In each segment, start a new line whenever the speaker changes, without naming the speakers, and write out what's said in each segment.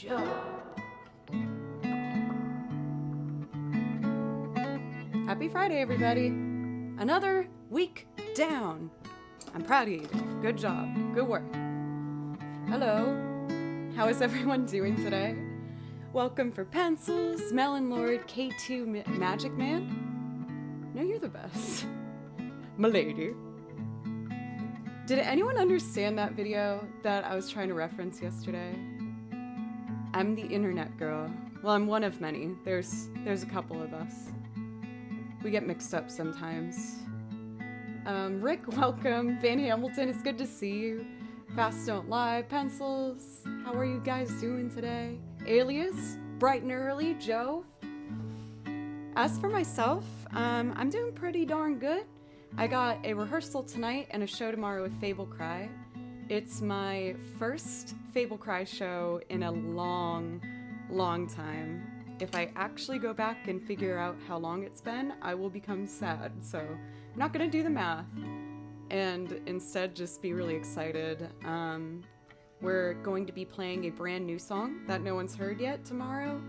Joe. Happy Friday, everybody. Another week down. I'm proud of you. Good job. Good work. Hello. How is everyone doing today? Welcome for Pencils, Melon Lord, K2 Magic Man. No, you're the best. Milady. Did anyone understand that video that I was trying to reference yesterday? I'm the internet girl. Well, I'm one of many. There's a couple of us. We get mixed up sometimes. Rick, welcome. Van Hamilton, it's good to see you. Fast Don't Lie, Pencils. How are you guys doing today? Alias, bright and early, Joe. As for myself, I'm doing pretty darn good. I got a rehearsal tonight and a show tomorrow with Fable Cry. It's my first Fable Cry show in a long time. If I actually go back and figure out how long it's been, I will become sad. So I'm not gonna do the math and instead just be really excited. We're going to be playing a brand new song that no one's heard yet tomorrow.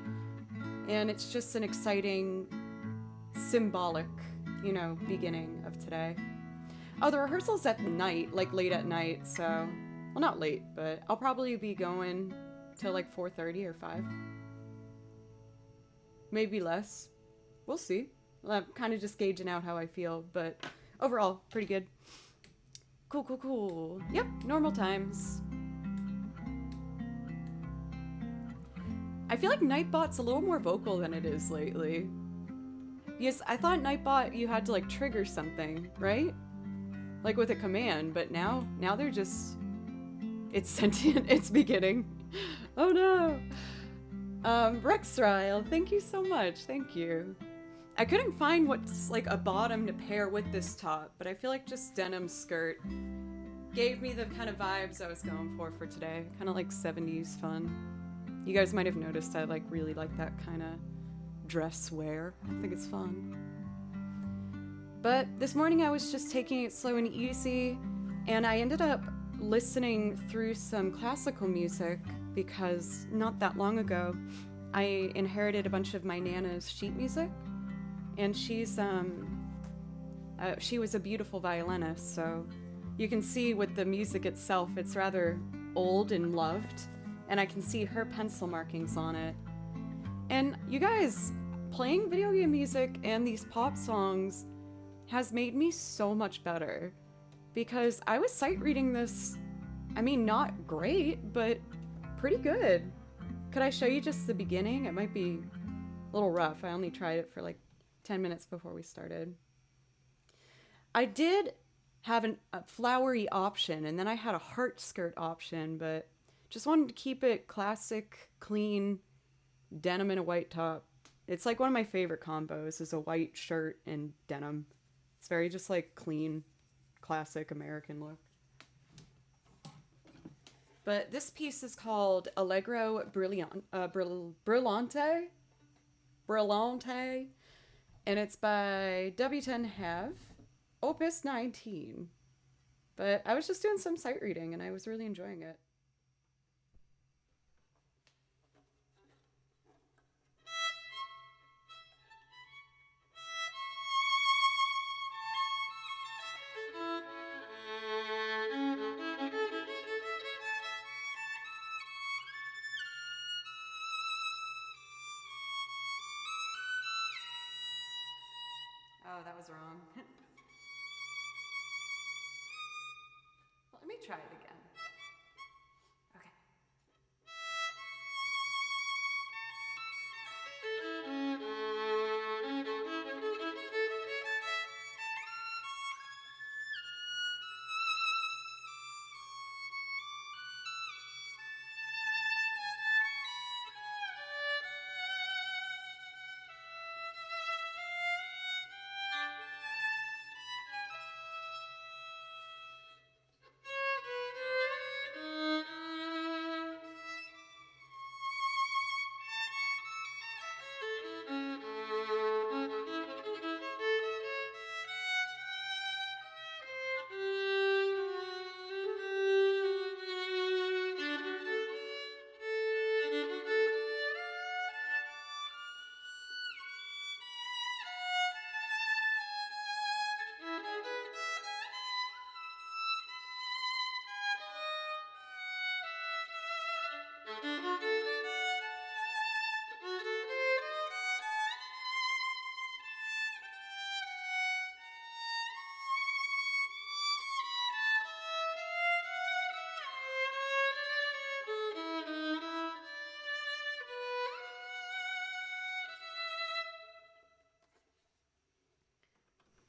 And it's just an exciting, symbolic, beginning of today. Oh, the rehearsal's at night, like late at night, so... Well, not late, but I'll probably be going till like 4:30 or 5. Maybe less. We'll see. I'm kind of just gauging out how I feel, but overall, pretty good. Cool. Yep, normal times. I feel like Nightbot's a little more vocal than it is lately. Because I thought Nightbot, you had to like trigger something, right? Like with a command, but now they're just... It's sentient, it's beginning. Oh no! Rexryle, thank you so much, thank you. I couldn't find what's like a bottom to pair with this top, but I feel like just denim skirt gave me the kind of vibes I was going for today. Kind of like 70s fun. You guys might have noticed I really like that kind of dress wear. I think it's fun. But this morning I was just taking it slow and easy, and I ended up listening through some classical music because not that long ago I inherited a bunch of my Nana's sheet music, and she was a beautiful violinist, so you can see with the music itself it's rather old and loved, and I can see her pencil markings on it. And you guys, playing video game music and these pop songs has made me so much better, because I was sight reading this, I mean, not great, but pretty good. Could I show you just the beginning? It might be a little rough. I only tried it for like 10 minutes before we started. I did have a flowery option, and then I had a heart skirt option, but just wanted to keep it classic, clean, denim and a white top. It's like one of my favorite combos is a white shirt and denim. It's very just like clean, classic American look. But this piece is called Allegro Brillante, and it's by W10 Have, Opus 19. But I was just doing some sight reading and I was really enjoying it. Oh, that was wrong. Let me try it again. Okay.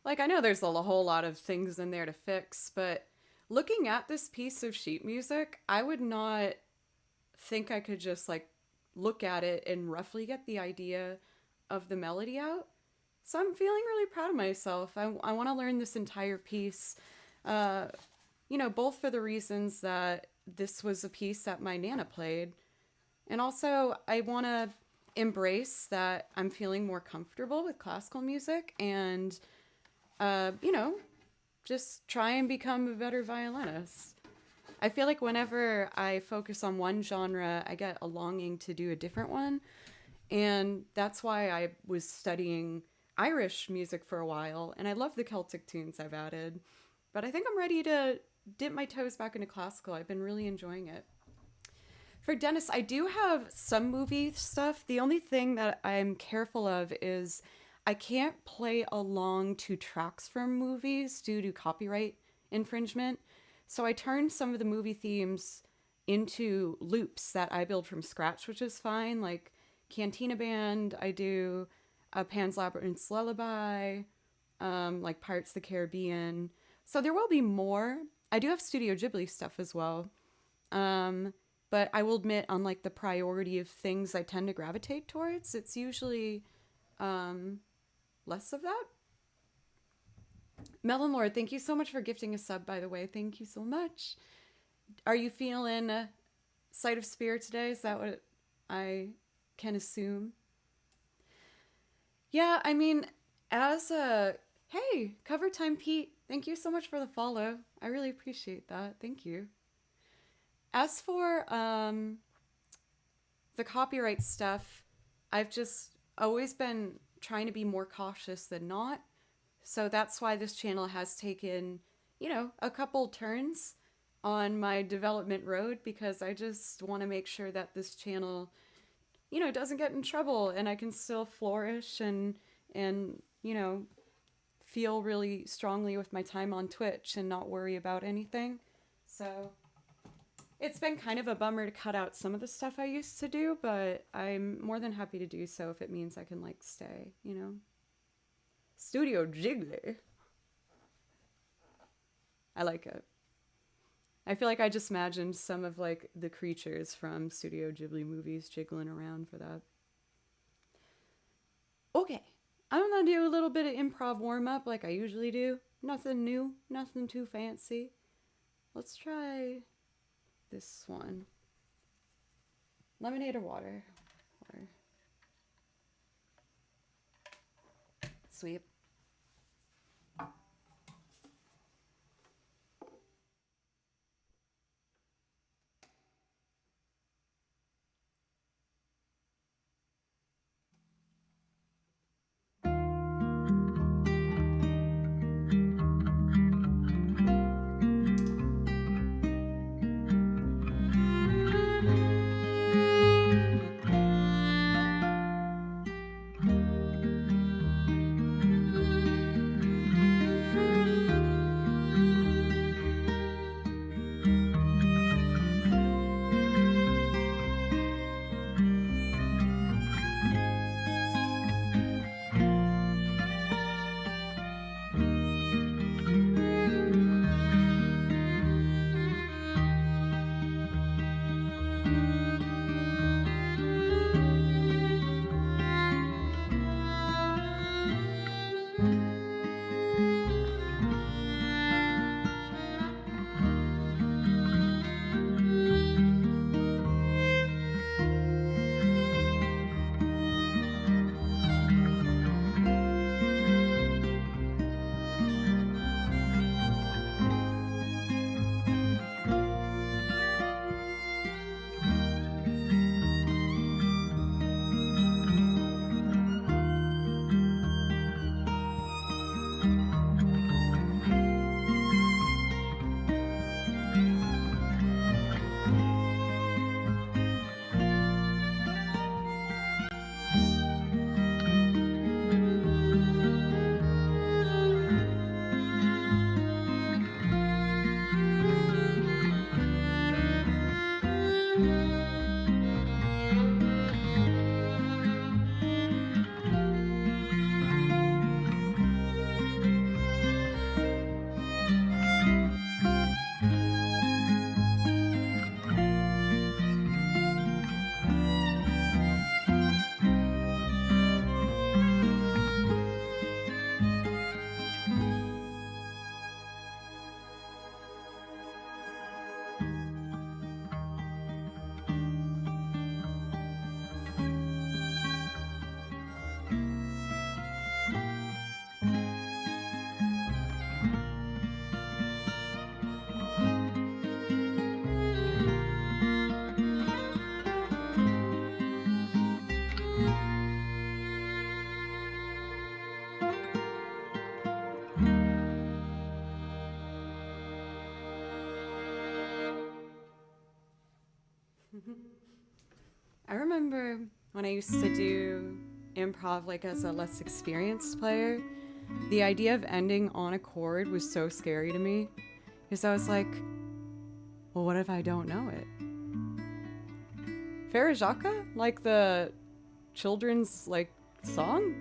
Like, I know there's a whole lot of things in there to fix, but looking at this piece of sheet music, I would not think I could just like look at it and roughly get the idea of the melody out. So I'm feeling really proud of myself. I want to learn this entire piece, uh, both for the reasons that this was a piece that my Nana played, and also I want to embrace that I'm feeling more comfortable with classical music and, uh, you know, just try and become a better violinist. I feel like whenever I focus on one genre, I get a longing to do a different one. And that's why I was studying Irish music for a while. And I love the Celtic tunes I've added. But I think I'm ready to dip my toes back into classical. I've been really enjoying it. For Dennis, I do have some movie stuff. The only thing that I'm careful of is I can't play along to tracks from movies due to copyright infringement. So I turned some of the movie themes into loops that I build from scratch, which is fine. Like Cantina Band, I do Pan's Labyrinth's Lullaby, like Pirates of the Caribbean. So there will be more. I do have Studio Ghibli stuff as well. But I will admit, on like the priority of things I tend to gravitate towards, it's usually less of that. Melon Lord, thank you so much for gifting a sub, by the way. Thank you so much. Are you feeling Sight of Spirit today? Is that what I can assume? Yeah, I mean, as a... Hey, Cover Time Pete, thank you so much for the follow. I really appreciate that. Thank you. As for the copyright stuff, I've just always been trying to be more cautious than not. So that's why this channel has taken, a couple turns on my development road, because I just want to make sure that this channel, doesn't get in trouble and I can still flourish and feel really strongly with my time on Twitch and not worry about anything. So it's been kind of a bummer to cut out some of the stuff I used to do, but I'm more than happy to do so if it means I can stay, Studio Ghibli. I like it. I feel like I just imagined some of the creatures from Studio Ghibli movies jiggling around for that. Okay, I'm gonna do a little bit of improv warm up like I usually do. Nothing new, nothing too fancy. Let's try this one. Lemonade or water? Water. Sweet. I remember when I used to do improv, like as a less experienced player, the idea of ending on a chord was so scary to me because I was like, well, what if I don't know it? Farajaka? Like the children's like song?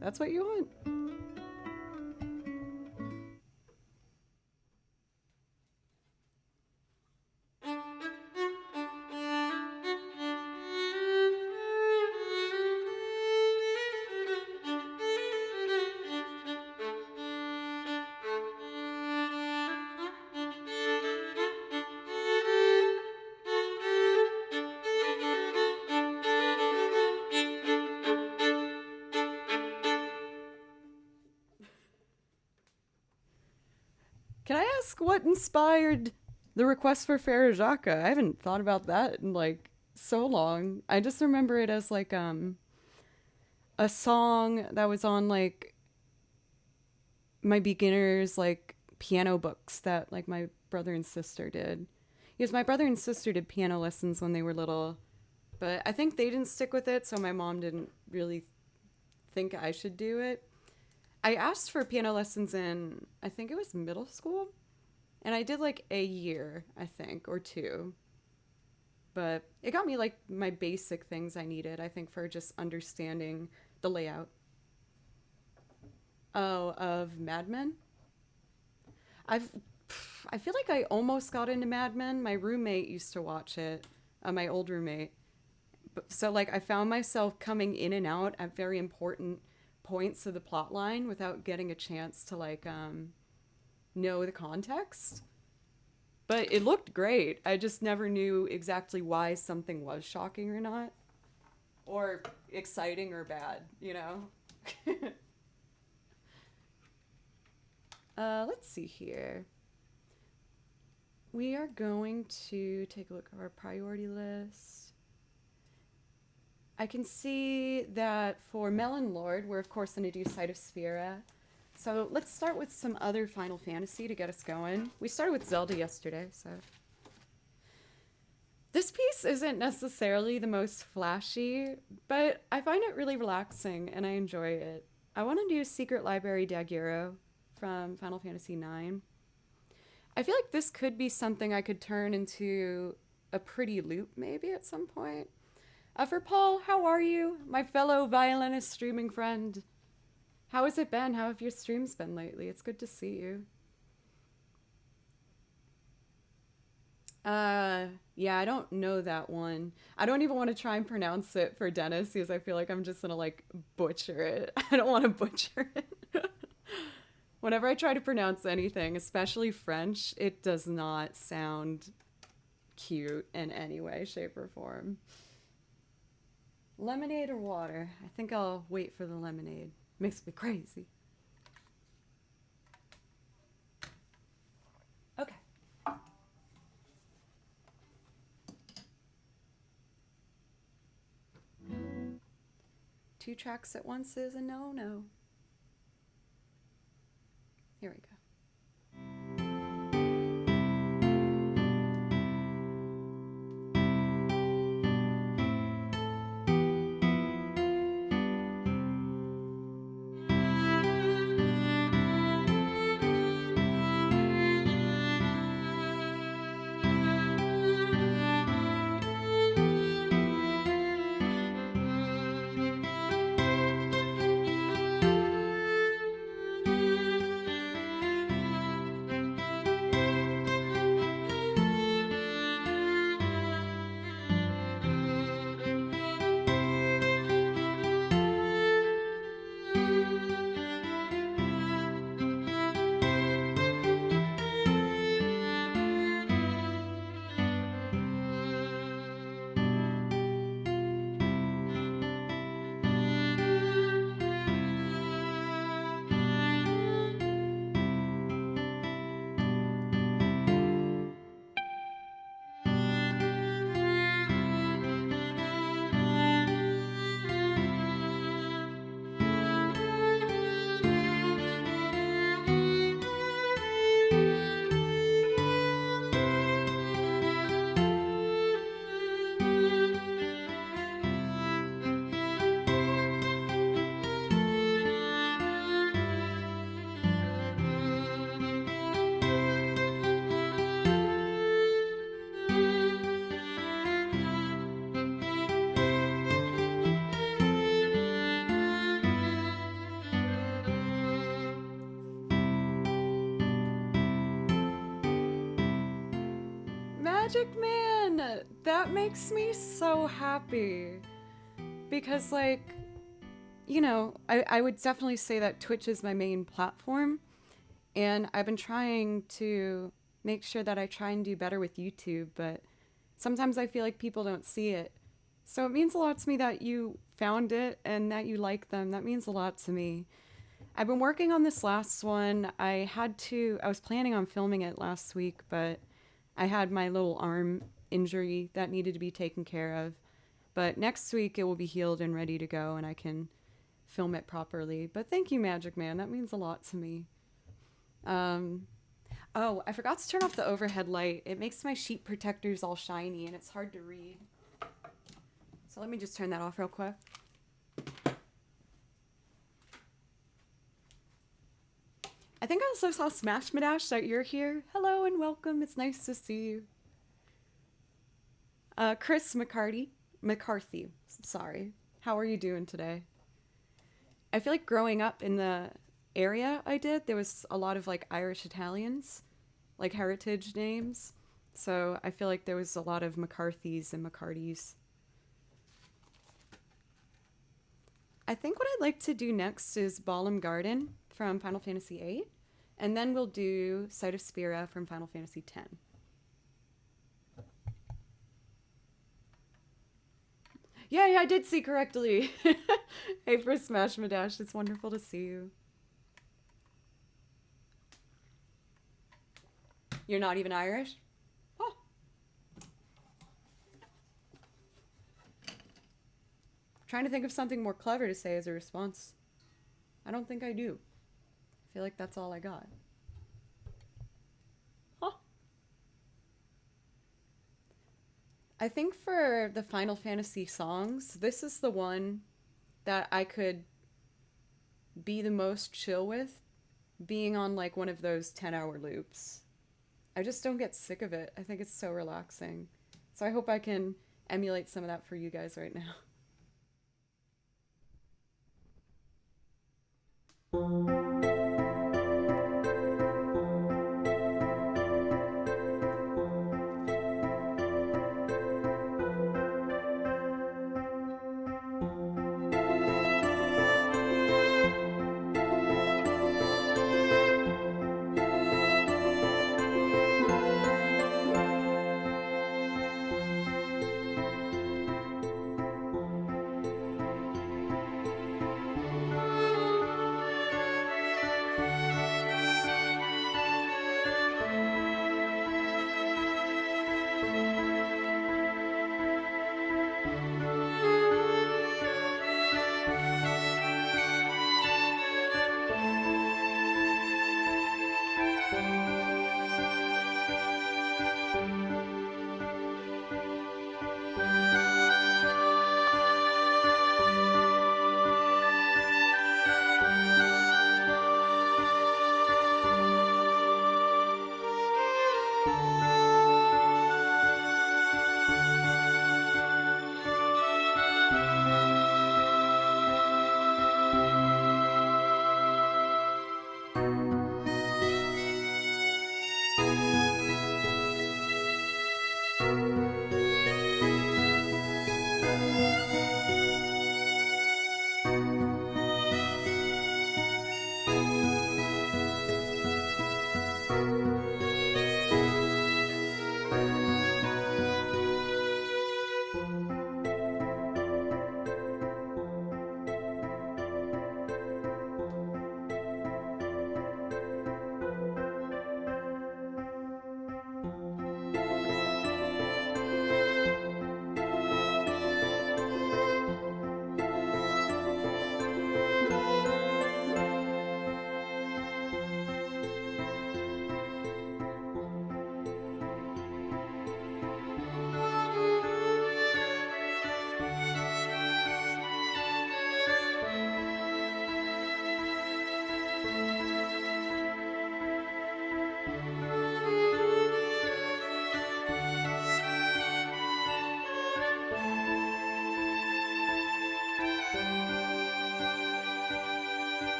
That's what you want? Can I ask what inspired the request for Farajaka? I haven't thought about that in like so long. I just remember it as like a song that was on like my beginners like piano books that like my brother and sister did. Because my brother and sister did piano lessons when they were little, but I think they didn't stick with it, so my mom didn't really think I should do it. I asked for piano lessons in, I think it was middle school, and I did like a year, I think, or two. But it got me like my basic things I needed, I think, for just understanding the layout. Oh, of Mad Men? I've I feel like I almost got into Mad Men. My roommate used to watch it, my old roommate. So like I found myself coming in and out at very important points of the plot line without getting a chance to like know the context. But it looked great. I just never knew exactly why something was shocking or not, or exciting or bad, you know? Let's see here. We are going to take a look at our priority list. I can see that for Melon Lord, we're of course going to do Sight of Spira. So let's start with some other Final Fantasy to get us going. We started with Zelda yesterday, so. This piece isn't necessarily the most flashy, but I find it really relaxing and I enjoy it. I want to do Secret Library Daguerreo from Final Fantasy IX. I feel like this could be something I could turn into a pretty loop maybe at some point. For Paul, how are you? My fellow violinist streaming friend. How has it been? How have your streams been lately? It's good to see you. Yeah, I don't know that one. I don't even want to try and pronounce it for Dennis because I feel like I'm just gonna like butcher it. I don't want to butcher it. Whenever I try to pronounce anything, especially French, it does not sound cute in any way, shape, or form. Lemonade or water? I think I'll wait for the lemonade. Makes me crazy. Okay. Two tracks at once is a no no. Here we go. Magic Man! That makes me so happy. Because, like, you know, I would definitely say that Twitch is my main platform. And I've been trying to make sure that I try and do better with YouTube, but sometimes I feel like people don't see it. So it means a lot to me that you found it and that you like them. That means a lot to me. I've been working on this last one. I was planning on filming it last week, but I had my little arm injury that needed to be taken care of. But next week it will be healed and ready to go and I can film it properly. But thank you, Magic Man. That means a lot to me. Oh, I forgot to turn off the overhead light. It makes my sheet protectors all shiny and it's hard to read. So let me just turn that off real quick. I think I also saw Smashmadash that you're here. Hello and welcome. It's nice to see you. Chris McCarthy. Sorry. How are you doing today? I feel like growing up in the area I did, there was a lot of like Irish Italians, like heritage names. So I feel like there was a lot of McCarthys and McCartys. I think what I'd like to do next is Balamb Garden from Final Fantasy VIII, and then we'll do Sight of Spira from Final Fantasy X. Yeah, I did see correctly. Hey, for Smashmadash, it's wonderful to see you. You're not even Irish? Oh. Trying to think of something more clever to say as a response. I don't think I do. I feel like that's all I got. Huh. I think for the Final Fantasy songs, this is the one that I could be the most chill with, being on like one of those 10-hour loops. I just don't get sick of it. I think it's so relaxing. So I hope I can emulate some of that for you guys right now.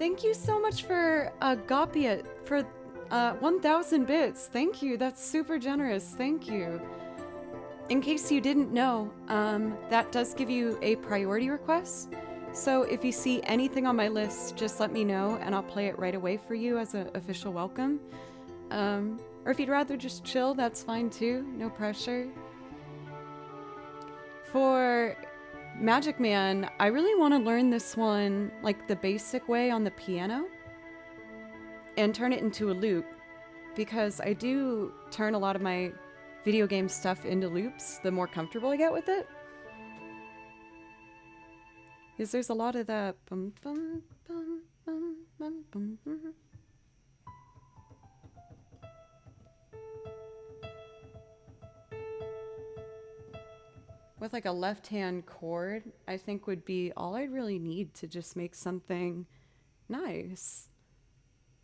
Thank you so much for Gopiet for 1,000 bits. Thank you. That's super generous. Thank you. In case you didn't know, that does give you a priority request. So if you see anything on my list, just let me know and I'll play it right away for you as an official welcome. Or if you'd rather just chill, that's fine too. No pressure. For Magic Man, I really want to learn this one like the basic way on the piano and turn it into a loop, because I do turn a lot of my video game stuff into loops the more comfortable I get with it. Because there's a lot of that bum, bum, bum, bum, bum, bum, bum. With like a left-hand chord, I think would be all I'd really need to just make something nice.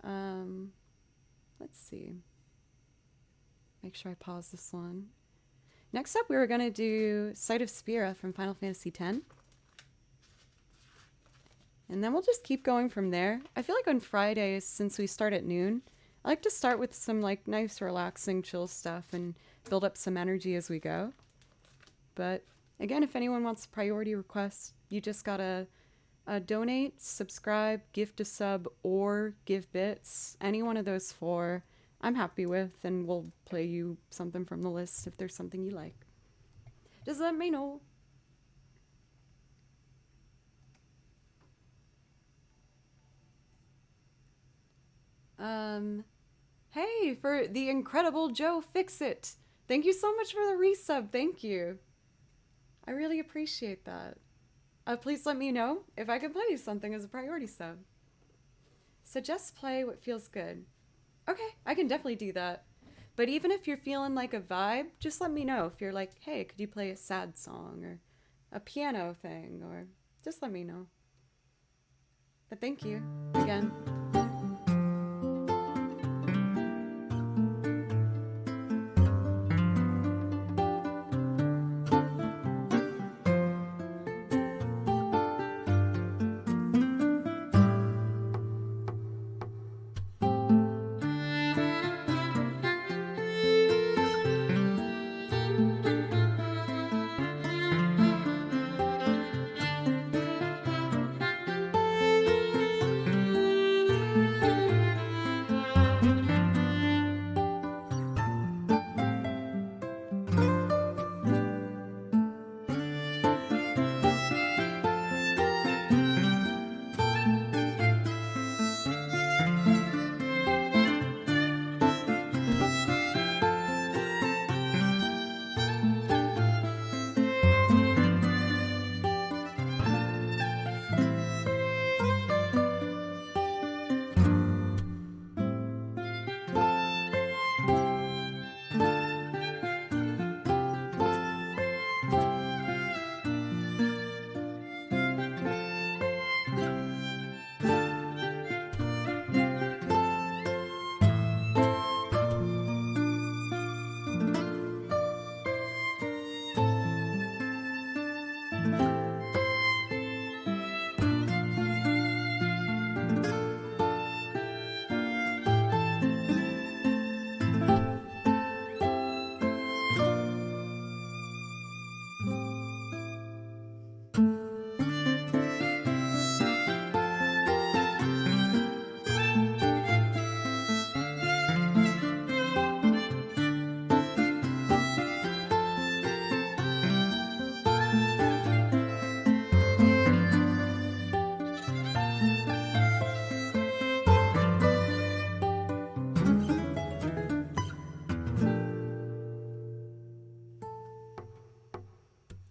Let's see. Make sure I pause this one. Next up, we were going to do Sight of Spira from Final Fantasy X. And then we'll just keep going from there. I feel like on Fridays, since we start at noon, I like to start with some like nice, relaxing, chill stuff and build up some energy as we go. But again, if anyone wants a priority request, you just gotta donate, subscribe, gift a sub, or give bits. Any one of those four I'm happy with, and we'll play you something from the list if there's something you like. Just let me know. Hey, for the incredible Joe Fixit. Thank you so much for the resub. Thank you. I really appreciate that. Please let me know if I can play you something as a priority sub. Suggest play what feels good. Okay, I can definitely do that. But even if you're feeling like a vibe, just let me know. If you're like, hey, could you play a sad song or a piano thing, or just let me know. But thank you again.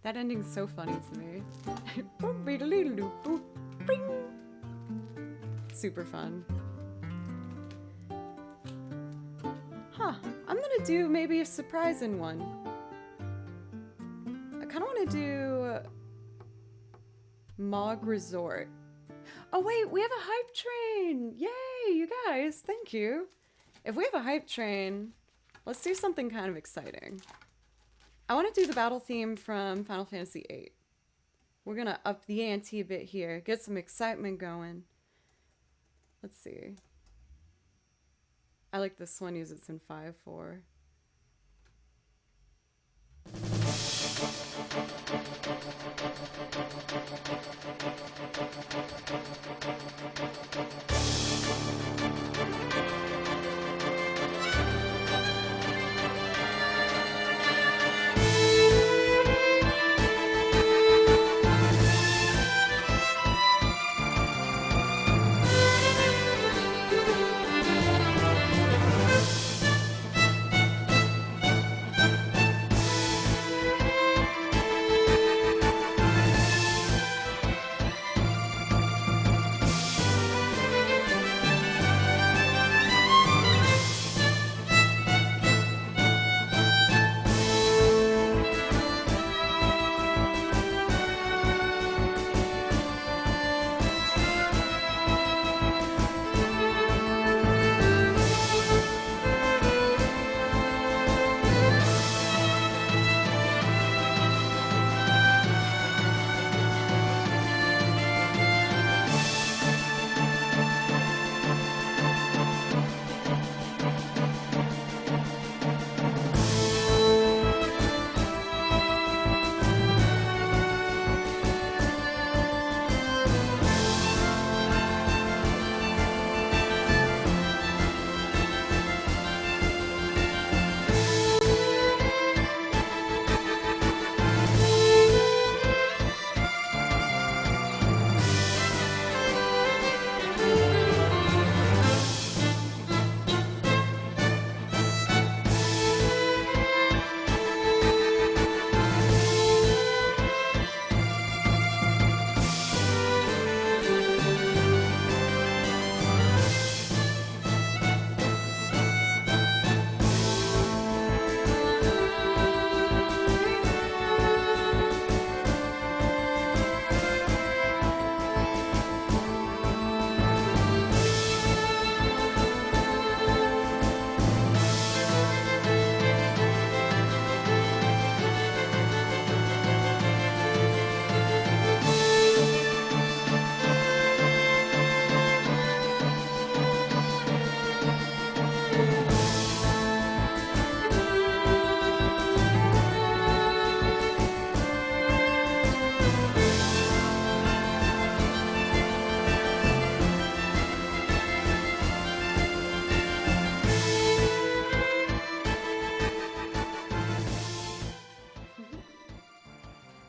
That ending's so funny to me. Super fun. Huh, I'm gonna do maybe a surprising one. I kinda wanna do Mog Resort. Oh wait, we have a hype train! Yay, you guys, thank you. If we have a hype train, let's do something kind of exciting. I want to do the battle theme from Final Fantasy VIII. We're going to up the ante a bit here, get some excitement going. Let's see. I like this one, use it's in 5/4.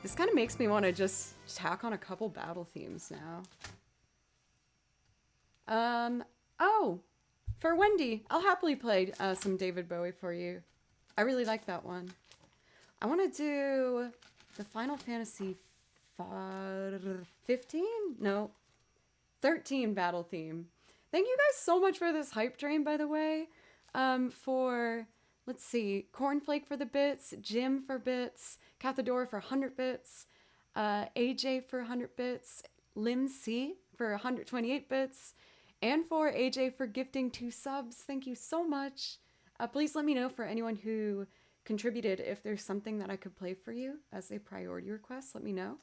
This kind of makes me want to just tack on a couple battle themes now. Oh, for Wendy, I'll happily play some David Bowie for you. I really like that one. I want to do the Final Fantasy 15? No, 13 battle theme. Thank you guys so much for this hype train, by the way. Let's see, Cornflake for the bits, Jim for bits, Cathadora for 100 bits, AJ for 100 bits, Lim C for 128 bits, and for AJ for gifting 2 subs. Thank you so much. Please let me know for anyone who contributed if there's something that I could play for you as a priority request. Let me know.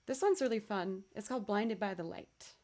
This one's really fun. It's called Blinded by the Light.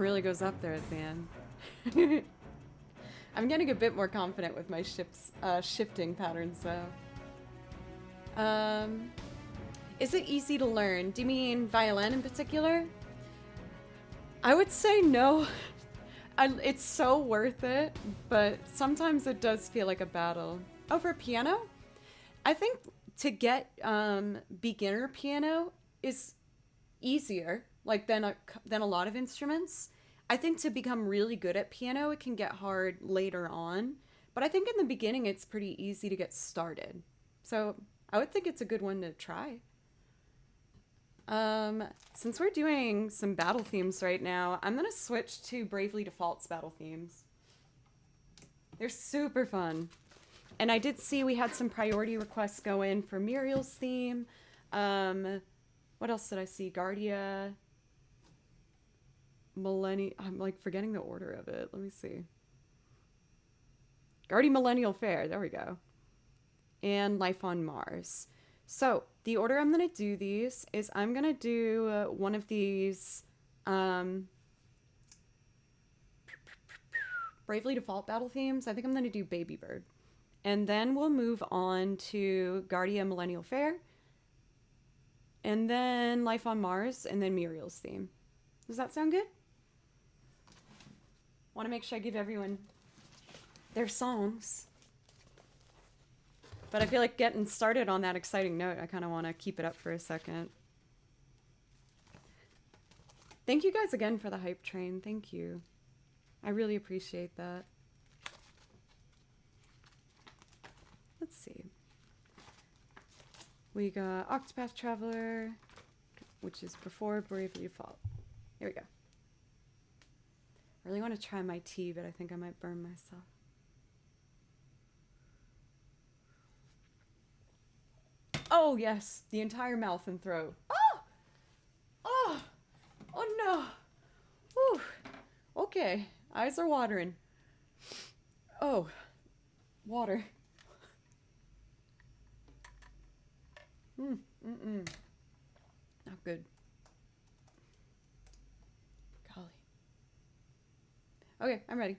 sound really goes up there at the end. I'm getting a bit more confident with my shifting patterns, though. Is it easy to learn? Do you mean violin in particular? I would say no. It's so worth it, but sometimes it does feel like a battle. Oh, for piano? I think to get beginner piano is easier, like than a lot of instruments. I think to become really good at piano, it can get hard later on. But I think in the beginning, it's pretty easy to get started. So I would think it's a good one to try. Since we're doing some battle themes right now, I'm gonna switch to Bravely Default's battle themes. They're super fun. And I did see we had some priority requests go in for Muriel's theme. What else did I see? Guardia, Millennial. I'm like forgetting the order of it. Let me see. Guardian Millennial Fair. There we go. And Life on Mars. So the order I'm going to do these is I'm going to do one of these Bravely Default battle themes. I think I'm going to do Baby Bird. And then we'll move on to Guardia Millennial Fair. And then Life on Mars. And then Muriel's theme. Does that sound good? Want to make sure I give everyone their songs. But I feel like getting started on that exciting note, I kind of want to keep it up for a second. Thank you guys again for the hype train. Thank you. I really appreciate that. Let's see. We got Octopath Traveler, which is before Bravely Default. Here we go. I really want to try my tea, but I think I might burn myself. Oh, yes. The entire mouth and throat. Oh! Oh! Oh, no. Whew. Okay. Eyes are watering. Oh. Water. Mm-mm. Not good. Golly. Okay, I'm ready.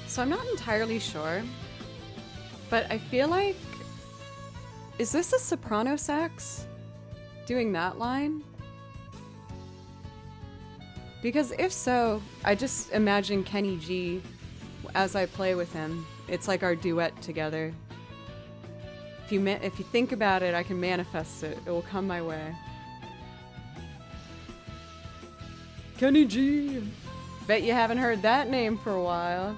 So I'm not entirely sure, but I feel like, is this a soprano sax doing that line? Because if so, I just imagine Kenny G as I play with him. It's like our duet together. If you think about it, I can manifest it. It will come my way. Kenny G. Bet you haven't heard that name for a while.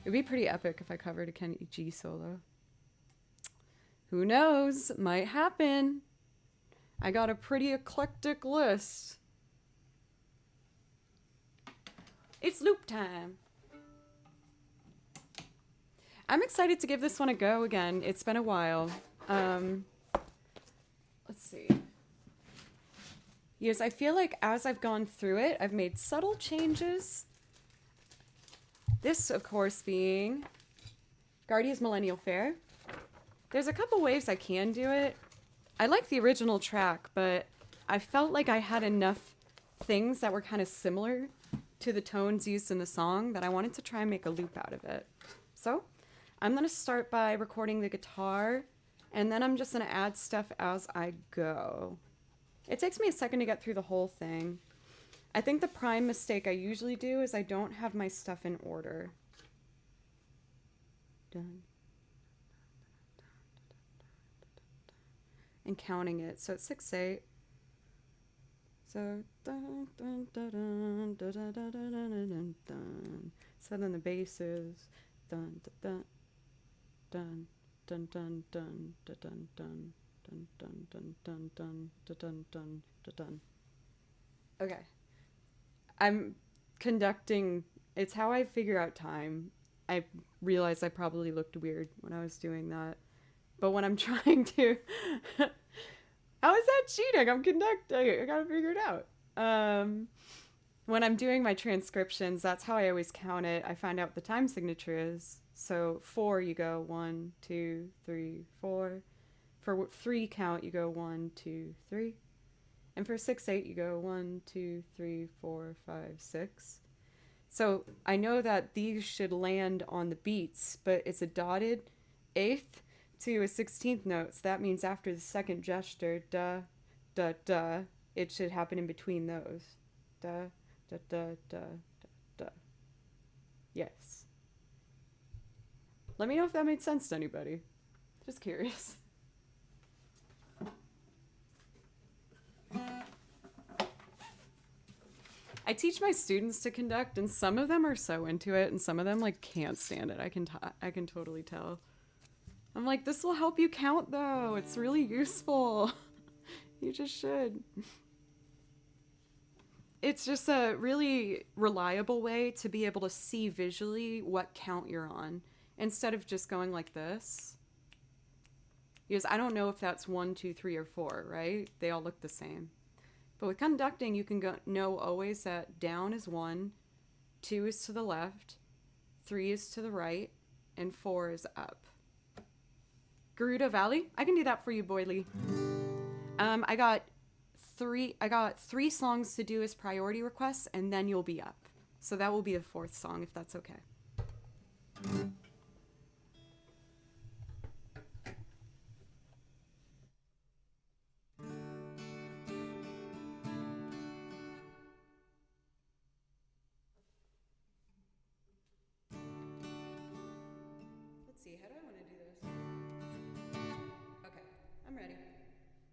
It'd be pretty epic if I covered a Kenny G solo. Who knows? Might happen. I got a pretty eclectic list. It's loop time. I'm excited to give this one a go again. It's been a while. Let's see. Yes, I feel like as I've gone through it, I've made subtle changes. This, of course, being Guardia's Millennial Fair. There's a couple ways I can do it. I like the original track, but I felt like I had enough things that were kind of similar to the tones used in the song that I wanted to try and make a loop out of it. So I'm going to start by recording the guitar, and then I'm just going to add stuff as I go. It takes me a second to get through the whole thing. I think the prime mistake I usually do is I don't have my stuff in order. Done. And counting it. So it's 6/8. So dun, dun, dun, dun, dun, dun, dun, dun, dun, dun. So then the bass is dun dun dun dun dun dun dun dun dun dun dun dun dun dun dun dun dun. Okay. I'm conducting. It's how I figure out time. I realized I probably looked weird when I was doing that. But when I'm trying to... How is that cheating? I'm conducting. I gotta figure it out. When I'm doing my transcriptions, that's how I always count it. I find out what the time signature is. So 4, you go 1, 2, 3, 4. For 3 count, you go 1, 2, 3. And for 6/8, you go 1, 2, 3, 4, 5, 6. So I know that these should land on the beats, but it's a dotted 8th to a 16th note. So that means after the second gesture, da, da, da, it should happen in between those. Da, da, da, da, da, da. Yes. Let me know if that made sense to anybody. Just curious. I teach my students to conduct, and some of them are so into it, and some of them like can't stand it. I can totally tell. I'm like, this will help you count though. It's really useful. You just should. It's just a really reliable way to be able to see visually what count you're on instead of just going like this. Because I don't know if that's 1, 2, 3, or 4, right? They all look the same. But with conducting, you can know always that down is 1, 2 is to the left, 3 is to the right, and 4 is up. Garuda Valley, I can do that for you, Boyley. I got three songs to do as priority requests, and then you'll be up. So that will be the 4th song, if that's okay. Let's see, how do I want to do this? Okay, I'm ready.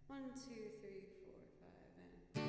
1, 2, 3, 4, 5, and...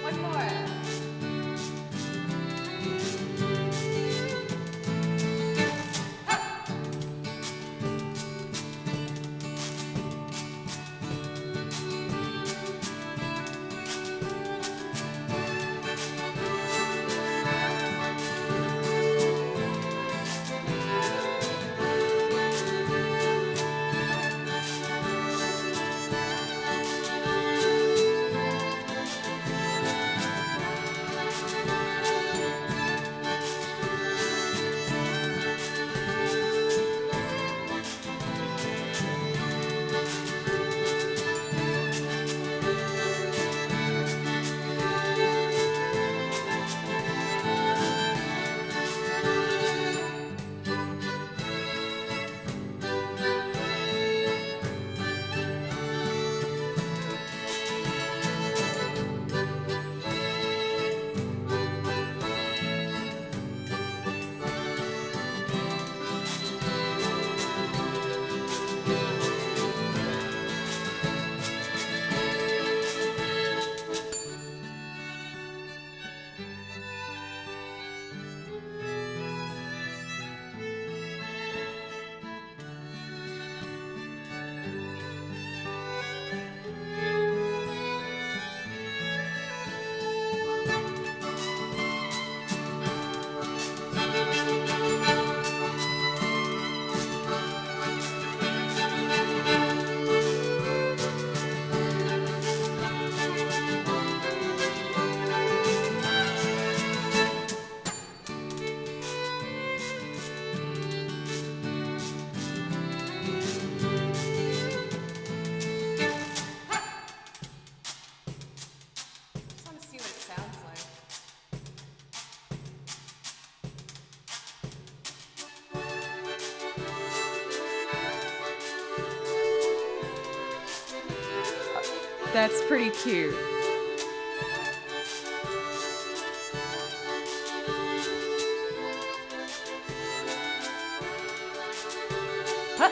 One more. Just want to see what it sounds like. That's pretty cute. Huh.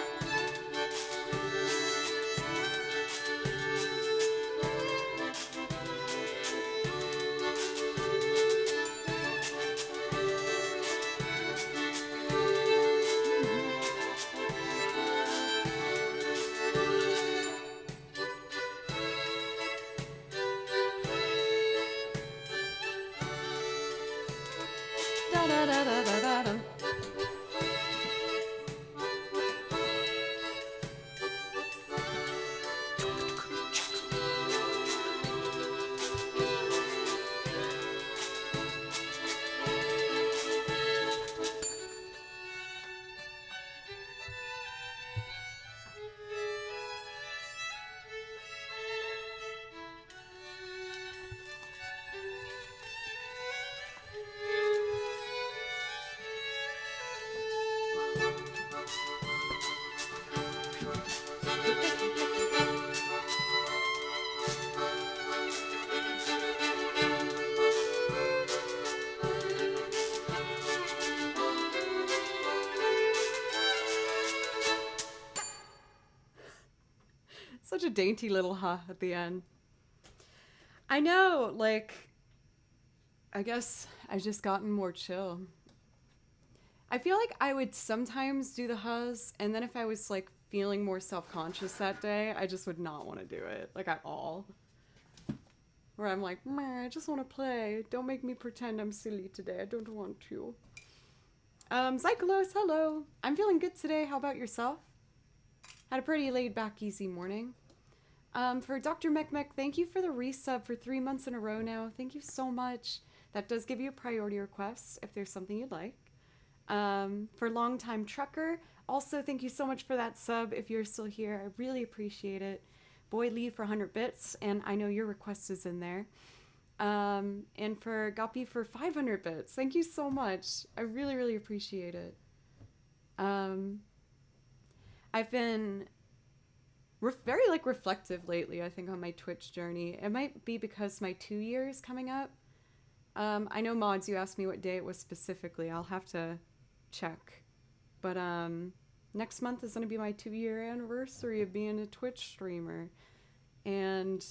Da da da da da da da. Such a dainty little huh at the end. I know, like, I guess I've just gotten more chill. I feel like I would sometimes do the huzz, and then if I was like feeling more self-conscious that day, I just would not want to do it, like at all. Where I'm like, meh, I just want to play. Don't make me pretend I'm silly today. I don't want to. Zykolos, hello. I'm feeling good today. How about yourself? Had a pretty laid-back, easy morning. For Dr. Mekmek, thank you for the resub for 3 months in a row now. Thank you so much. That does give you a priority request if there's something you'd like. For Longtime Trucker, also thank you so much for that sub if you're still here. I really appreciate it. Boy Lee for 100 bits, and I know your request is in there. And for Guppy for 500 bits. Thank you so much. I really, really appreciate it. I've been very like reflective lately, I think, on my Twitch journey. It might be because my 2 years coming up. I know mods, you asked me what day it was specifically. I'll have to check. But next month is going to be my 2-year anniversary of being a Twitch streamer. And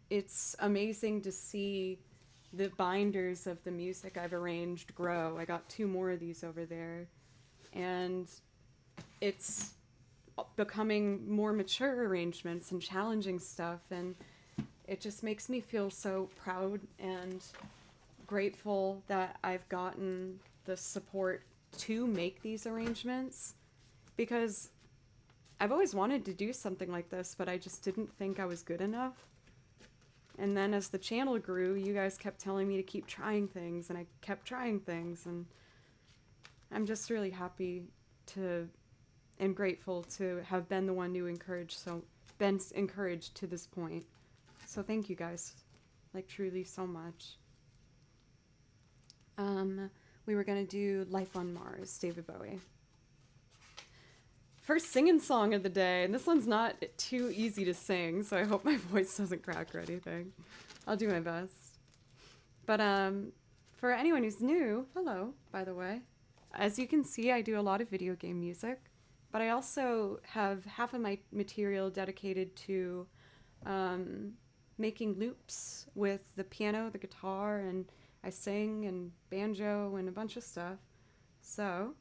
it's amazing to see the binders of the music I've arranged grow. I got 2 more of these over there, and it's becoming more mature arrangements and challenging stuff, and it just makes me feel so proud and grateful that I've gotten the support to make these arrangements, because I've always wanted to do something like this, but I just didn't think I was good enough. And then as the channel grew, you guys kept telling me to keep trying things, and I kept trying things, and I'm just really happy to and grateful to have been the one to been encouraged to this point. So thank you guys, like truly so much. We were gonna do Life on Mars, David Bowie. First singing song of the day, and this one's not too easy to sing, so I hope my voice doesn't crack or anything. I'll do my best. But for anyone who's new, hello, by the way. As you can see, I do a lot of video game music, but I also have half of my material dedicated to making loops with the piano, the guitar, and I sing and banjo and a bunch of stuff. So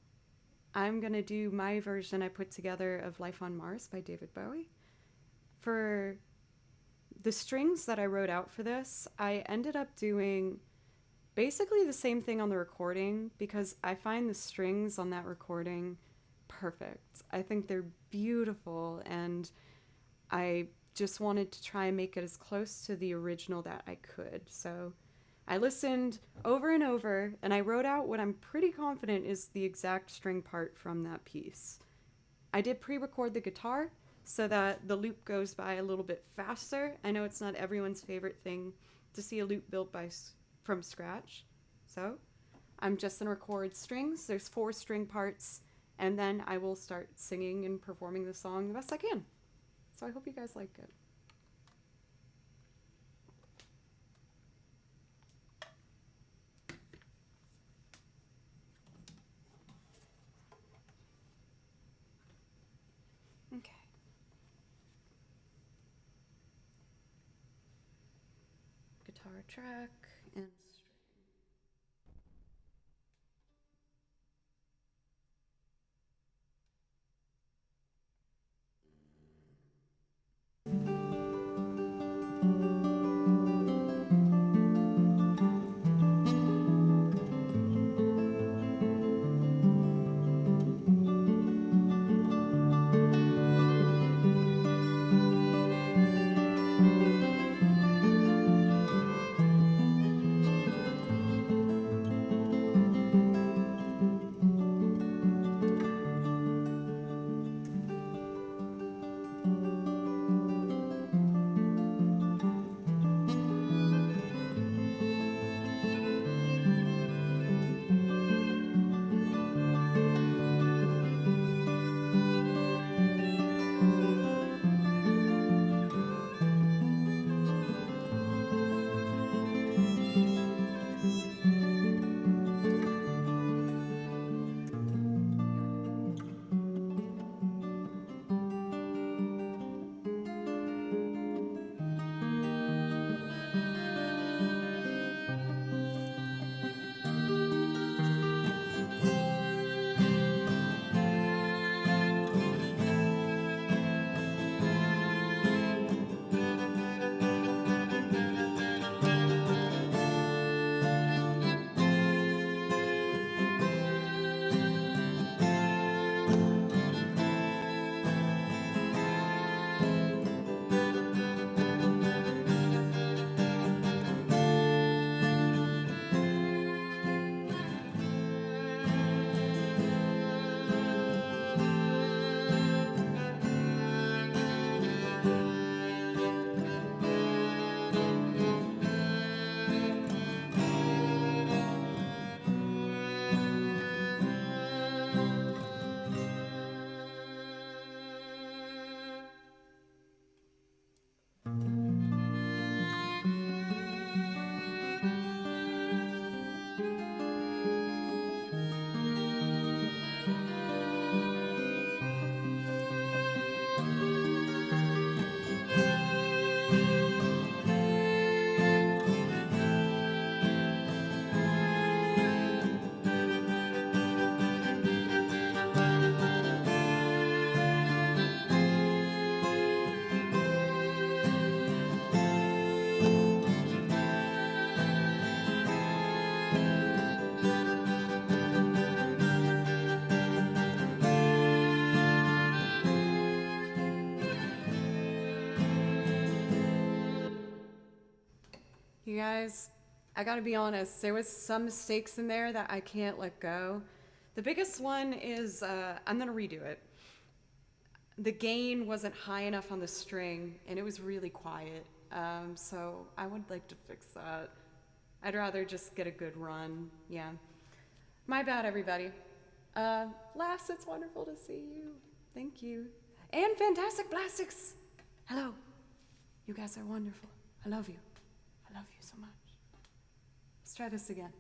I'm going to do my version I put together of Life on Mars by David Bowie. For the strings that I wrote out for this, I ended up doing basically the same thing on the recording, because I find the strings on that recording perfect. I think they're beautiful, and I just wanted to try and make it as close to the original that I could. So I listened over and over, and I wrote out what I'm pretty confident is the exact string part from that piece. I did pre-record the guitar so that the loop goes by a little bit faster. I know it's not everyone's favorite thing to see a loop built from scratch. So I'm just going to record strings. There's 4 string parts, and then I will start singing and performing the song the best I can. So I hope you guys like it. Okay. Guitar track and string. You guys, I gotta be honest, there was some mistakes in there that I can't let go. The biggest one is I'm gonna redo it. The gain wasn't high enough on the string, and it was really quiet. So I would like to fix that. I'd rather just get a good run. Yeah. My bad, everybody. Laughs, it's wonderful to see you. Thank you. And Fantastic Blastics. Hello. You guys are wonderful. I love you. I love you so much. Let's try this again.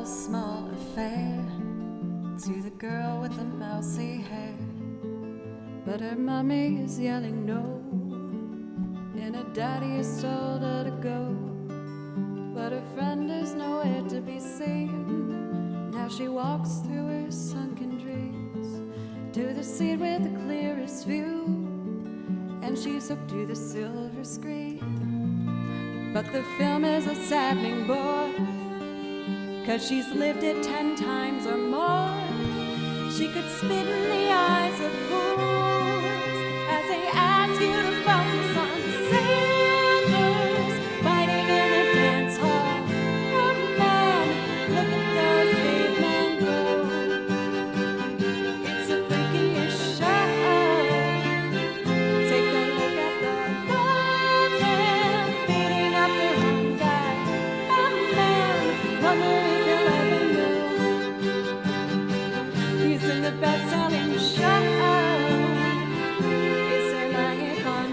small affair to the girl with the mousy hair. But her mommy is yelling no, and her daddy has told her to go. But her friend is nowhere to be seen. Now she walks through her sunken dreams to the seat with the clearest view, and she's hooked to the silver screen. But the film is a saddening bore, 'cause she's lived it 10 times or more. She could spit in the eyes of fools as they ask you to focus on sailors fighting in a dance hall. Oh man, look at those cavemen go. It's a freakish show. Take a look at the woman beating up their home guy. Oh man, wonder if you'll ever know. He's in the best-selling show. Is there life on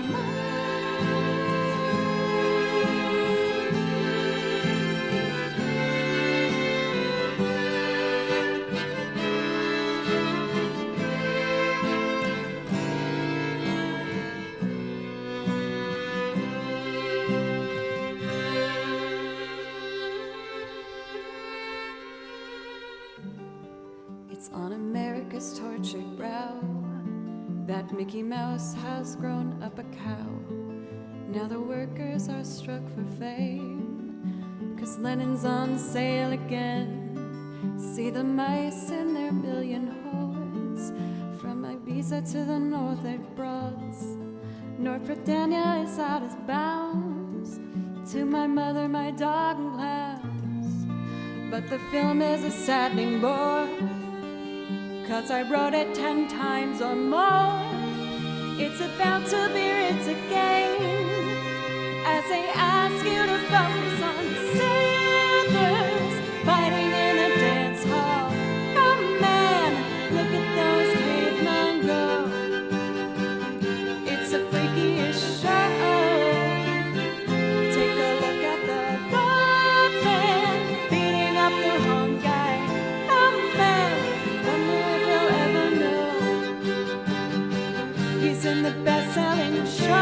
It's on America's tortured brow that Mickey Mouse has grown up a cow. Now the workers are struck for fame, 'cause Lennon's on sale again. See the mice in their million hordes, from Ibiza to the Northern Broads. North Britannia is out of bounds, to my mother, my dog, and lambs. But the film is a saddening bore, 'cause I wrote it 10 times or more. It's about to be written again as they ask you to focus on sailors fighting in a dance hall. Oh man, look at those cavemen go. It's a freakish show. Take a look at the woman beating up their home guy. Oh man, wonder if you'll ever know. He's in the best-selling show.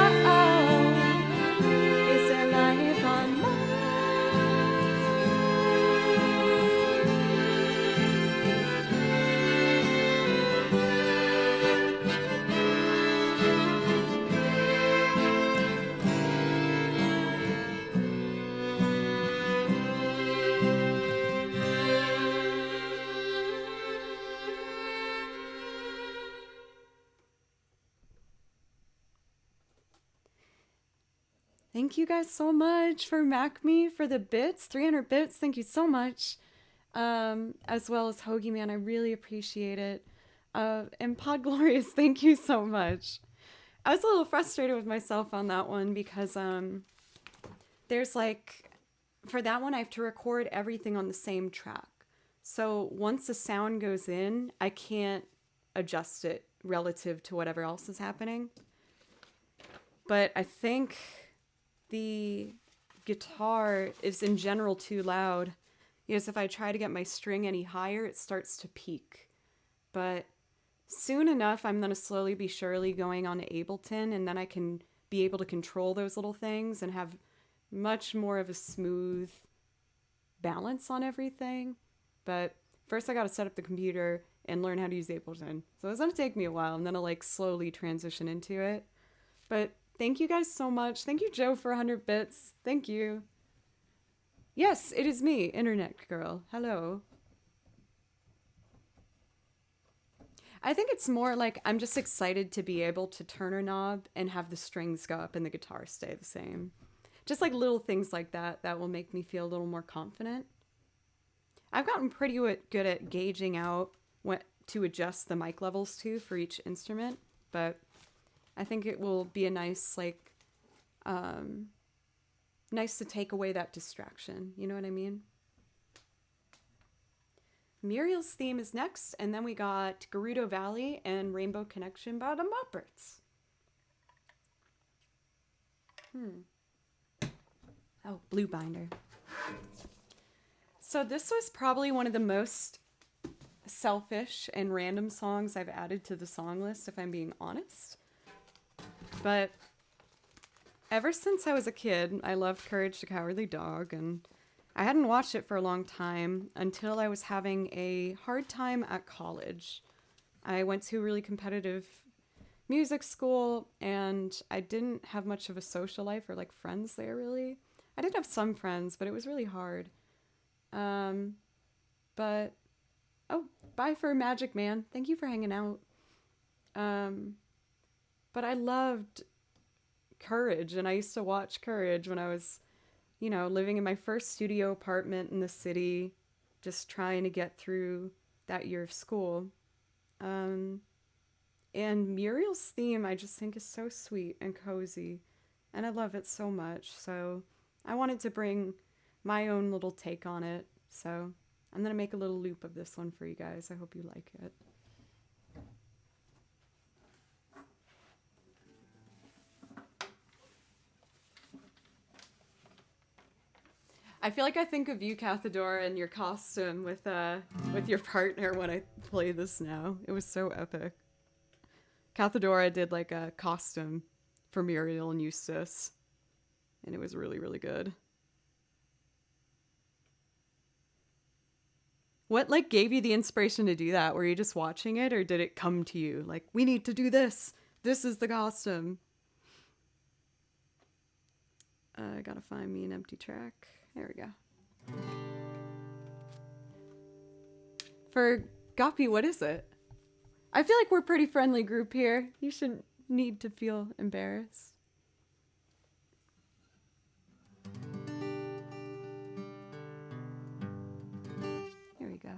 Is there life on Mars? Thank you guys so much for MacMe for the bits, 300 bits. Thank you so much. As well as Hoagie Man, I really appreciate it. And Pod Glorious, thank you so much. I was a little frustrated with myself on that one because there's like, for that one I have to record everything on the same track. So once the sound goes in, I can't adjust it relative to whatever else is happening. But I think the guitar is in general too loud, because if I try to get my string any higher, it starts to peak. But soon enough, I'm going to slowly be surely going on to Ableton, and then I can be able to control those little things and have much more of a smooth balance on everything. But first I got to set up the computer and learn how to use Ableton. So it's going to take me a while, and then I'll like slowly transition into it. But thank you guys so much. Thank you, Joe, for 100 bits. Thank you. Yes, it is me, Internet Girl. Hello. I think it's more like I'm just excited to be able to turn a knob and have the strings go up and the guitar stay the same. Just like little things like that that will make me feel a little more confident. I've gotten pretty good at gauging out what to adjust the mic levels to for each instrument, but I think it will be a nice, like, nice to take away that distraction. You know what I mean? Muriel's theme is next, and then we got Gerudo Valley and Rainbow Connection by the Muppets. Oh, Blue Binder. So this was probably one of the most selfish and random songs I've added to the song list, if I'm being honest. But ever since I was a kid, I loved Courage the Cowardly Dog, and I hadn't watched it for a long time until I was having a hard time at college. I went to a really competitive music school, and I didn't have much of a social life or like friends there really. I did have some friends, but it was really hard. But oh, bye for Magic Man. Thank you for hanging out. But I loved Courage, and I used to watch Courage when I was, living in my first studio apartment in the city, just trying to get through that year of school. And Muriel's theme, I just think, is so sweet and cozy, and I love it so much. So I wanted to bring my own little take on it. So I'm going to make a little loop of this one for you guys. I hope you like it. I feel like I think of you, Cathadora, and your costume with your partner when I play this now. It was so epic. Cathadora did like a costume for Muriel and Eustace, and it was really, really good. What like gave you the inspiration to do that? Were you just watching it, or did it come to you? Like, we need to do this. This is the costume. I gotta find me an empty track. There we go. For Guppy, what is it? I feel like we're a pretty friendly group here. You shouldn't need to feel embarrassed. Here we go.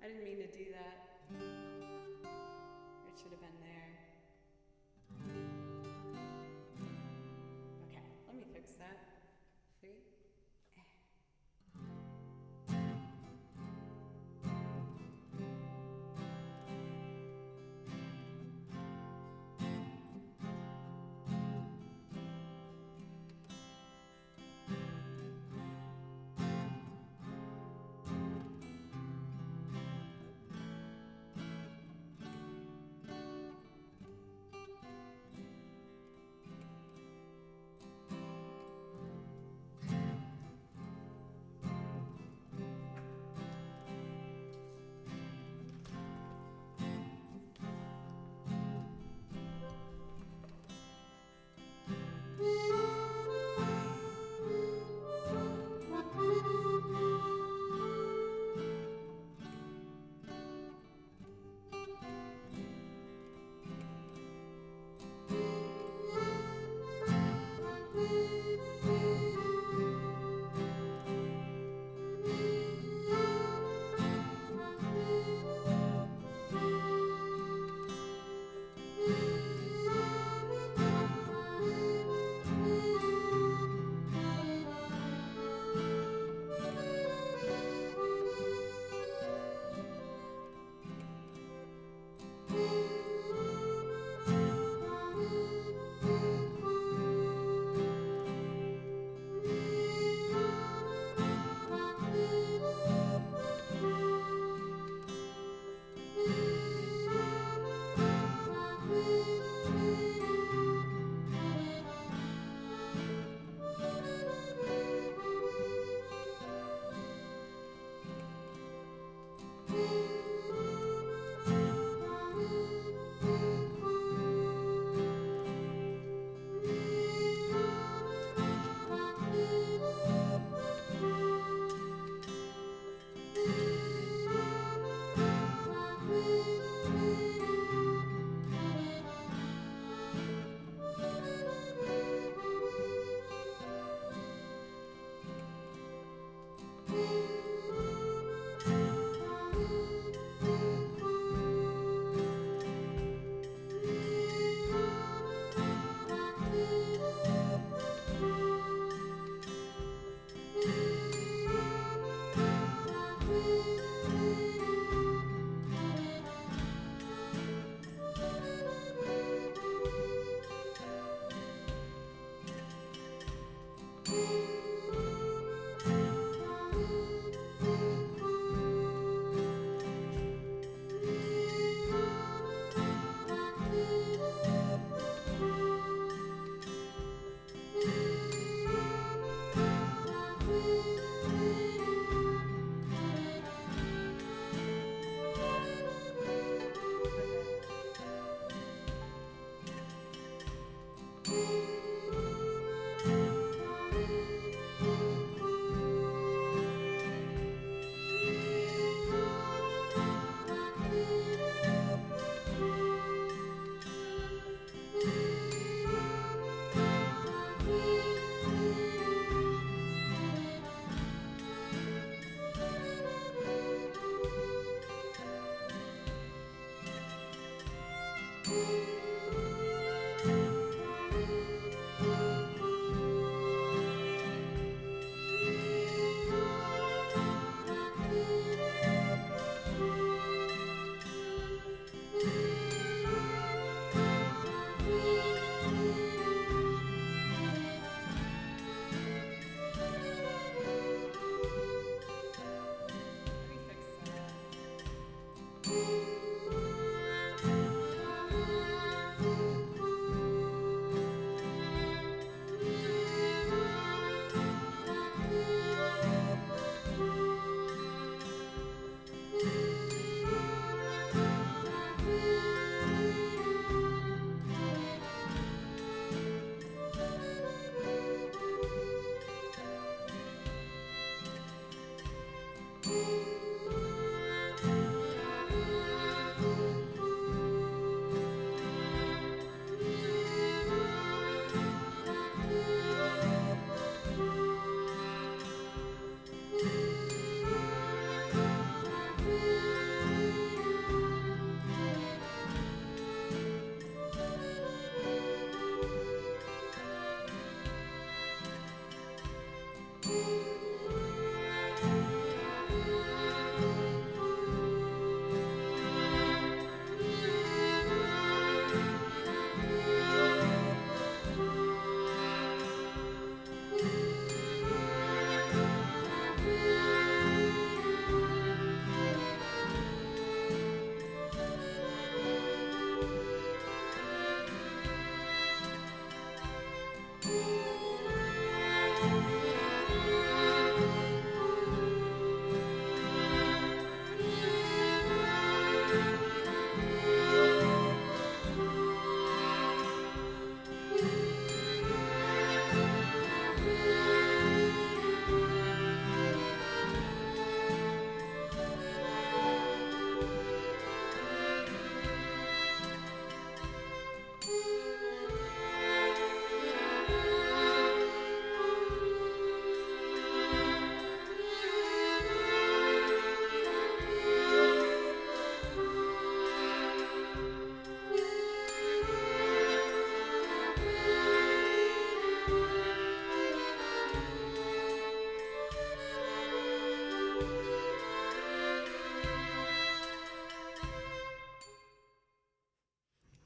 I didn't mean to do that. It should have been there. Okay, let me fix that. See?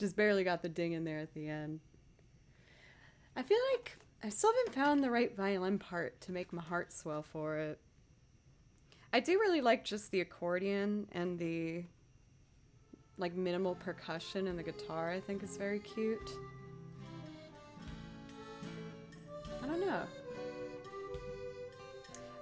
Just barely got the ding in there at the end. I feel like I still haven't found the right violin part to make my heart swell for it. I do really like just the accordion and the like minimal percussion in the guitar. I think is very cute. I don't know.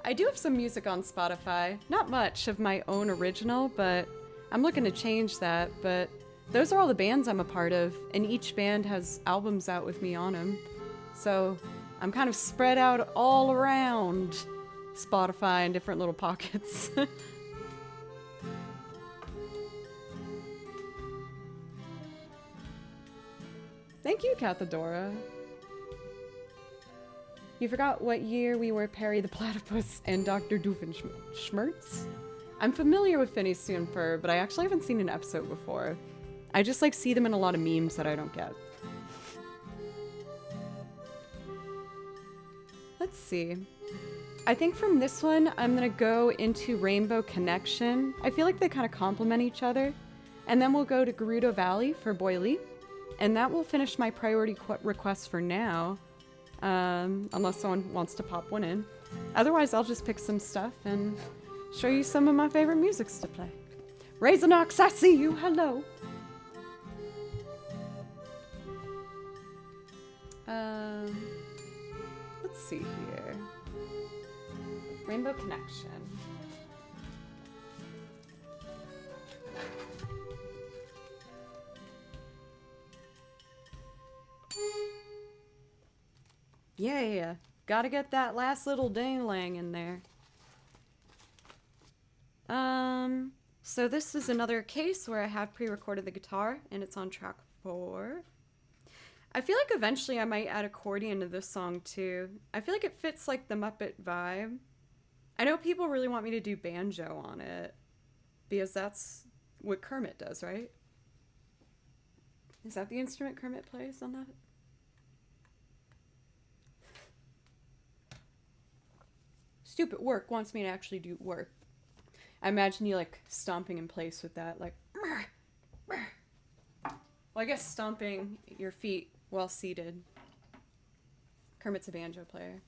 I do have some music on Spotify. Not much of my own original, but I'm looking to change that. But those are all the bands I'm a part of, and each band has albums out with me on them. So I'm kind of spread out all around Spotify in different little pockets. Thank you, Cathedora. You forgot what year we were Perry the Platypus and Dr. Doofenshmirtz? I'm familiar with Phineas and Ferb, but I actually haven't seen an episode before. I just like see them in a lot of memes that I don't get. Let's see. I think from this one, I'm gonna go into Rainbow Connection. I feel like they kind of complement each other. And then we'll go to Gerudo Valley for Boy Lee. And that will finish my priority request for now. Unless someone wants to pop one in. Otherwise, I'll just pick some stuff and show you some of my favorite musics to play. Razornox, I see you. Hello. Let's see here. Rainbow Connection. Yeah. Gotta get that last little ding-lang in there. So this is another case where I have pre-recorded the guitar, and it's on track 4. I feel like eventually I might add accordion to this song too. I feel like it fits like the Muppet vibe. I know people really want me to do banjo on it, because that's what Kermit does, right? Is that the instrument Kermit plays on that? Stupid work wants me to actually do work. I imagine you like stomping in place with that, like. Well, I guess stomping your feet while seated. Kermit's a banjo player.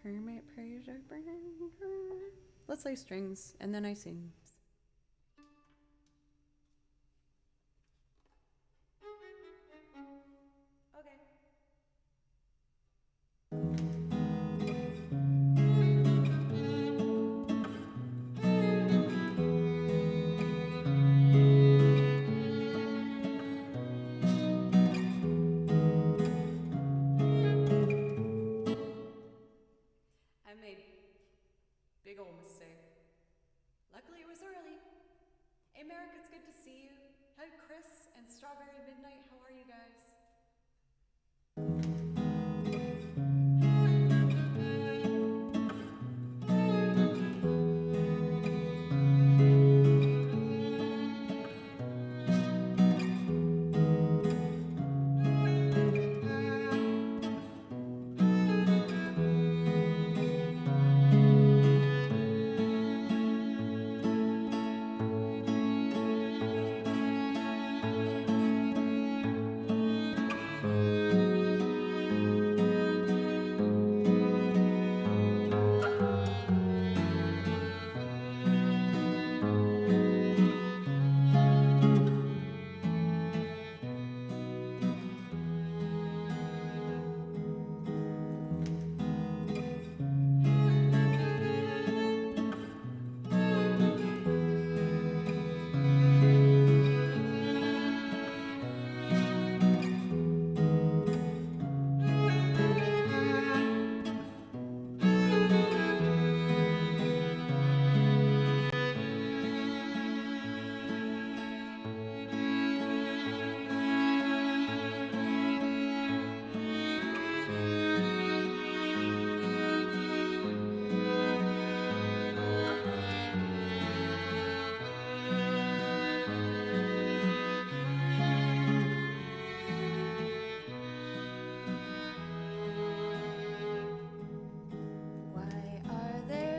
Kermit plays a banjo. Let's play strings and then I sing. Big old mistake. Luckily it was early. Hey Merrick, it's good to see you. Hi Chris and Strawberry Midnight, how are you guys?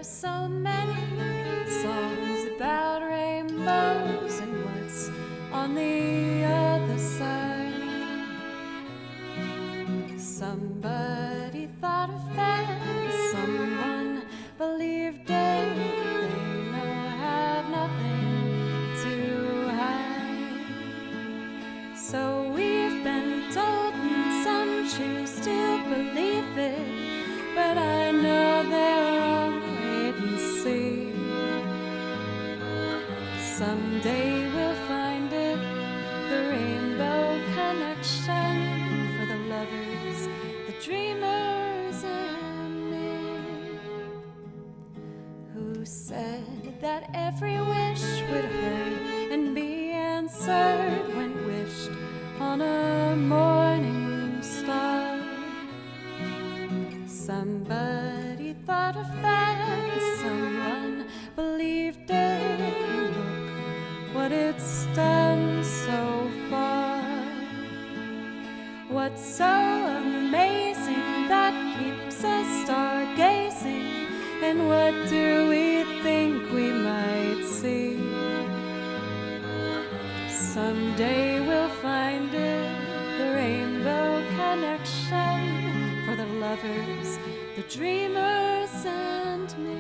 So many songs about rainbows and Someday we'll find it, the rainbow connection for the lovers, the dreamers, and me. Who said that every wish would hurt and be answered when wished on a morning star? Somebody thought of that, someone believed it. Look what it's done so far. What's so amazing that keeps us stargazing? And what do we think we might see? Someday we'll find it, the rainbow connection for the lovers, the dreamers, and me.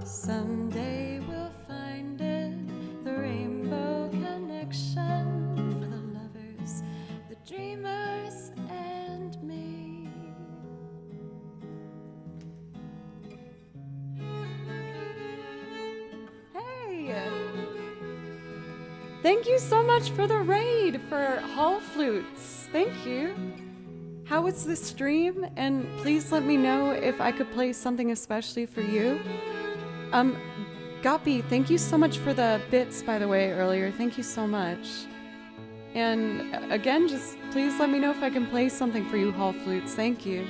Someday we'll find it, the rainbow connection for the lovers, the dreamers, and me. Hey! Thank you so much for the raid for Hall Flutes. Thank you. How was the stream? And please let me know if I could play something especially for you. Goppy, thank you so much for the bits, by the way, earlier. Thank you so much. And again, just please let me know if I can play something for you, Hall Flutes. Thank you.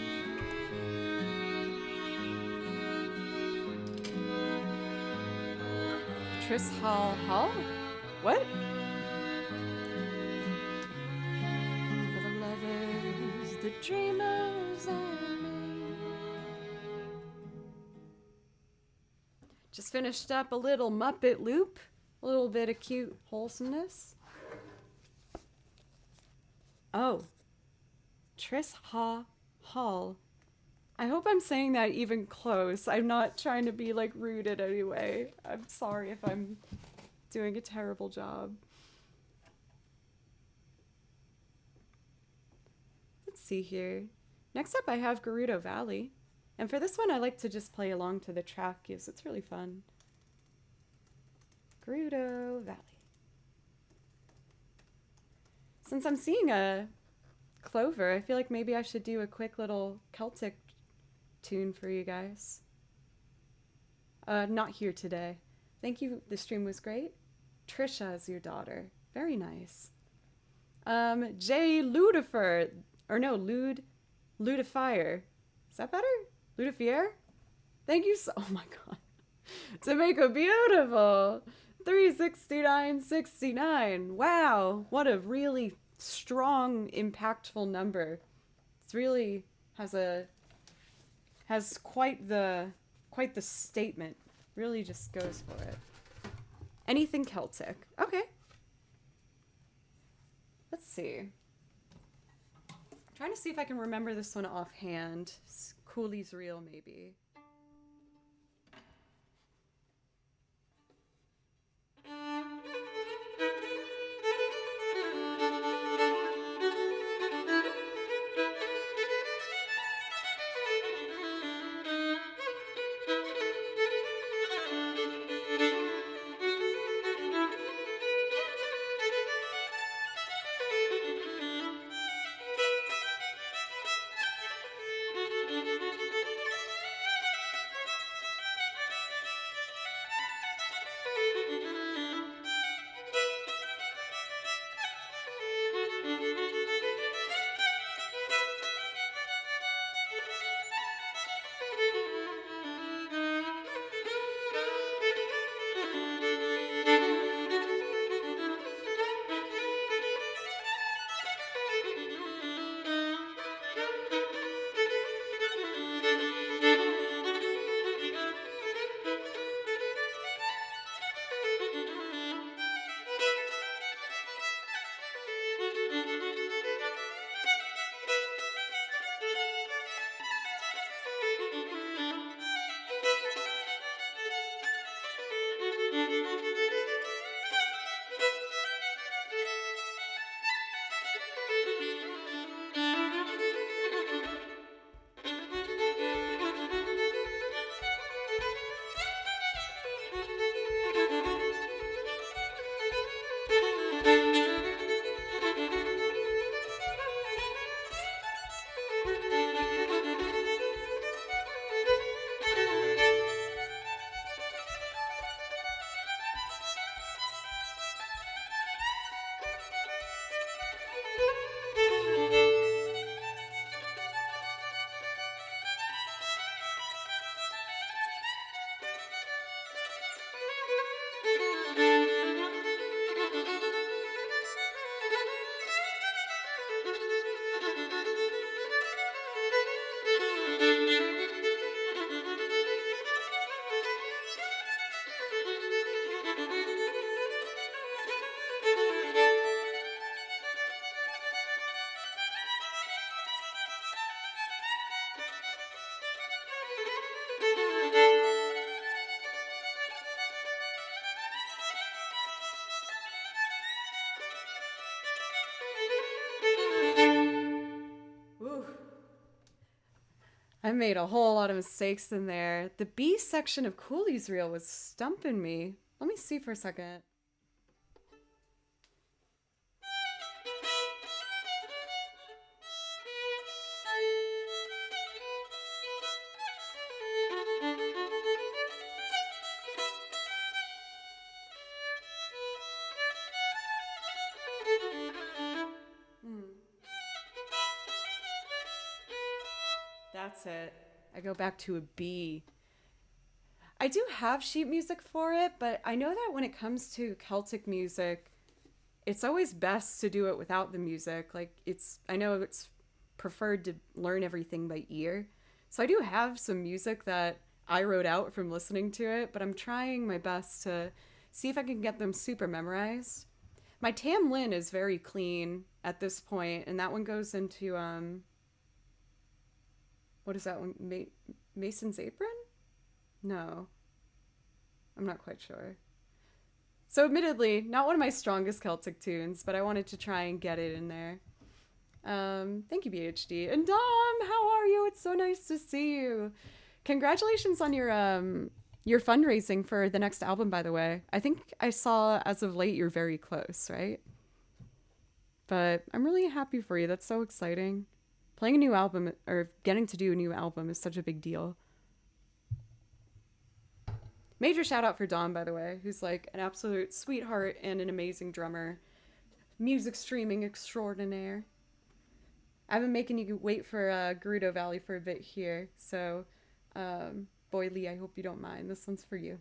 Tris Hall Hall? What? For the lovers, the dreamers, and me. Just finished up a little Muppet loop. A little bit of cute wholesomeness. Oh. Tris Ha Hall. I hope I'm saying that even close. I'm not trying to be like rude in any way. I'm sorry if I'm doing a terrible job. Let's see here. Next up I have Gerudo Valley. And for this one I like to just play along to the track because it's really fun. Gerudo Valley. Since I'm seeing a clover, I feel like maybe I should do a quick little Celtic tune for you guys. Not here today. Thank you. The stream was great. Trisha is your daughter. Very nice. Jay Ludifer, or no, Ludifier. Is that better? Ludifier? Thank you so, oh my god. To make a beautiful 369.69. Wow, what a really strong, impactful number. It's really has quite the statement. Really just goes for it. Anything Celtic. Okay. Let's see. I'm trying to see if I can remember this one offhand. Cooley's Reel, maybe. I made a whole lot of mistakes in there. The B section of Cooley's reel was stumping me. Let me see for a second. That's it. I go back to a B. I do have sheet music for it, but I know that when it comes to Celtic music, it's always best to do it without the music. Like I know it's preferred to learn everything by ear. So I do have some music that I wrote out from listening to it, but I'm trying my best to see if I can get them super memorized. My Tamlin is very clean at this point, and that one goes into what is that one? Mason's Apron? No, I'm not quite sure. So, admittedly, not one of my strongest Celtic tunes, but I wanted to try and get it in there. Thank you, BHD. And Dom, how are you? It's so nice to see you. Congratulations on your fundraising for the next album, by the way. I think I saw as of late you're very close, right? But I'm really happy for you. That's so exciting. Playing a new album or getting to do a new album is such a big deal. Major shout out for Dom, by the way, who's like an absolute sweetheart and an amazing drummer. Music streaming extraordinaire. I've been making you wait for Gerudo Valley for a bit here, so Boy Lee, I hope you don't mind. This one's for you.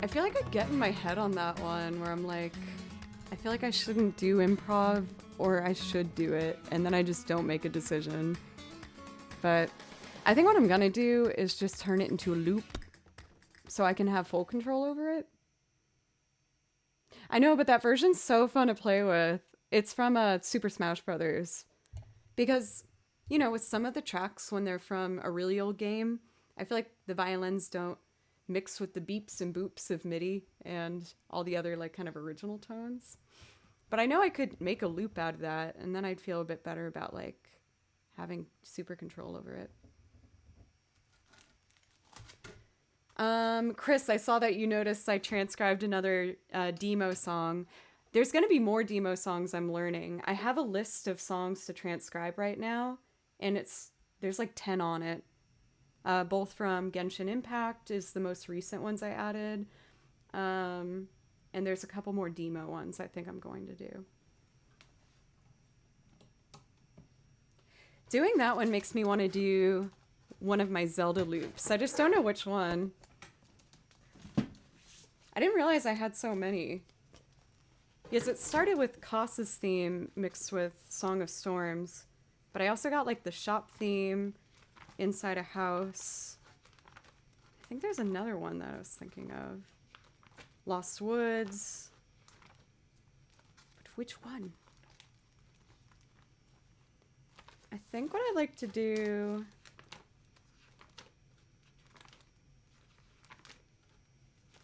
I feel like I get in my head on that one where I'm like, I feel like I shouldn't do improv or I should do it, and then I just don't make a decision. But I think what I'm gonna do is just turn it into a loop so I can have full control over it. I know, but that version's so fun to play with. It's from Super Smash Brothers. Because, you know, with some of the tracks when they're from a really old game, I feel like the violins don't mix with the beeps and boops of MIDI and all the other like kind of original tones. But I know I could make a loop out of that, and then I'd feel a bit better about like having super control over it. Chris, I saw that you noticed I transcribed another demo song. There's going to be more demo songs I'm learning. I have a list of songs to transcribe right now, and there's like 10 on it. Both from Genshin Impact is the most recent ones I added. And there's a couple more demo ones I think I'm going to do. Doing that one makes me want to do one of my Zelda loops. I just don't know which one. I didn't realize I had so many. Yes, it started with Koss's theme mixed with Song of Storms, but I also got like the shop theme, Inside a House. I think there's another one that I was thinking of. Lost Woods. But which one? I think what I'd like to do...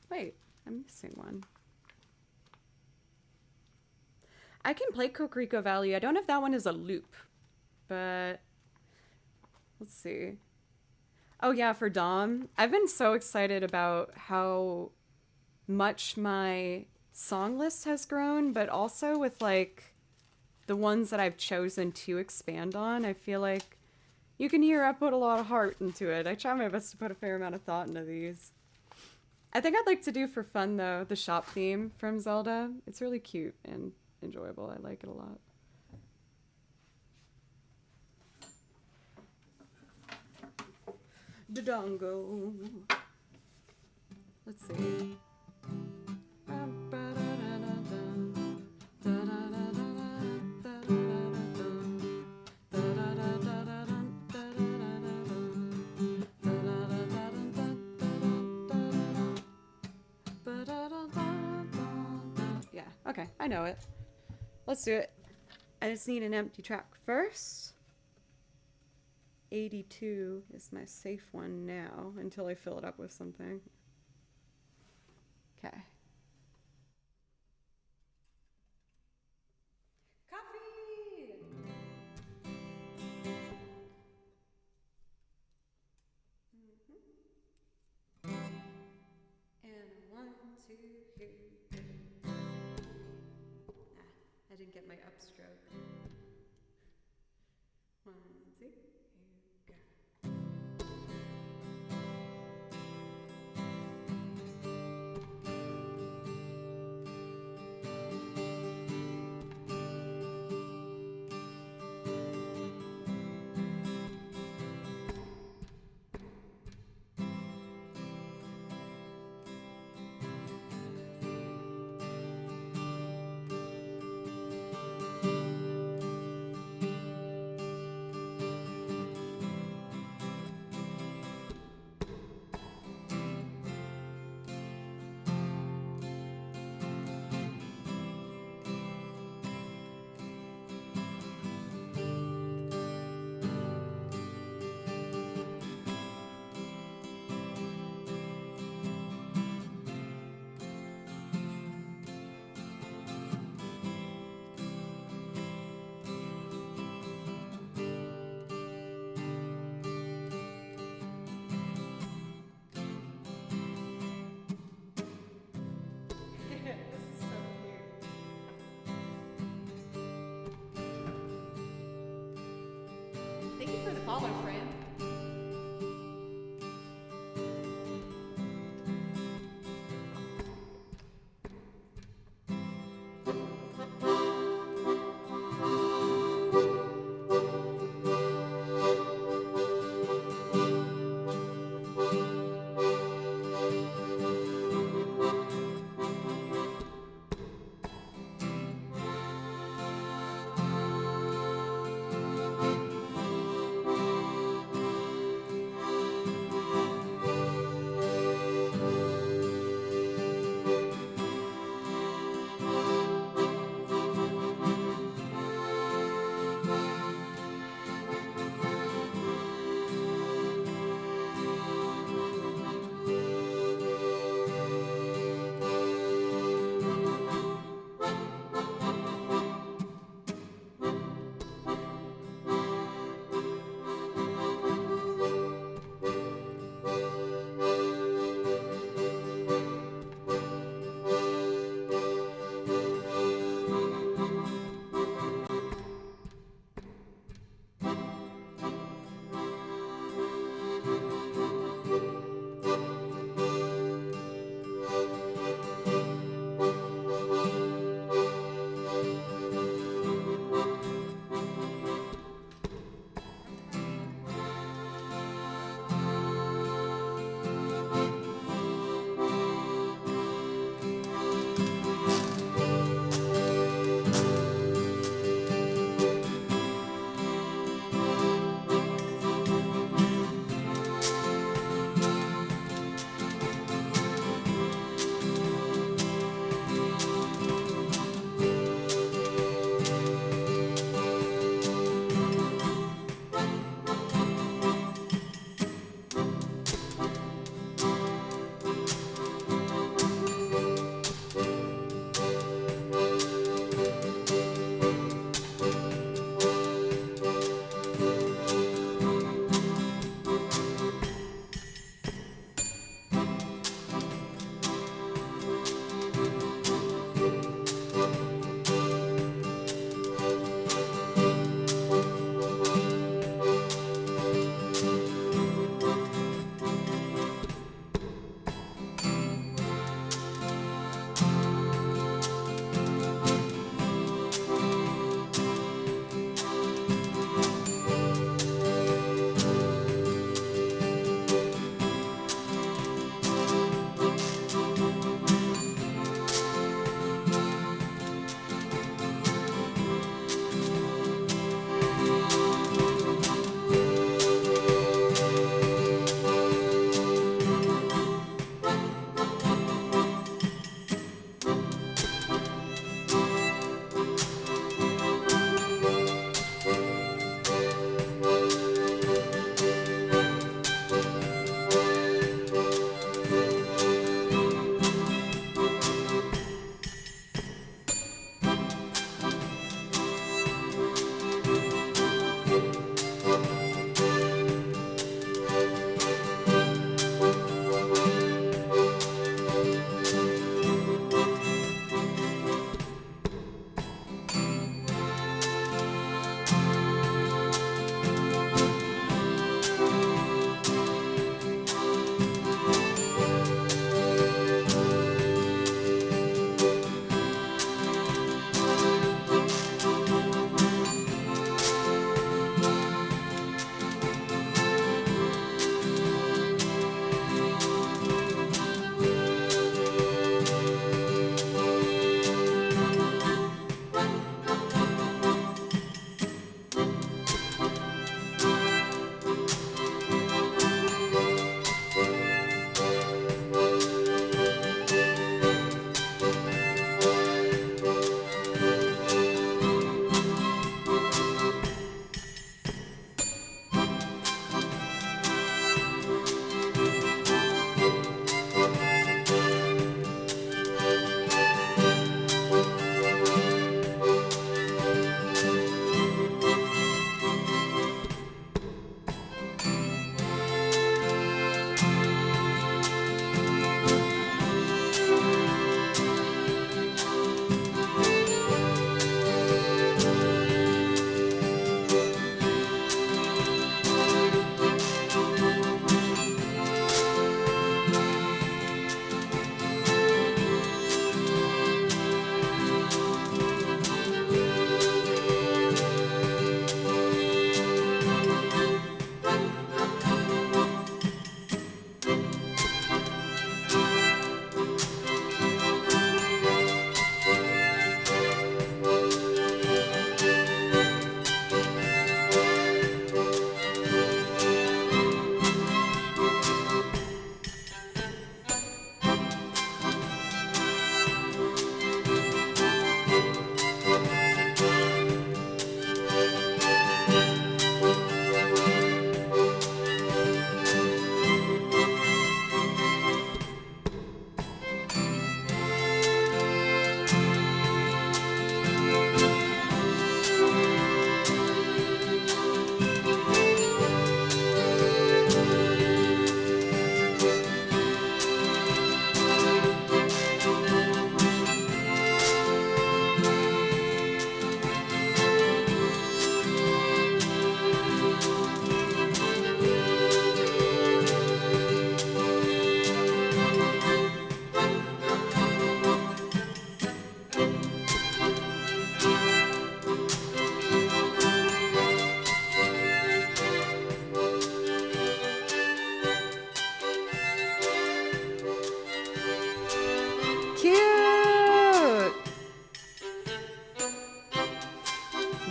Wait, I'm missing one. I can play Cocorico Valley. I don't know if that one is a loop, but let's see. Oh yeah, for Dom. I've been so excited about how much my song list has grown, but also with like the ones that I've chosen to expand on. I feel like you can hear I put a lot of heart into it. I try my best to put a fair amount of thought into these. I think I'd like to do for fun though, the shop theme from Zelda. It's really cute and enjoyable. I like it a lot. Dodongo. Let's see. Yeah, okay, I know it. Let's do it. I just need an empty track first. 82 is my safe one now until I fill it up with something. Okay. Coffee! And 1, 2, 3, 4. I didn't get my upstroke. 1, 2, here we go. Thank you for the follow, friend.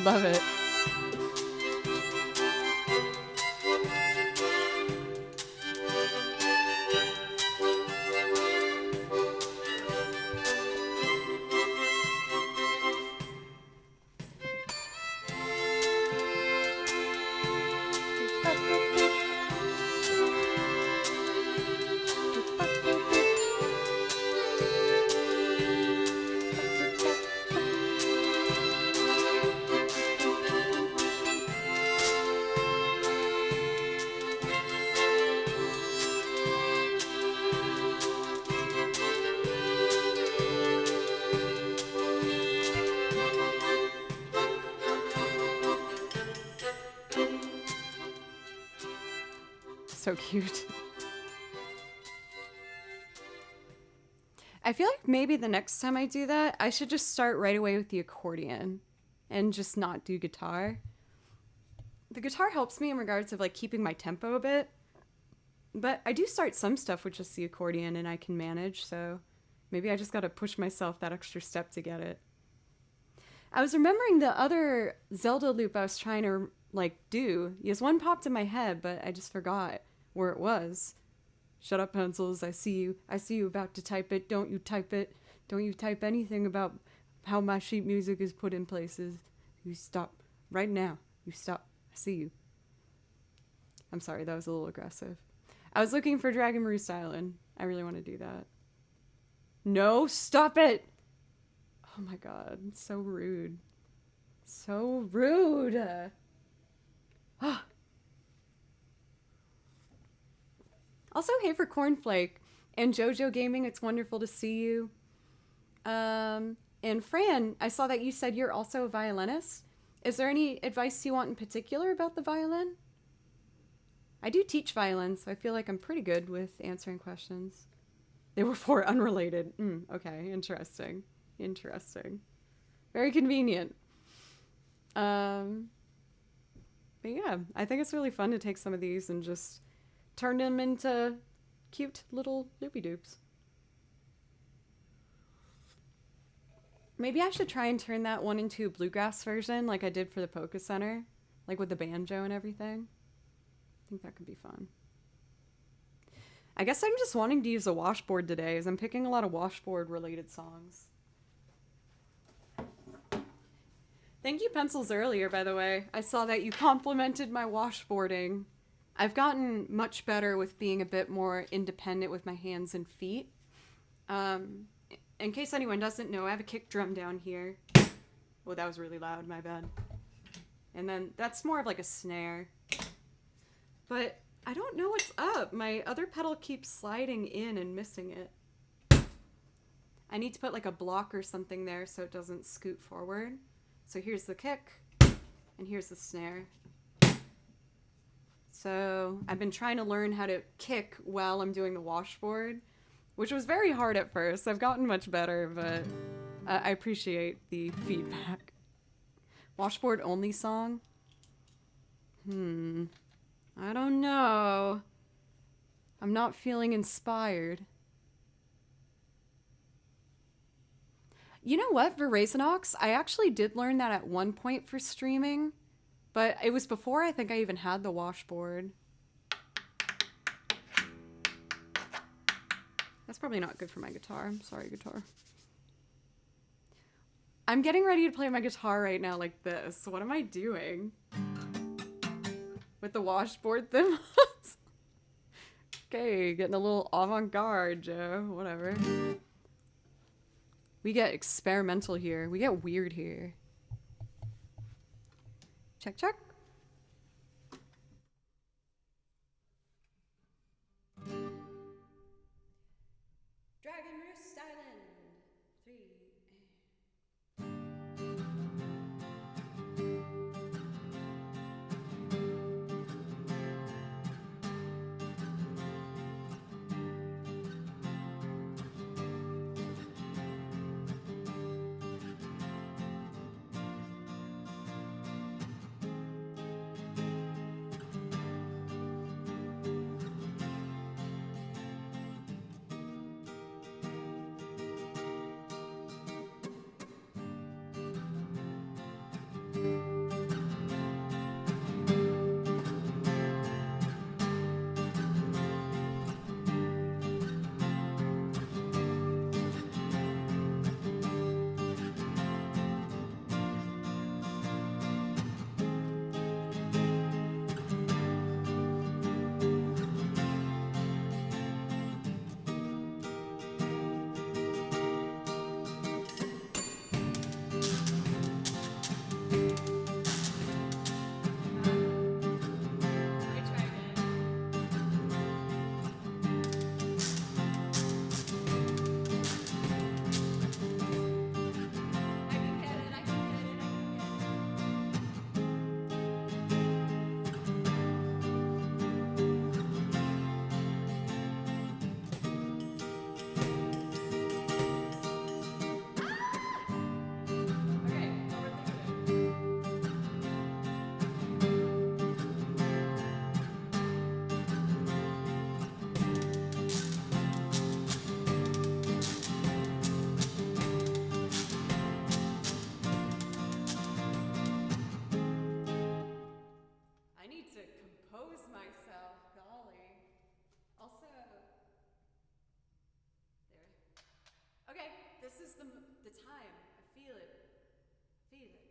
love it. So cute. I feel like maybe the next time I do that, I should just start right away with the accordion and just not do guitar. The guitar helps me in regards of like keeping my tempo a bit, but I do start some stuff with just the accordion and I can manage, so maybe I just gotta push myself that extra step to get it. I was remembering the other Zelda loop I was trying to like do. Yes, one popped in my head, but I just forgot where it was. Shut up, pencils. I see you. I see you about to type it. Don't you type it. Don't you type anything about how my sheet music is put in places. You stop right now. You stop. I see you. I'm sorry, that was a little aggressive. I was looking for Dragon Roost Island. I really want to do that. No, stop it! Oh my god, so rude. So rude! Also, hey for Cornflake and JoJo Gaming, it's wonderful to see you. And Fran, I saw that you said you're also a violinist. Is there any advice you want in particular about the violin? I do teach violin, so I feel like I'm pretty good with answering questions. They were 4 unrelated. Okay, interesting. Interesting. Very convenient. But yeah, I think it's really fun to take some of these and just turn them into cute little loopy-doops. Maybe I should try and turn that one into a bluegrass version like I did for the Polka Center, like with the banjo and everything. I think that could be fun. I guess I'm just wanting to use a washboard today as I'm picking a lot of washboard related songs. Thank you, Pencils, earlier, by the way. I saw that you complimented my washboarding. I've gotten much better with being a bit more independent with my hands and feet. In case anyone doesn't know, I have a kick drum down here. Oh, that was really loud, my bad. And then that's more of like a snare. But I don't know what's up. My other pedal keeps sliding in and missing it. I need to put like a block or something there so it doesn't scoot forward. So here's the kick, and here's the snare. So I've been trying to learn how to kick while I'm doing the washboard, which was very hard at first. I've gotten much better, but I appreciate the feedback. Washboard only song? I don't know. I'm not feeling inspired. You know what, Verazenox? I actually did learn that at one point for streaming, but it was before I think I even had the washboard. That's probably not good for my guitar. I'm sorry, guitar. I'm getting ready to play my guitar right now like this. What am I doing? With the washboard thing? Okay, getting a little avant-garde, Joe. Whatever. We get experimental here. We get weird here. Check, check. Dragon Roost Island. 3. this is the time. I feel it. Feel it.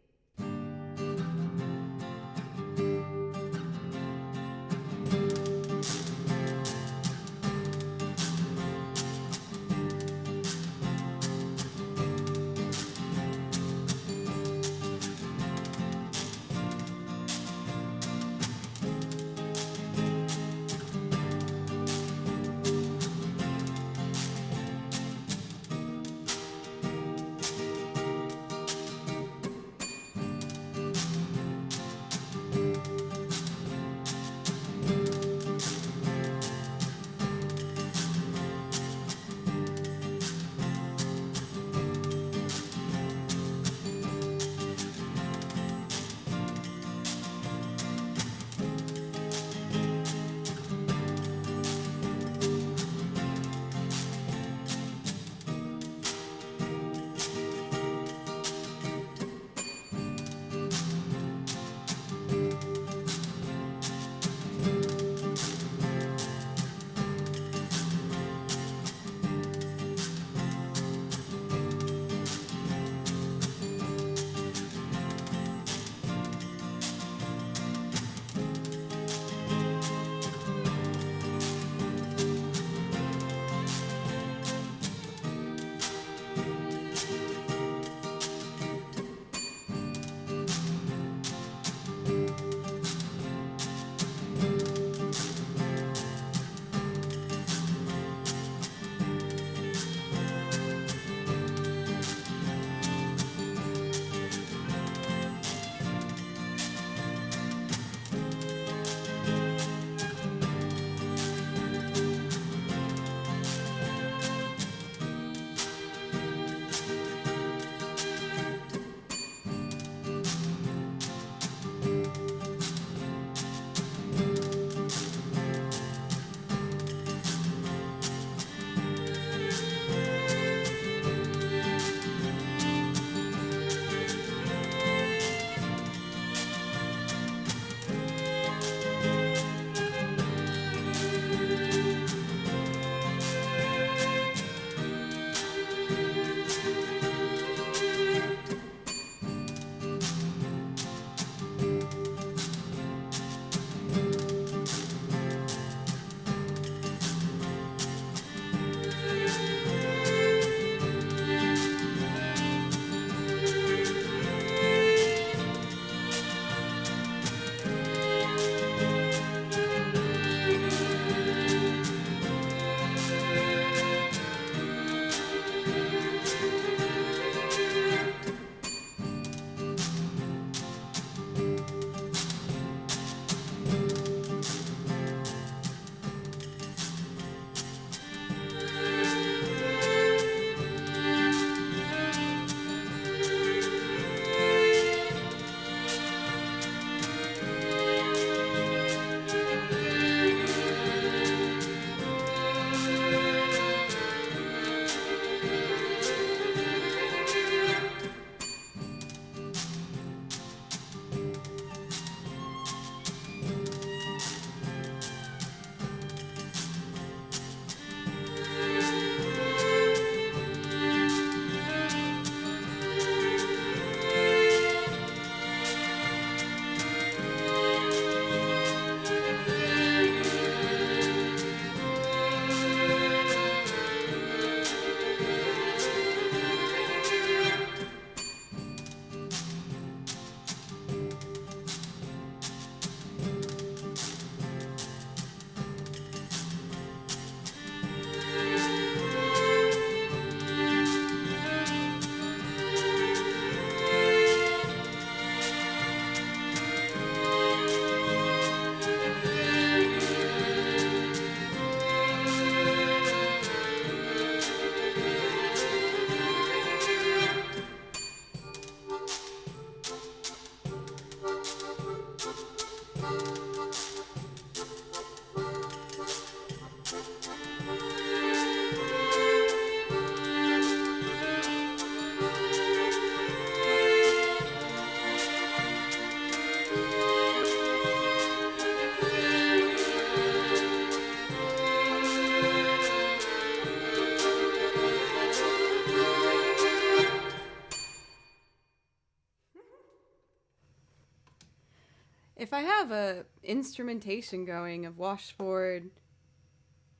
If I have a instrumentation going of washboard,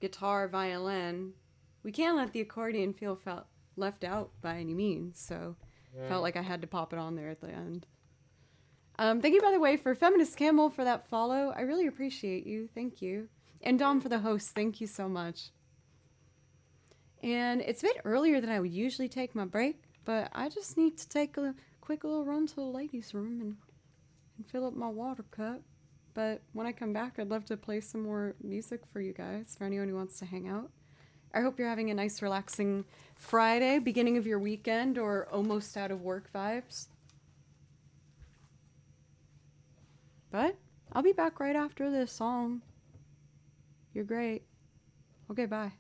guitar, violin, we can't let the accordion feel left out by any means. So felt like I had to pop it on there at the end. Thank you, by the way, for Feminist Camel for that follow. I really appreciate you. Thank you. And Dom for the host. Thank you so much. And it's a bit earlier than I would usually take my break, but I just need to take a quick little run to the ladies' room and fill up my water cup. But when I come back, I'd love to play some more music for you guys, for anyone who wants to hang out. I hope you're having a nice, relaxing Friday, beginning of your weekend, or almost out of work vibes. But I'll be back right after this song. You're great. Okay, bye.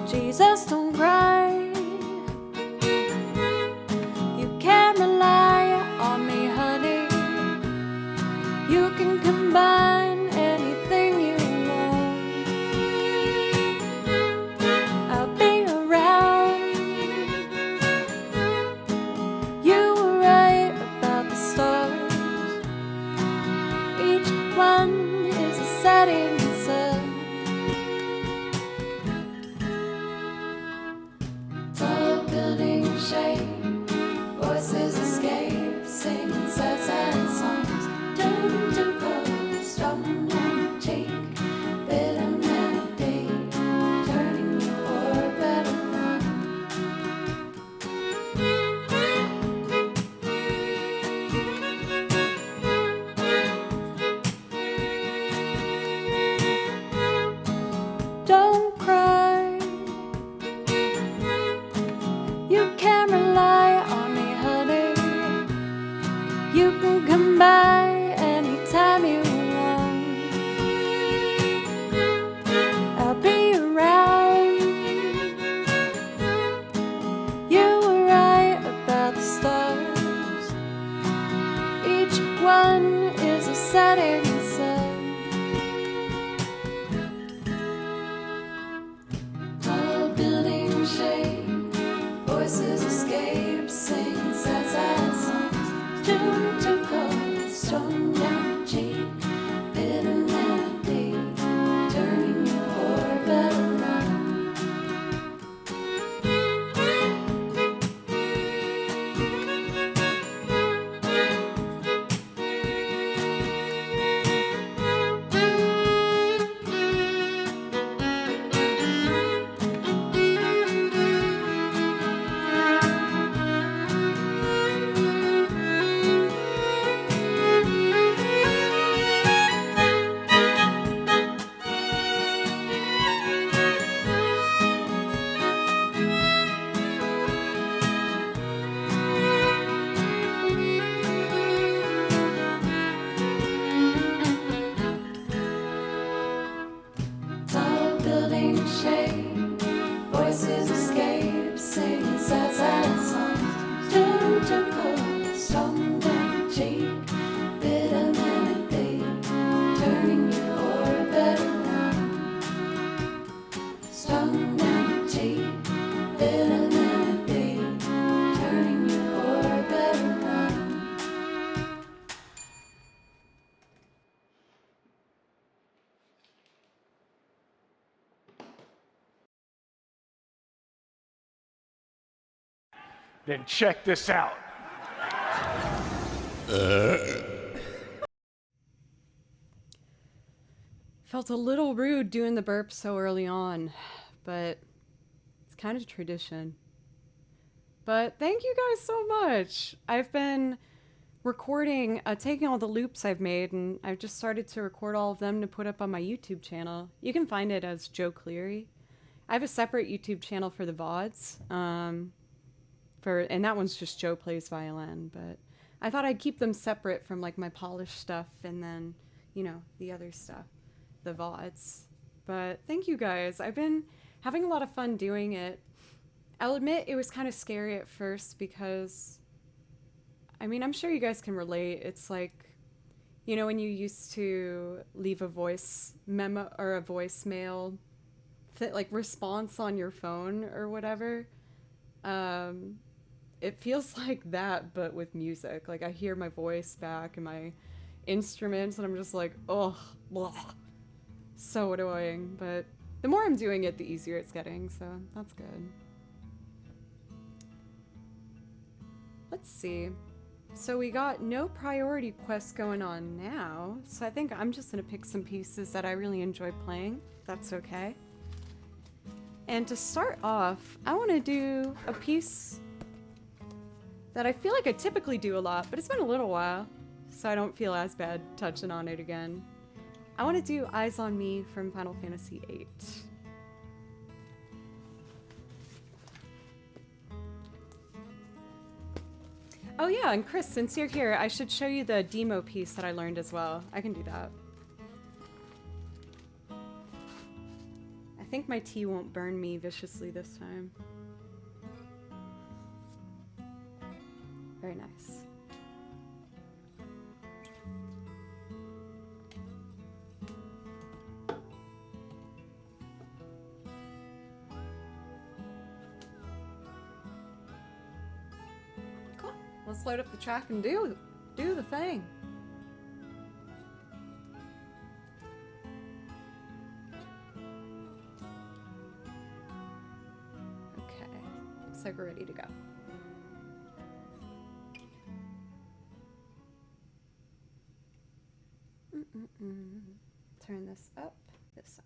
Jesus, don't cry. You can rely on me, honey. You can combine anything you want. I'll be around. You were right about the stars. Each one is a setting sun. Shade, voices escape, singing sad songs. Turn to cold, stone and cheek, bitter melody, turning your orbit around. Don't cry. You can rely on me, honey. You can come by anytime you want. I'll be around. You were right about the stars. Each one is a setting sun. Tall building shade, voices escape, sing sad songs. Tune to cold, stone down cheek, bitter melody, turning your orbit around. Tall building shade, voices escape, sing sad songs. Tune to cold, stone down cheek, bitter melody, turning your orbit around. Stone down cheek, bitter melody, turning your orbit around.
Then check this out.
Felt a little rude doing the burp so early on, but it's kind of tradition. But thank you guys so much. I've been recording, taking all the loops I've made, and I've just started to record all of them to put up on my YouTube channel. You can find it as Joe Cleary. I have a separate YouTube channel for the VODs. And that one's just Joe Plays Violin, but I thought I'd keep them separate from like my polished stuff and then, you know, the other stuff, the VODs. But thank you guys. I've been having a lot of fun doing it. I'll admit it was kind of scary at first because, I mean, I'm sure you guys can relate. It's like, you know, when you used to leave a voice memo or a voicemail, like response on your phone or whatever. It feels like that, but with music. Like I hear my voice back and my instruments, and I'm just like, oh, blah. So annoying. But the more I'm doing it, the easier it's getting. So that's good. Let's see. So we got no priority quests going on now. So I think I'm just gonna pick some pieces that I really enjoy playing. That's okay. And to start off, I want to do a piece that I feel like I typically do a lot, but it's been a little while, so I don't feel as bad touching on it again. I want to do Eyes on Me from Final Fantasy VIII. Oh yeah, and Chris, since you're here, I should show you the demo piece that I learned as well. I can do that. I think my tea won't burn me viciously this time. Very nice. Cool. Let's load up the track and do the thing. Okay. Looks like we're ready to go. Turn this up, this up.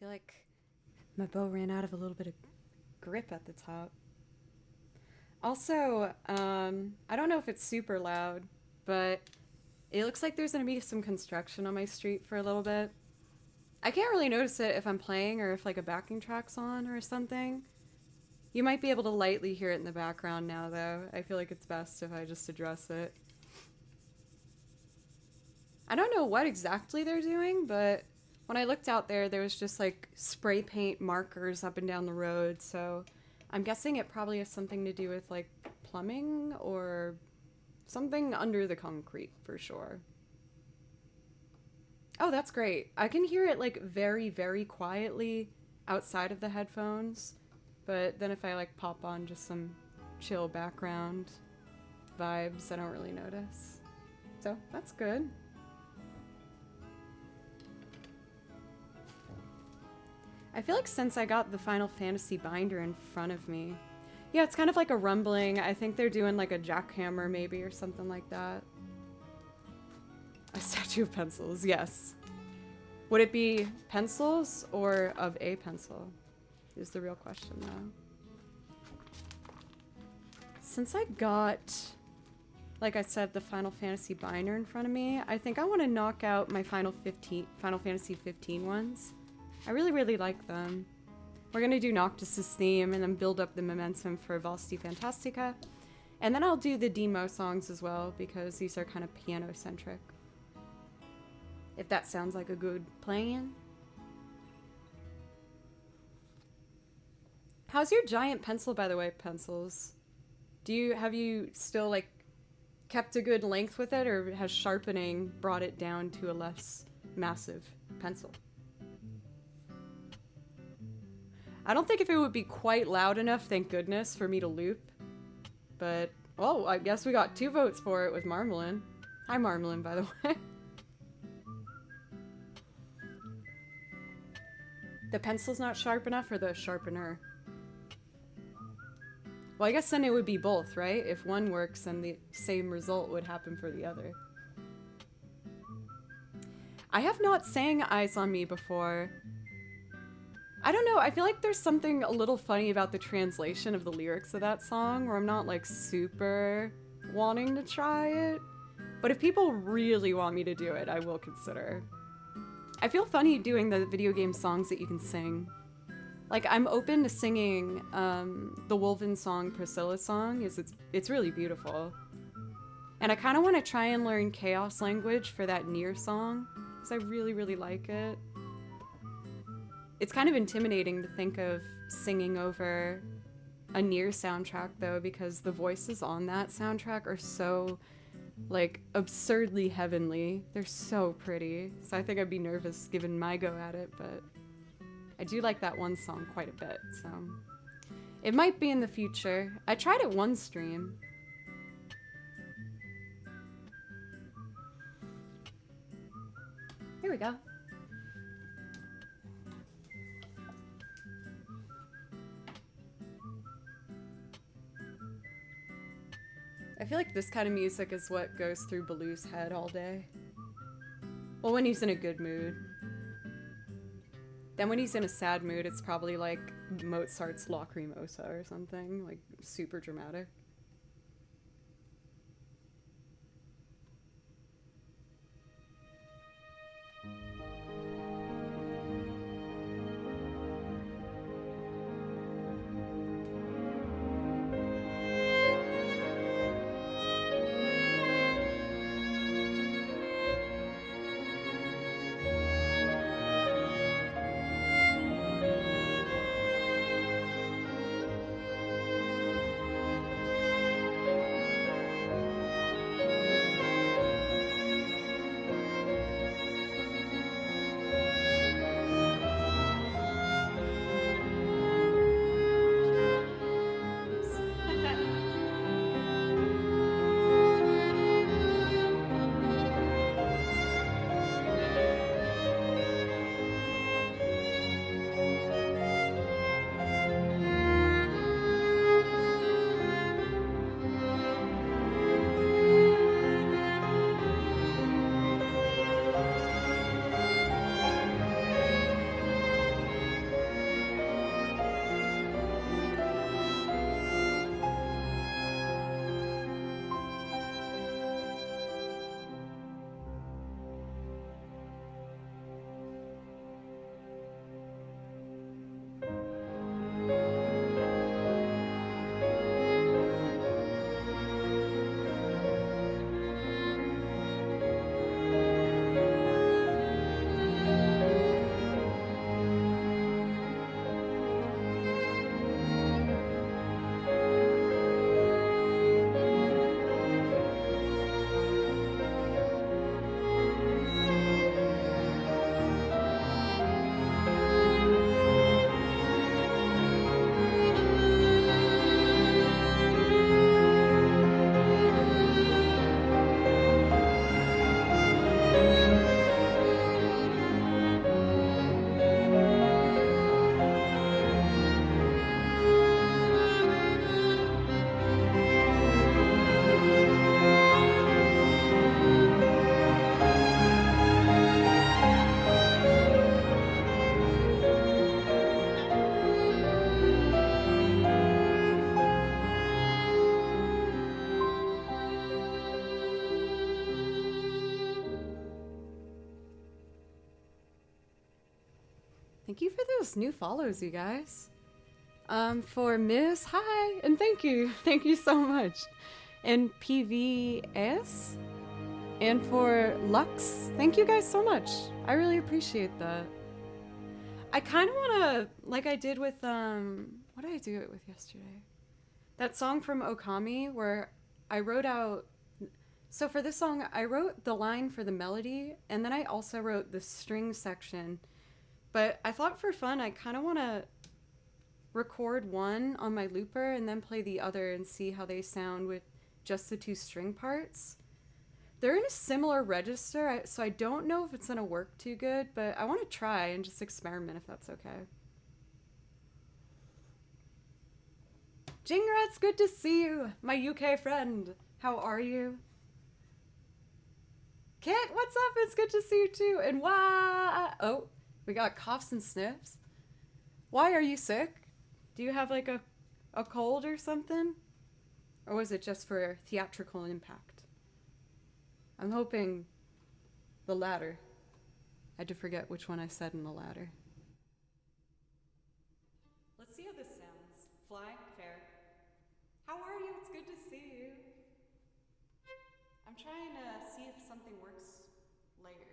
feel like my bow ran out of a little bit of grip at the top. Also, I don't know if it's super loud, but it looks like there's going to be some construction on my street for a little bit. I can't really notice it if I'm playing or if like a backing track's on or something. You might be able to lightly hear it in the background now, though. I feel like it's best if I just address it. I don't know what exactly they're doing, but when I looked out there, there was just like spray paint markers up and down the road, so I'm guessing it probably has something to do with like plumbing or something under the concrete for sure. Oh, that's great. I can hear it like very, very quietly outside of the headphones, but then if I like pop on just some chill background vibes, I don't really notice. So that's good. I feel like since I got the Final Fantasy binder in front of me, yeah, it's kind of like a rumbling. I think they're doing like a jackhammer maybe or something like that. A statue of pencils, yes. Would it be pencils or of a pencil? Is the real question though. Since I got, like I said, the Final Fantasy binder in front of me, I think I want to knock out my Final Fantasy 15 ones. I really, really like them. We're gonna do Noctis's theme and then build up the momentum for Valsti Fantastica. And then I'll do the demo songs as well because these are kind of piano-centric. If that sounds like a good plan. How's your giant pencil, by the way, Pencils? Have you still like kept a good length with it, or has sharpening brought it down to a less massive pencil? I don't think if it would be quite loud enough, thank goodness, for me to loop. But, oh, I guess we got 2 votes for it with Marmalin. Hi, Marmalin, by the way. The pencil's not sharp enough, or the sharpener? Well, I guess then it would be both, right? If one works, then the same result would happen for the other. I have not sang Eyes on Me before. I don't know, I feel like there's something a little funny about the translation of the lyrics of that song, where I'm not like super wanting to try it. But if people really want me to do it, I will consider. I feel funny doing the video game songs that you can sing. Like, I'm open to singing the Wolven song, Priscilla's song, it's really beautiful. And I kind of want to try and learn Chaos language for that Nier song, because I really, really like it. It's kind of intimidating to think of singing over a Nier soundtrack, though, because the voices on that soundtrack are so, like, absurdly heavenly. They're so pretty. So I think I'd be nervous giving my go at it, but I do like that one song quite a bit, so it might be in the future. I tried it one stream. Here we go. I feel like this kind of music is what goes through Baloo's head all day. Well, when he's in a good mood. Then when he's in a sad mood, it's probably like Mozart's Lacrimosa or something, like super dramatic. Thank you for those new follows, you guys. For Miss, hi, and thank you. Thank you so much. And PVS, and for Lux, thank you guys so much. I really appreciate that. I kind of want to, like I did with, what did I do it with yesterday? That song from Okami where I wrote out, so for this song, I wrote the line for the melody, and then I also wrote the string section. But I thought for fun, I kind of want to record one on my looper and then play the other and see how they sound with just the two string parts. They're in a similar register, so I don't know if it's going to work too good, but I want to try and just experiment if that's okay. Jingrat's, good to see you, my UK friend. How are you? Kit, what's up? It's good to see you too. And why? Oh, we got coughs and sniffs. Why are you sick? Do you have like a cold or something? Or was it just for theatrical impact? I'm hoping the latter. I had to forget which one I said in the latter. Let's see how this sounds. Fly, fair. How are you? It's good to see you. I'm trying to see if something works layered.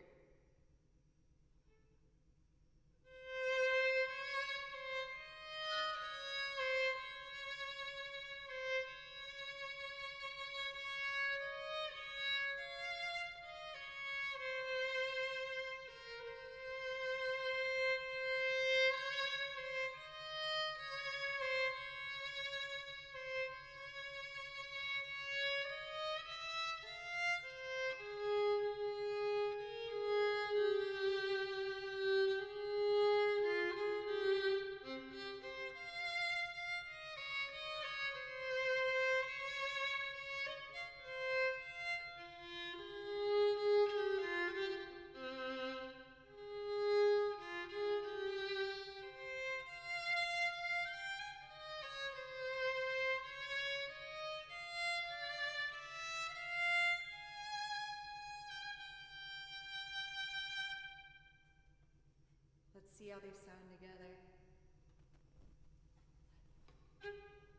Let's see how they sound together.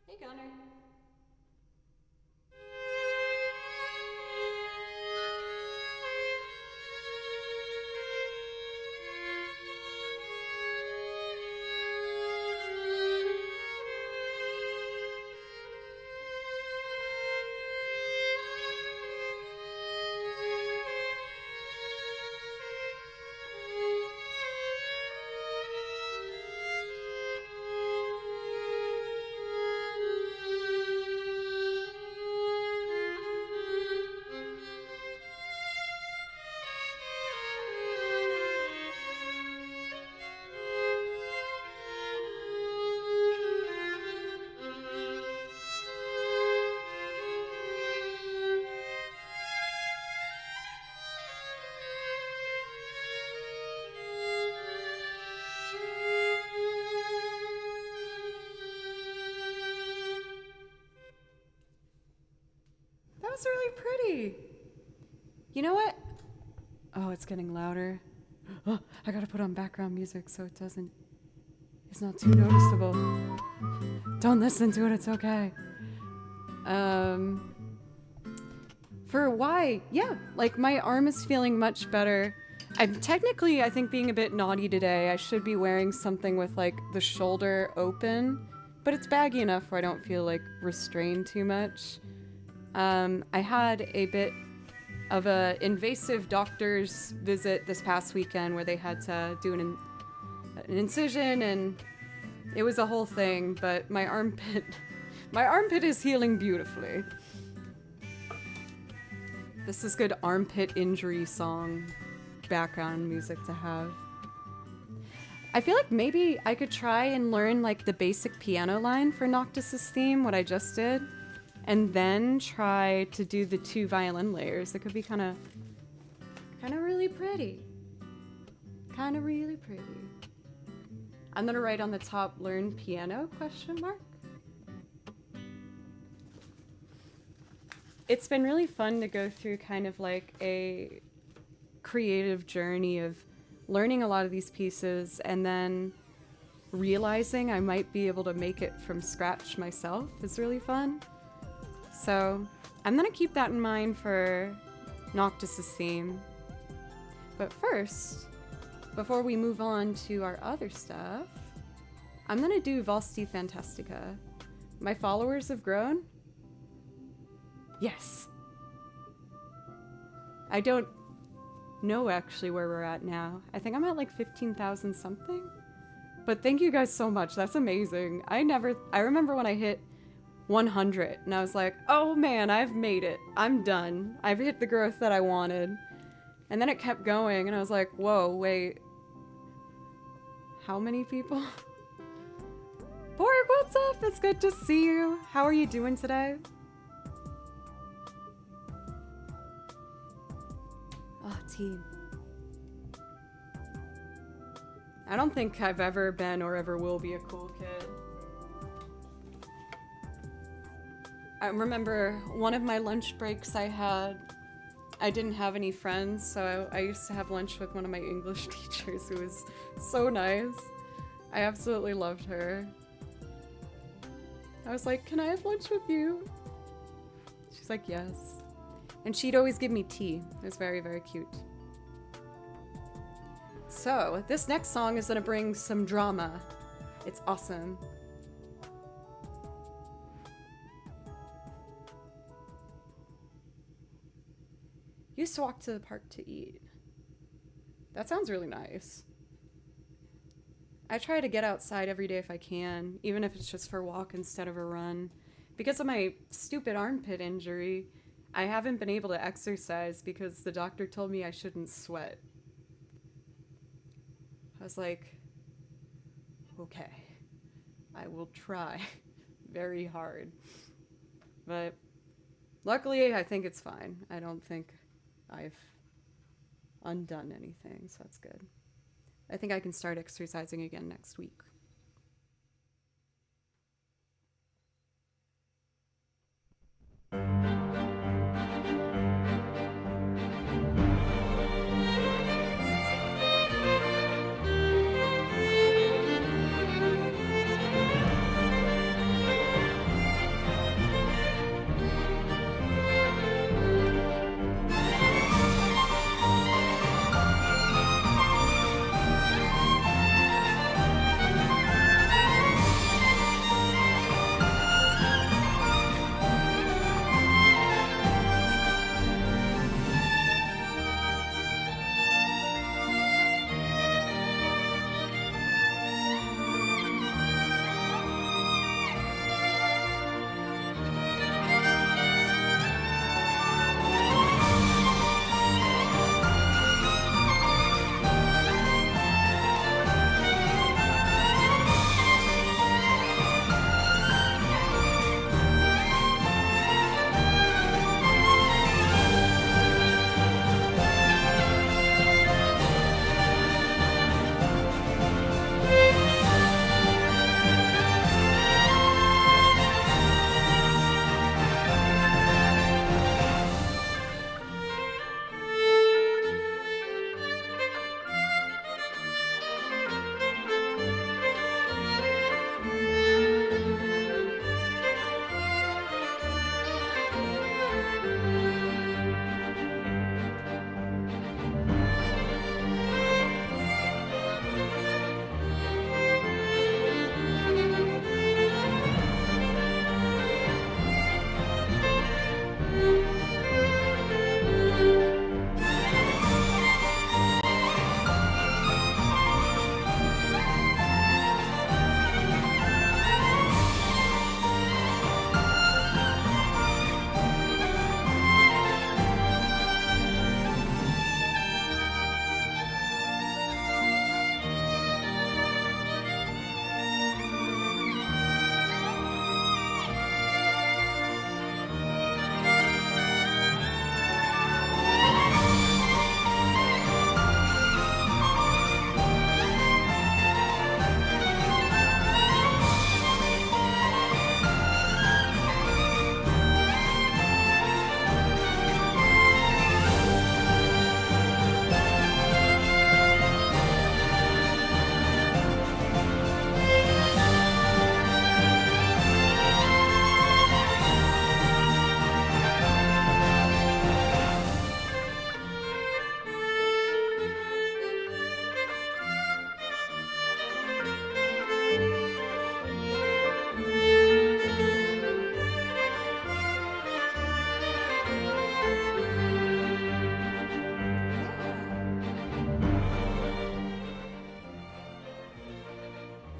Hey, Gunner. That was really pretty. You know what? Oh, it's getting louder. Oh, I gotta put on background music so it's not too noticeable. Don't listen to it, it's okay. For why? Yeah, like my arm is feeling much better. I'm technically, I think, being a bit naughty today. I should be wearing something with like the shoulder open, but it's baggy enough where I don't feel like restrained too much. I had a bit of a invasive doctor's visit this past weekend where they had to do an incision, and it was a whole thing, but my armpit is healing beautifully. This is good armpit injury song background music to have. I feel like maybe I could try and learn like the basic piano line for Noctis's theme, what I just did, and then try to do the 2 violin layers. It could be kind of really pretty. Kind of really pretty. I'm gonna write on the top, learn piano, ? It's been really fun to go through kind of like a creative journey of learning a lot of these pieces and then realizing I might be able to make it from scratch myself is really fun. So I'm gonna keep that in mind for Noctis's theme. But first, before we move on to our other stuff, I'm gonna do Valsti Fantastica. My followers have grown? Yes. I don't know actually where we're at now. I think I'm at like 15,000 something. But thank you guys so much. That's amazing. I remember when I hit 100 and I was like, oh man, I've made it. I'm done. I've hit the growth that I wanted. And then it kept going and I was like, whoa, wait. How many people? Borg, what's up? It's good to see you. How are you doing today? Oh, team. I don't think I've ever been or ever will be a cool kid. I remember one of my lunch breaks I didn't have any friends, so I used to have lunch with one of my English teachers who was so nice. I absolutely loved her. I was like, can I have lunch with you? She's like, yes. And she'd always give me tea. It was very, very cute. So, this next song is gonna bring some drama. It's awesome. Used to walk to the park to eat. That sounds really nice. I try to get outside every day if I can, even if it's just for a walk instead of a run. Because of my stupid armpit injury, I haven't been able to exercise because the doctor told me I shouldn't sweat. I was like, okay, I will try very hard. But luckily, I think it's fine. I don't think I've undone anything, so that's good. I think I can start exercising again next week.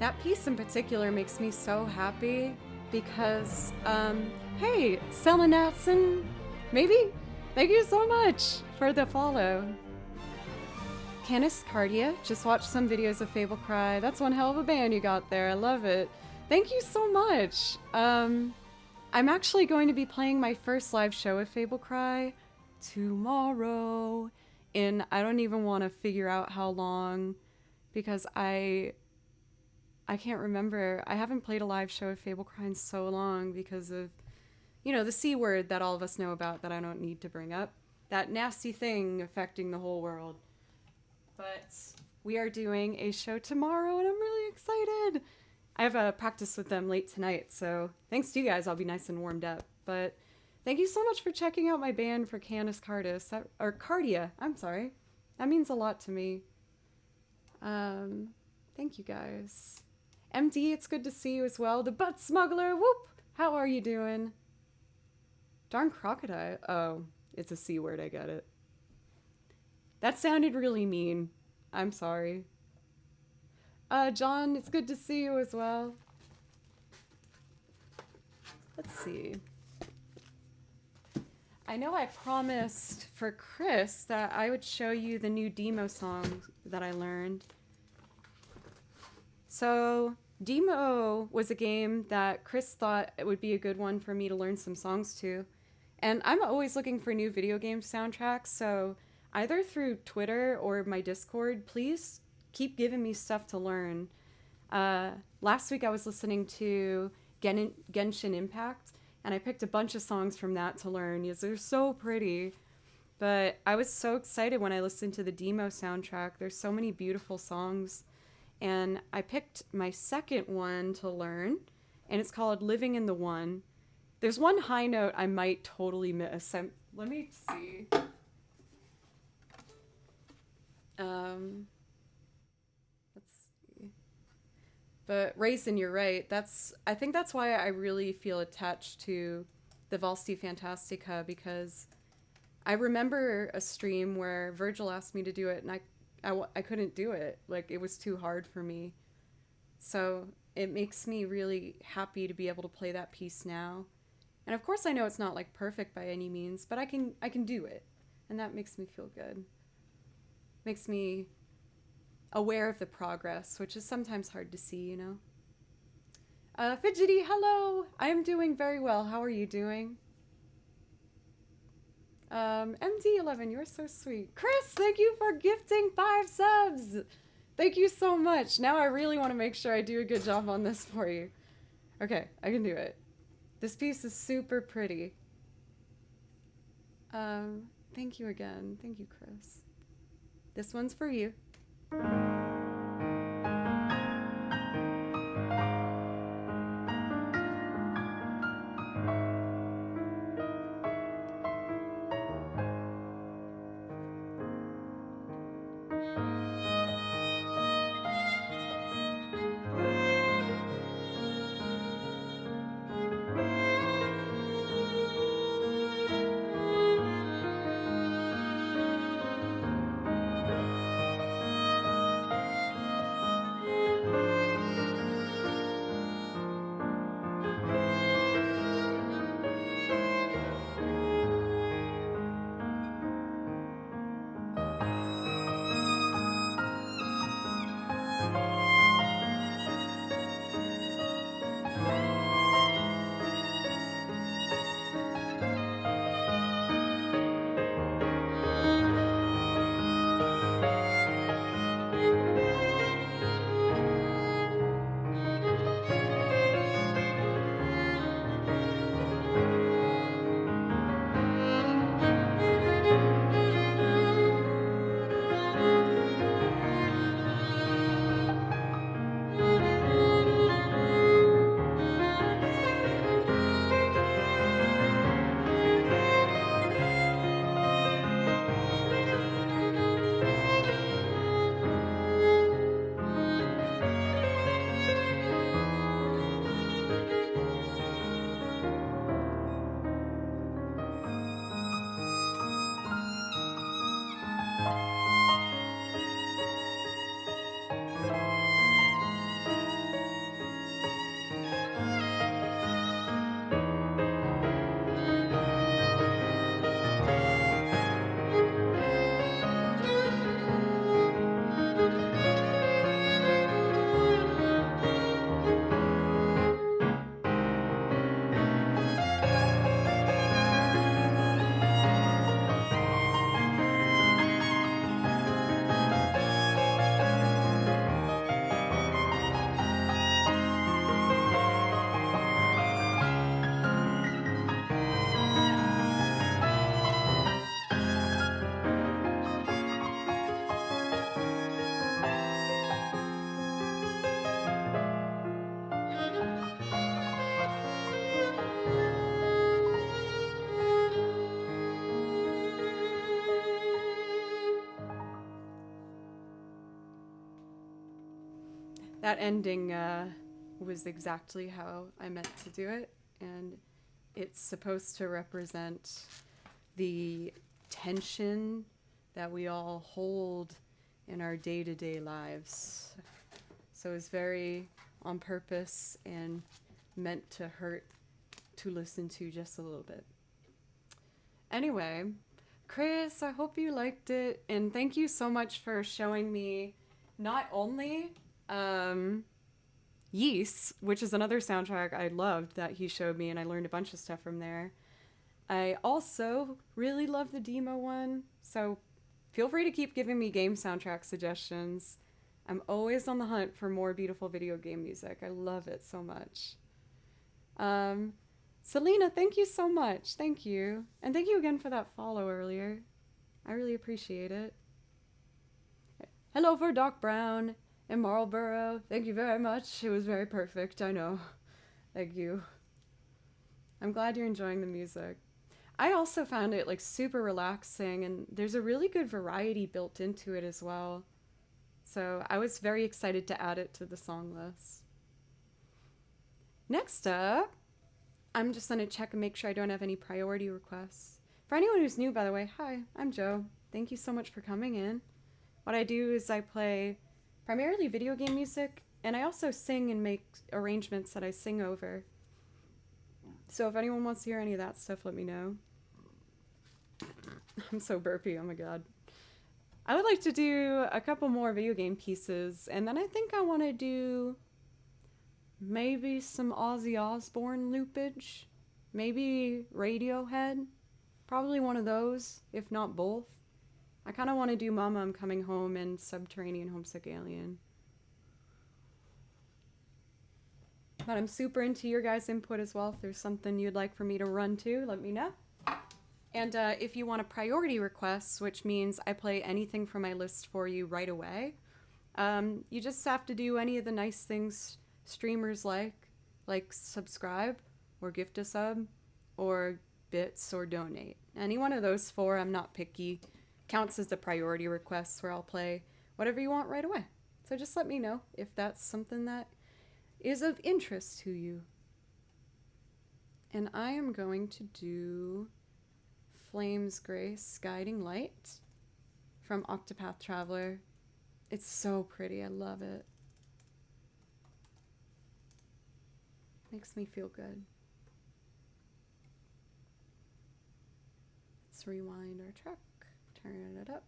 that piece in particular makes me so happy because, hey, Selma Natson, maybe? Thank you so much for the follow. Canis Cardia, just watched some videos of Fable Cry. That's one hell of a band you got there. I love it. Thank you so much. I'm actually going to be playing my first live show at Fable Cry tomorrow. And I don't even want to figure out how long because I can't remember. I haven't played a live show at Fable Cry in so long because of, you know, the C word that all of us know about that I don't need to bring up. That nasty thing affecting the whole world. But we are doing a show tomorrow, and I'm really excited. I have a practice with them late tonight, so thanks to you guys, I'll be nice and warmed up. But thank you so much for checking out my band for Canis Cardis, or Cardia, I'm sorry. That means a lot to me. Thank you guys. MD, it's good to see you as well. The Butt Smuggler, whoop! How are you doing? Darn crocodile. Oh, it's a C word, I get it. That sounded really mean. I'm sorry. John, it's good to see you as well. Let's see. I know I promised for Chris that I would show you the new Demo song that I learned. So, Demo was a game that Chris thought it would be a good one for me to learn some songs to. And I'm always looking for new video game soundtracks, so either through Twitter or my Discord, please keep giving me stuff to learn. Last week I was listening to Genshin Impact, and I picked a bunch of songs from that to learn because they're so pretty. But I was so excited when I listened to the Demo soundtrack. There's so many beautiful songs. And I picked my second one to learn, and it's called Living in the One. There's one high note I might totally miss. Let me see. Let's see. But Raisin, you're right. I think that's why I really feel attached to the Valsti Fantastica, because I remember a stream where Virgil asked me to do it, and I couldn't do it. Like, it was too hard for me. So it makes me really happy to be able to play that piece now. And of course I know it's not like perfect by any means, but I can do it. And that makes me feel good. Makes me aware of the progress, which is sometimes hard to see, you know? Fidgety, hello! I am doing very well. How are you doing? MD11, you're so sweet. Chris, thank you for gifting 5 subs! Thank you so much. Now I really want to make sure I do a good job on this for you. Okay, I can do it. This piece is super pretty. Thank you again. Thank you, Chris. This one's for you. that ending was exactly how I meant to do it, and it's supposed to represent the tension that we all hold in our day-to-day lives. So it's very on purpose and meant to hurt to listen to just a little bit. Anyway, Chris, I hope you liked it, and thank you so much for showing me not only Yeast, which is another soundtrack I loved that he showed me, and I learned a bunch of stuff from there. I also really love the Demo one, so feel free to keep giving me game soundtrack suggestions. I'm always on the hunt for more beautiful video game music. I love it so much. Selena, thank you so much. Thank you. And thank you again for that follow earlier. I really appreciate it. Hello for Doc Brown and Marlboro. Thank you very much. It was very perfect, I know. Thank you. I'm glad you're enjoying the music. I also found it like super relaxing, and there's a really good variety built into it as well. So I was very excited to add it to the song list. Next up, I'm just going to check and make sure I don't have any priority requests. For anyone who's new, by the way, hi, I'm Joe. Thank you so much for coming in. What I do is I play primarily video game music, and I also sing and make arrangements that I sing over. So if anyone wants to hear any of that stuff, let me know. I'm so burpy, oh my god. I would like to do a couple more video game pieces, and then I think I want to do maybe some Ozzy Osbourne loopage, maybe Radiohead, probably one of those, if not both. I kind of want to do Mama, I'm Coming Home and Subterranean Homesick Alien. But I'm super into your guys' input as well. If there's something you'd like for me to run to, let me know. And if you want a priority request, which means I play anything from my list for you right away, you just have to do any of the nice things streamers like subscribe or gift a sub or bits or donate. Any one of those four, I'm not picky, counts as a priority request where I'll play whatever you want right away. So just let me know if that's something that is of interest to you. And I am going to do Flame's Grace Guiding Light from Octopath Traveler. It's so pretty, I love it. Makes me feel good. Let's rewind our track, turn it up.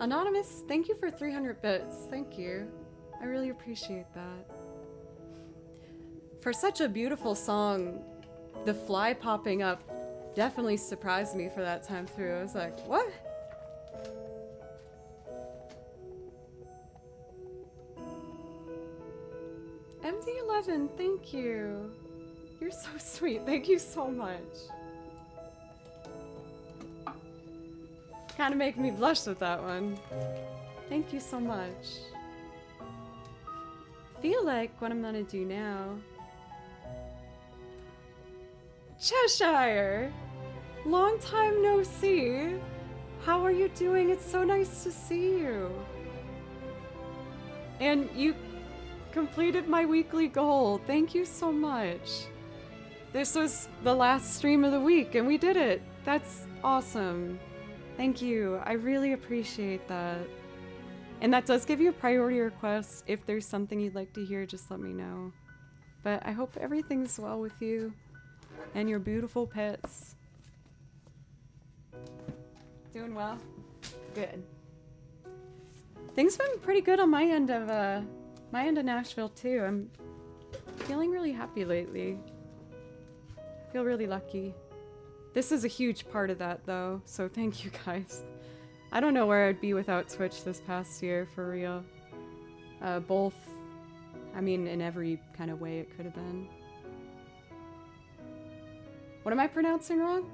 Anonymous, thank you for 300 bits. Thank you. I really appreciate that. For such a beautiful song, the fly popping up definitely surprised me for that time through. I was like, what? MD11, thank you. You're so sweet. Thank you so much. Kind of make me blush with that one. Thank you so much. Feel like what I'm gonna do now. Cheshire! Long time no see. How are you doing? It's so nice to see you. And you completed my weekly goal. Thank you so much. This was the last stream of the week and we did it. That's awesome. Thank you. I really appreciate that. And that does give you a priority request. If there's something you'd like to hear, just let me know. But I hope everything's well with you and your beautiful pets. Doing well? Good. Things been pretty good on my end of Nashville too. I'm feeling really happy lately. I feel really lucky. This is a huge part of that though, so thank you guys. I don't know where I'd be without Twitch this past year, for real. Both, I mean, in every kind of way it could have been. What am I pronouncing wrong?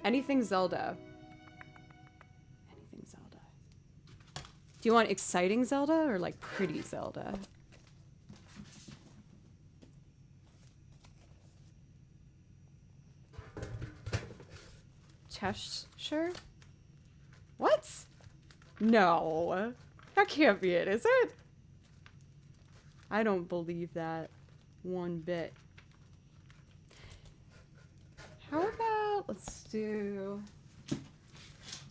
Anything Zelda. Anything Zelda. Do you want exciting Zelda or like pretty Zelda? Cheshire? What? No. That can't be it, is it? I don't believe that one bit. How about, let's do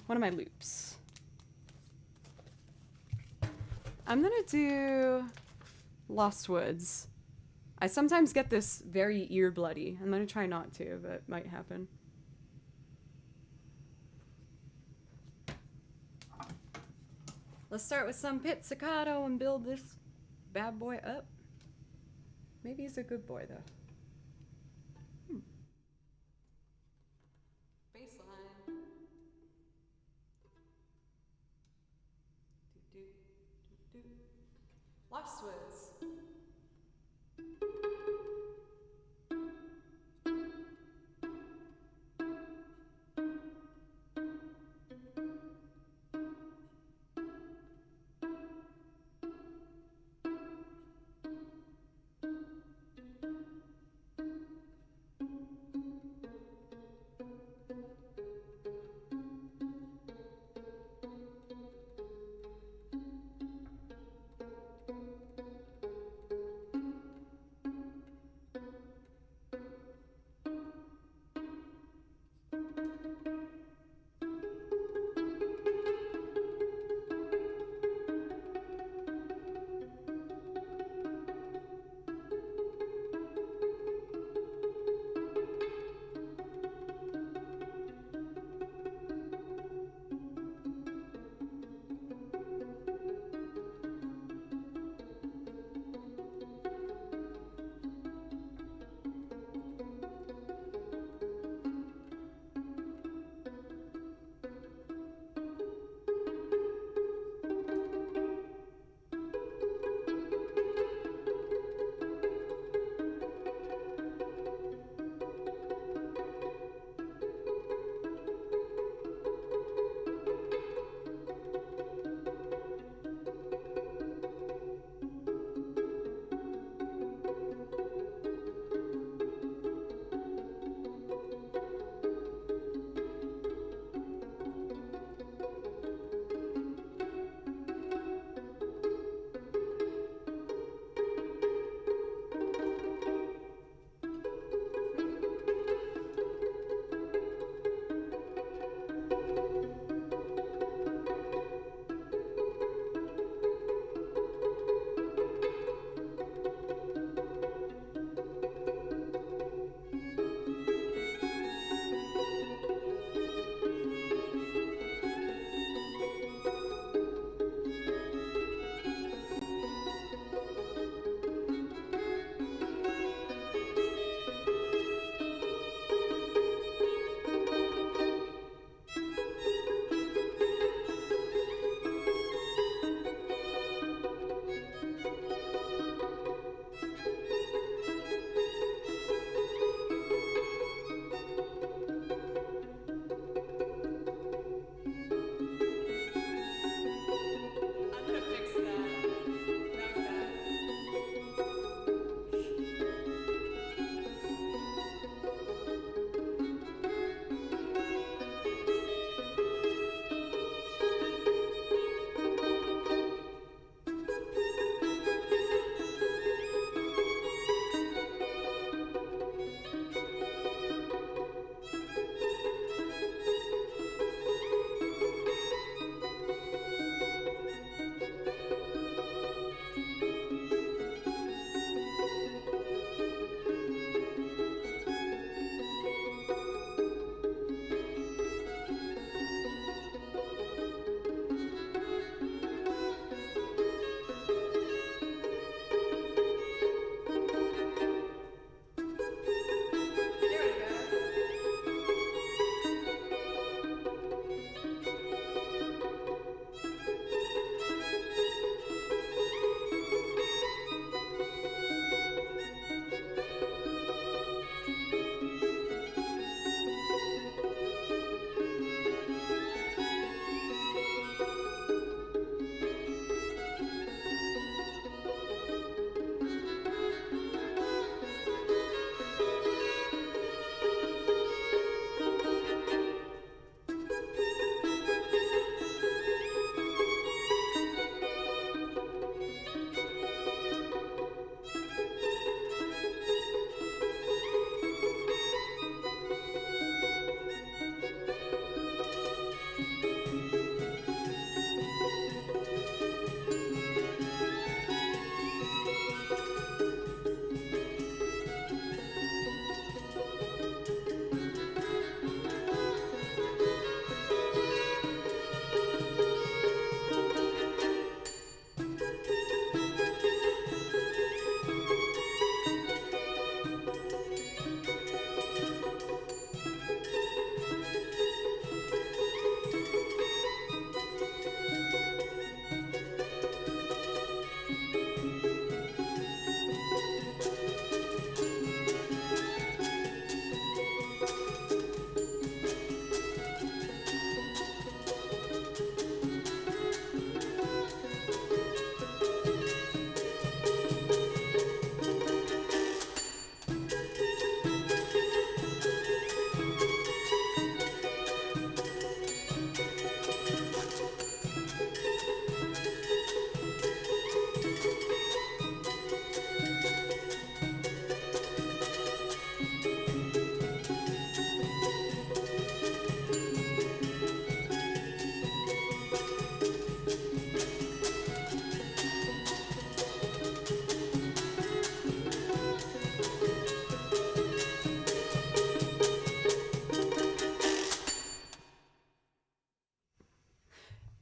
one of my loops. I'm gonna do Lost Woods. I sometimes get this very ear bloody. I'm gonna try not to, but it might happen. Let's start with some pizzicato and build this bad boy up. Maybe he's a good boy though. Baseline. Do, do, do, do. Lost Woods.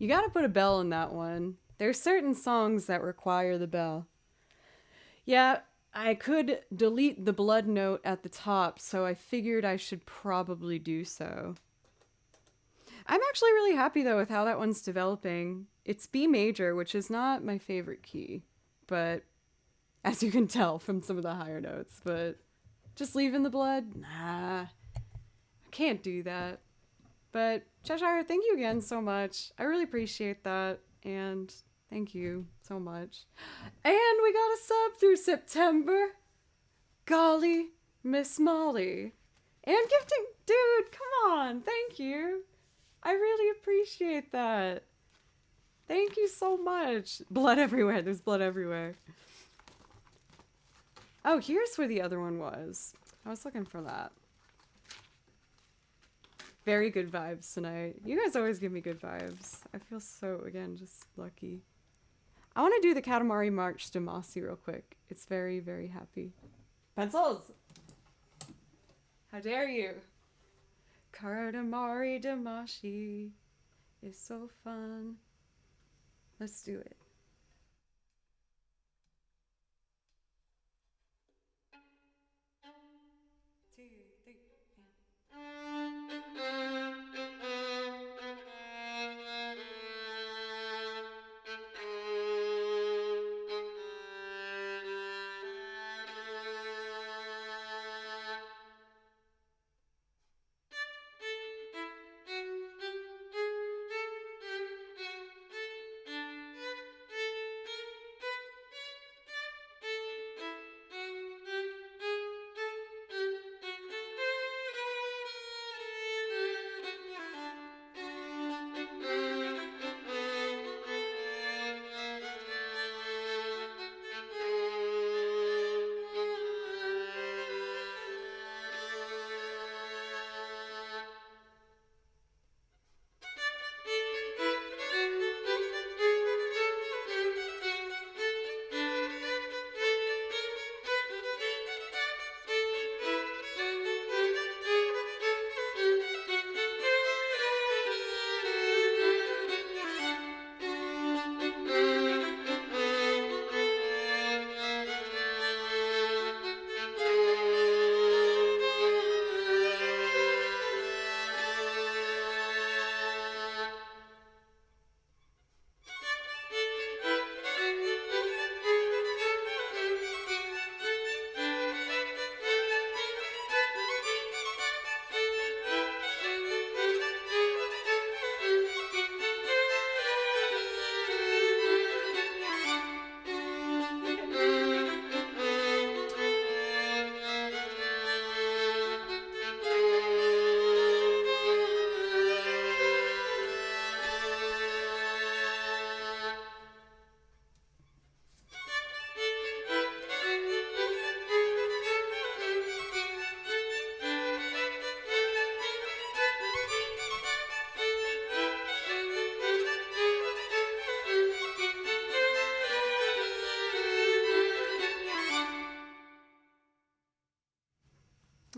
You gotta put a bell in that one. There's certain songs that require the bell. Yeah, I could delete the blood note at the top, so I figured I should probably do so. I'm actually really happy though with how that one's developing. It's B major, which is not my favorite key, but as you can tell from some of the higher notes, but just leaving the blood? Nah, I can't do that. But Cheshire, thank you again so much. I really appreciate that, and thank you so much. And we got a sub through September. Golly, Miss Molly. And gifting, dude, come on, thank you. I really appreciate that. Thank you so much. Blood everywhere, there's blood everywhere. Oh, here's where the other one was. I was looking for that. Very good vibes tonight. You guys always give me good vibes. I feel so, again, just lucky. I want to do the Katamari March to Mossy real quick. It's very, very happy. Pencils! How dare you? Katamari Damashi is so fun. Let's do it. Two, three,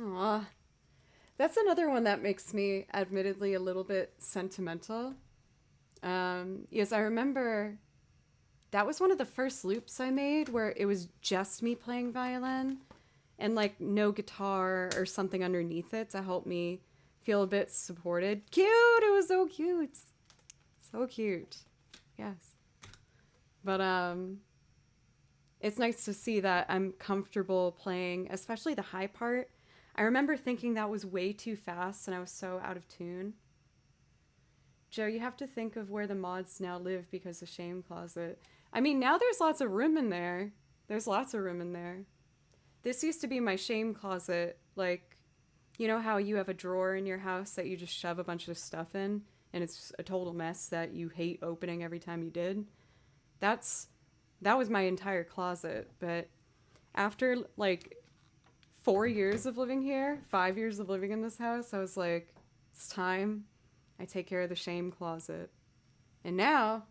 Aw. That's another one that makes me admittedly a little bit sentimental. Yes, I remember that was one of the first loops I made where it was just me playing violin and like no guitar or something underneath it to help me feel a bit supported. Cute! It was so cute. So cute. Yes. But it's nice to see that I'm comfortable playing, especially the high part. I remember thinking that was way too fast and I was so out of tune. Joe, you have to think of where the mods now live because of Shame Closet. I mean, now there's lots of room in there. There's lots of room in there. This used to be my shame closet. Like, you know how you have a drawer in your house that you just shove a bunch of stuff in and it's a total mess that you hate opening every time you did? That was my entire closet. But after like 4 years of living here, 5 years of living in this house, I was like, it's time I take care of the shame closet. And now,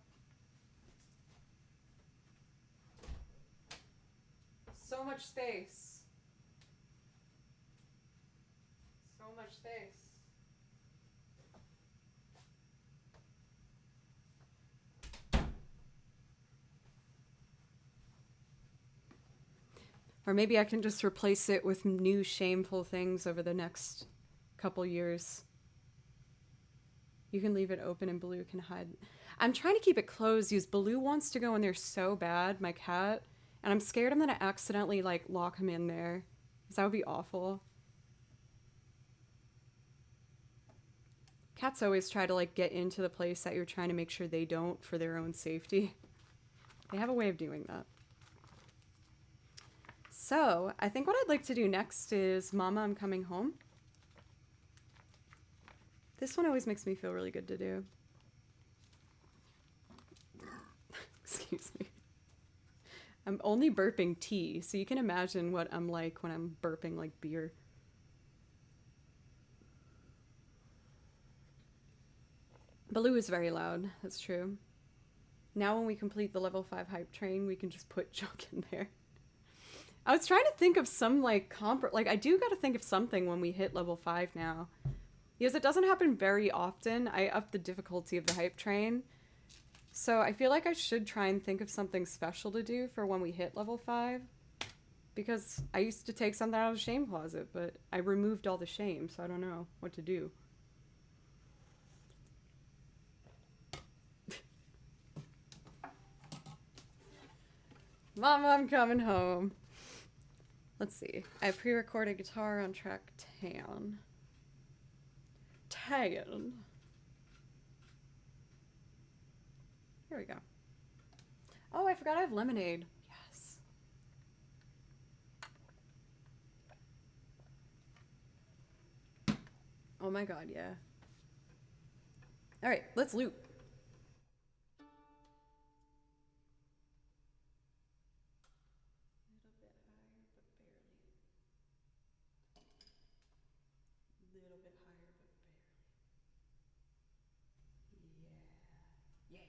so much space. So much space. Or maybe I can just replace it with new shameful things over the next couple years. You can leave it open and Baloo can hide. I'm trying to keep it closed because Baloo wants to go in there so bad, my cat. And I'm scared I'm going to accidentally, like, lock him in there. Because that would be awful. Cats always try to, like, get into the place that you're trying to make sure they don't for their own safety. They have a way of doing that. So, I think what I'd like to do next is Mama, I'm Coming Home. This one always makes me feel really good to do. Excuse me. I'm only burping tea, so you can imagine what I'm like when I'm burping like beer. Baloo is very loud, that's true. Now when we complete the level 5 hype train, we can just put Junk in there. I was trying to think of some like I do gotta think of something when we hit level 5 now. Because it doesn't happen very often. I upped the difficulty of the hype train. So I feel like I should try and think of something special to do for when we hit level 5. Because I used to take something out of the shame closet, but I removed all the shame, so I don't know what to do. Mama, I'm coming home. Let's see. I pre-recorded guitar on track 10. 10. Here we go. Oh, I forgot I have lemonade. Yes. Oh my god, yeah. Alright, let's loop. Little bit higher, but barely. Yeah. Yeah.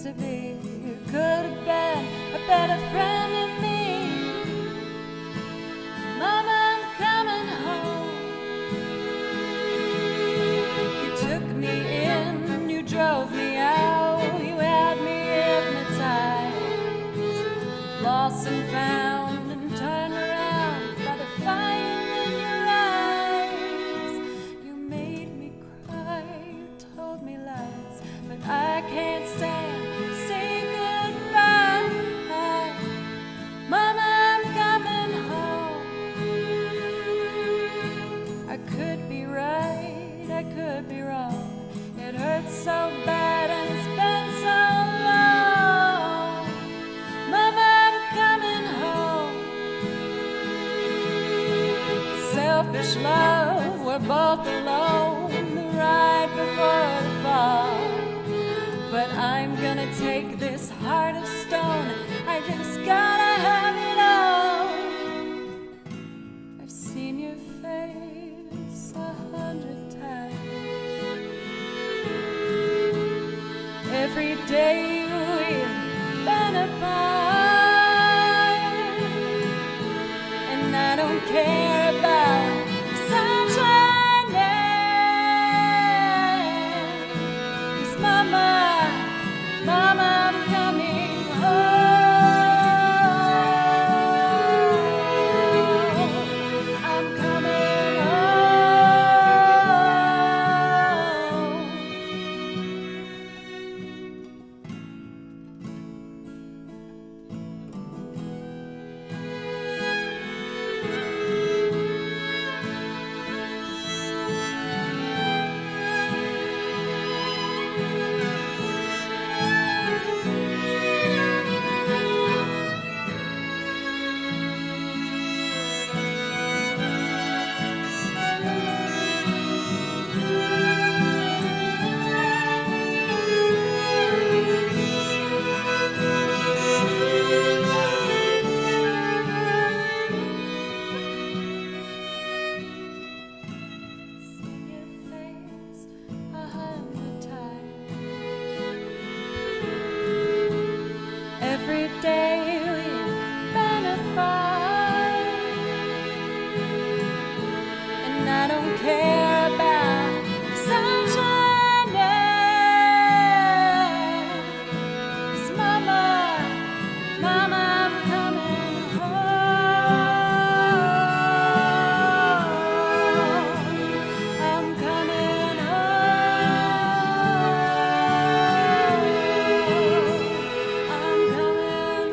to be. You could have been a better friend than me. Mama, I'm coming home. You took me in, you drove me out, you had me hypnotized, lost and found and turned around by the fire in your eyes. You made me cry, you told me lies, but I can't stand to say goodbye. Mama, I'm coming home. I could be right, I could be wrong. It hurts so bad and it's been so long. Mama, I'm coming home. Selfish love, we're both alone, the ride before the fall. But I'm gonna take this heart of stone, I just gotta have it all. I've seen your face 100 times. Every day we've been apart, and I don't care about sunshine now. 'Cause Mama, Mama, I'm coming home. I'm coming home. Seen your face 100 times. Every day we've been apart, and I don't care about sunshine now. 'Cause Mama, Mama, I'm coming home. I'm coming home. I'm coming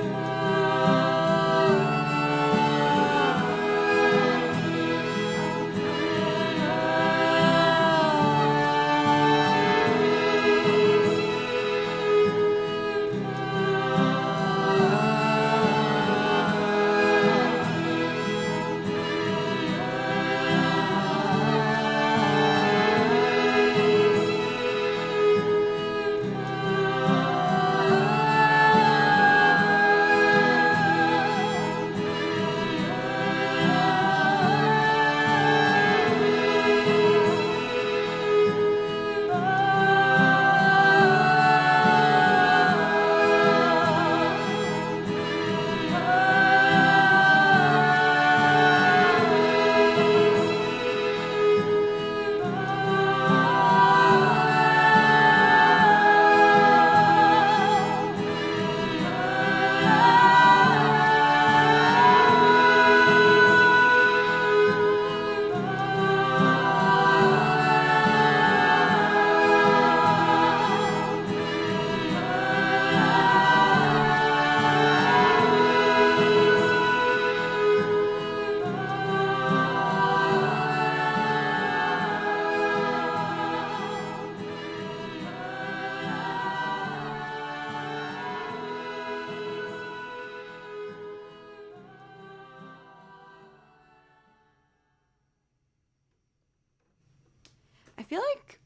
I feel like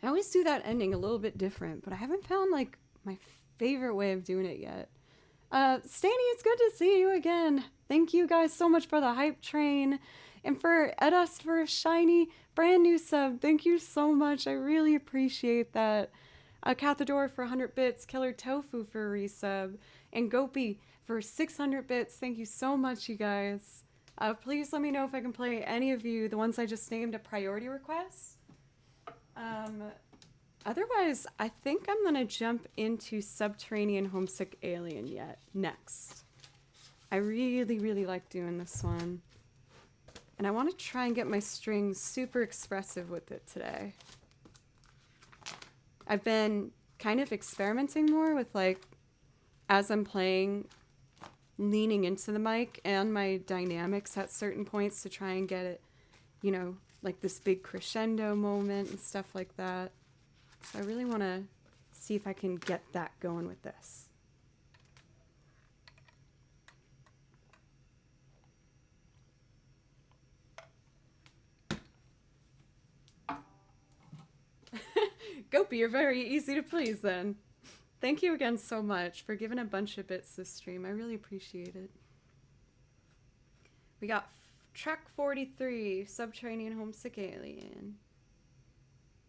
I always do that ending a little bit different, but I haven't found like my favorite way of doing it yet. Stanny, it's good to see you again. Thank you guys so much for the hype train. And for Edas for a shiny brand new sub. Thank you so much. I really appreciate that. Cathador for 100 bits, Killer Tofu for a resub, and Gopi for 600 bits. Thank you so much, you guys. Please let me know if I can play any of you, the ones I just named, a priority request. Otherwise, I think I'm gonna jump into Subterranean Homesick Alien next. I really, really like doing this one. And I want to try and get my strings super expressive with it today. I've been kind of experimenting more with, like, as I'm playing, leaning into the mic and my dynamics at certain points to try and get it, you know, like this big crescendo moment and stuff like that. So I really want to see if I can get that going with this. Gopi, you're very easy to please then. Thank you again so much for giving a bunch of bits this stream. I really appreciate it. We got track 43, Subterranean Homesick Alien.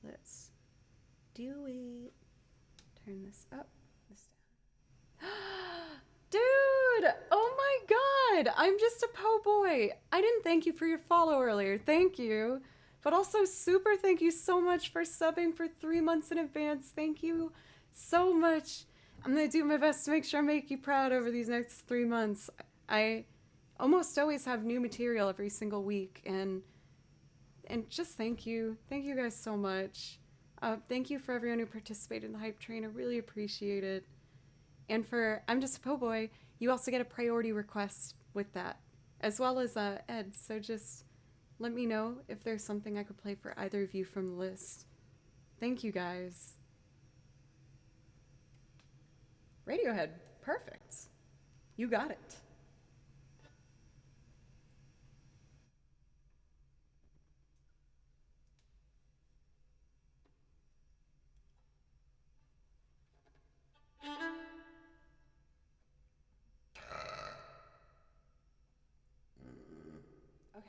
Let's do it. Turn this up, this down. Dude! Oh my god! I'm just a po' boy. I didn't thank you for your follow earlier. Thank you. But also, super thank you so much for subbing for 3 months in advance. Thank you so much. I'm gonna do my best to make sure I make you proud over these next 3 months. I almost always have new material every single week, and just thank you. Thank you guys so much. Thank you for everyone who participated in the hype train. I really appreciate it. And for I'm Just a Po' Boy, you also get a priority request with that, as well as Ed. So just let me know if there's something I could play for either of you from the list. Thank you, guys. Radiohead, perfect. You got it. Okay.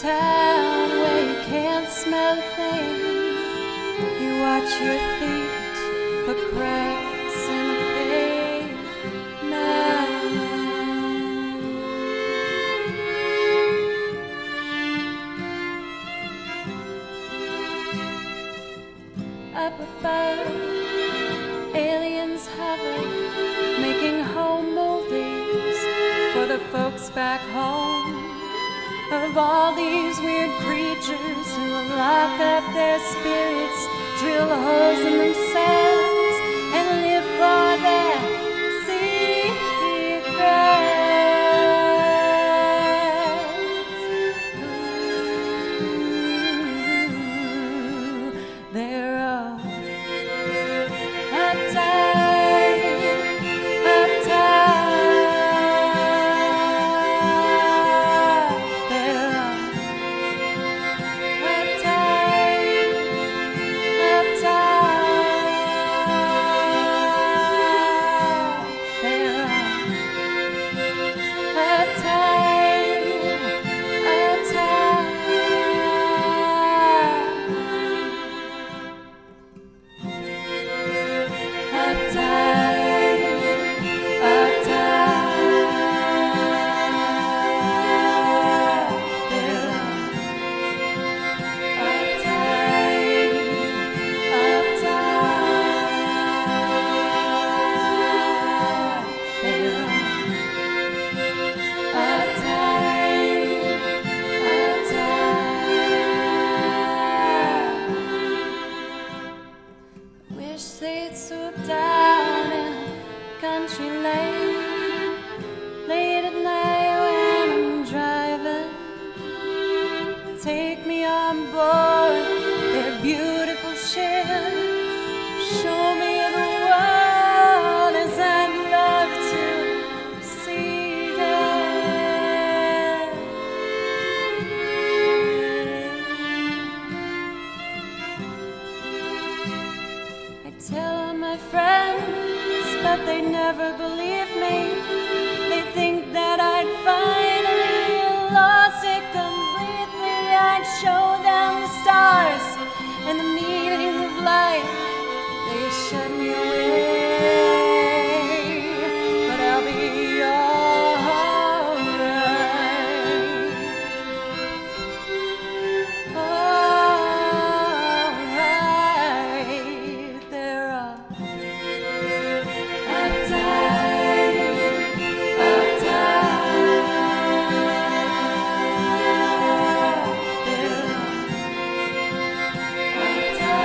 town where you can't smell a thing. You watch your feet for cracks in the pavement. Up above, aliens hover, making home movies for the folks back home. Of all these weird creatures who lock up their spirits, drill holes in themselves, and live for their secrets. They're all uptight, uptight. They're all uptight, uptight. They're all uptight, uptight. Uptight, uptight. They're uptight, uptight. They're uptight, uptight. Wish they'd swoop down in a country lane late at night when I'm driving. Take me on board their beautiful ship. Show me the world as I'd love to see it. I tell all my friends, but they never believe me. They think that I'd finally lost it completely. I'd show them the stars and the meaning of life. They shut me away, but I'll be alright. Alright. They're all uptight, uptight. They're uptight, uptight.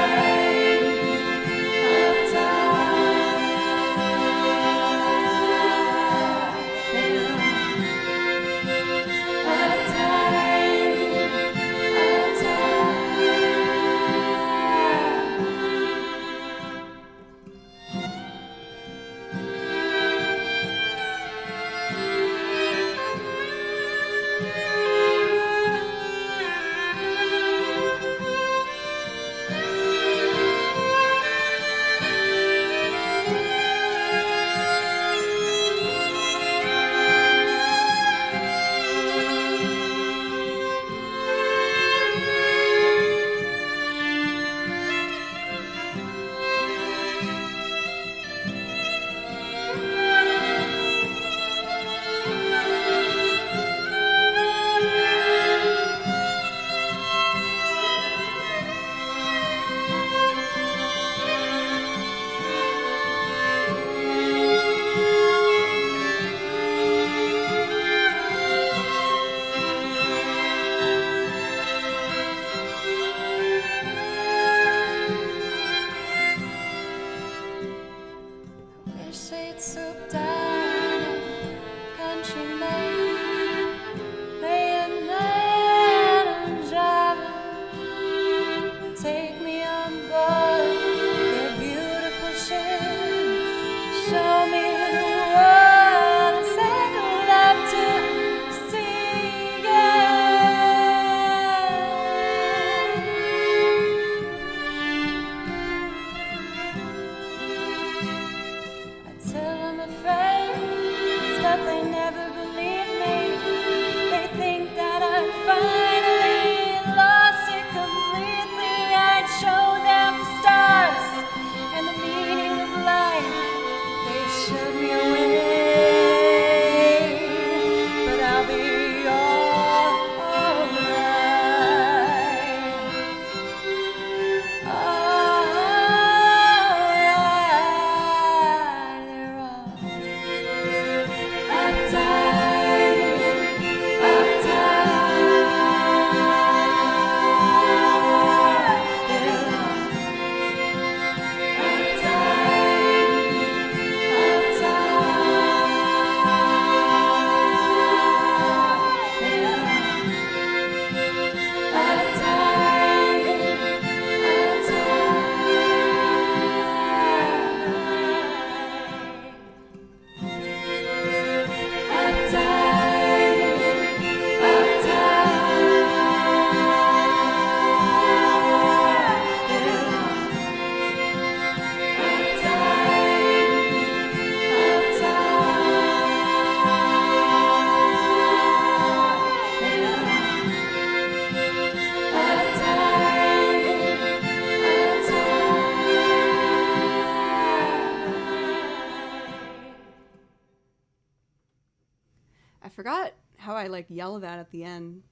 like yell that at the end.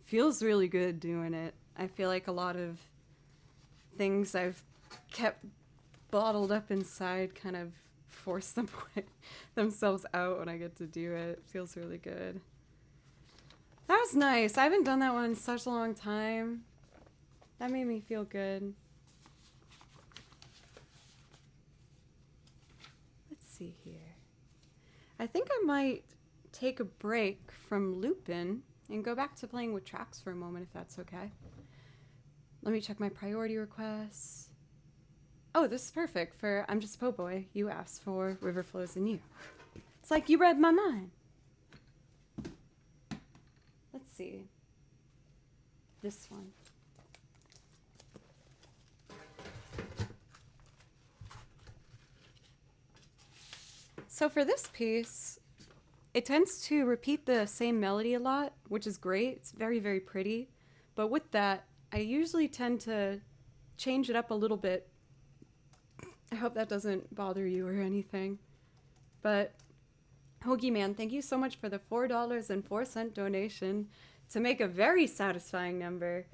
Feels really good doing it. I feel like a lot of things I've kept bottled up inside kind of force themselves out when I get to do it. It feels really good. That was nice. I haven't done that one in such a long time. That made me feel good. Let's see here. I think I might take a break from Lupin and go back to playing with tracks for a moment, if that's okay. Let me check my priority requests. Oh, this is perfect for I'm Just a Po' Boy. You asked for River Flows in You. It's like you read my mind. Let's see. This one. So for this piece, it tends to repeat the same melody a lot, which is great. It's very, very pretty. But with that, I usually tend to change it up a little bit. I hope that doesn't bother you or anything. But Hoagie Man, thank you so much for the $4.04 donation to make a very satisfying number.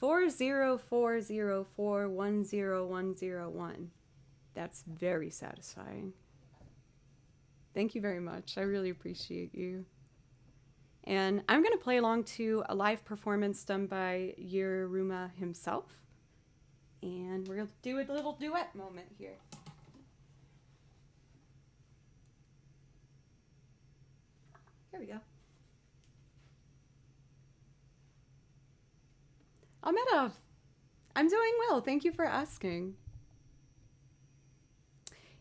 40404100101. That's very satisfying. Thank you very much. I really appreciate you. And I'm going to play along to a live performance done by Yeruma himself. And we're going to do a little duet moment here. Here we go. Ahmedov, I'm doing well. Thank you for asking.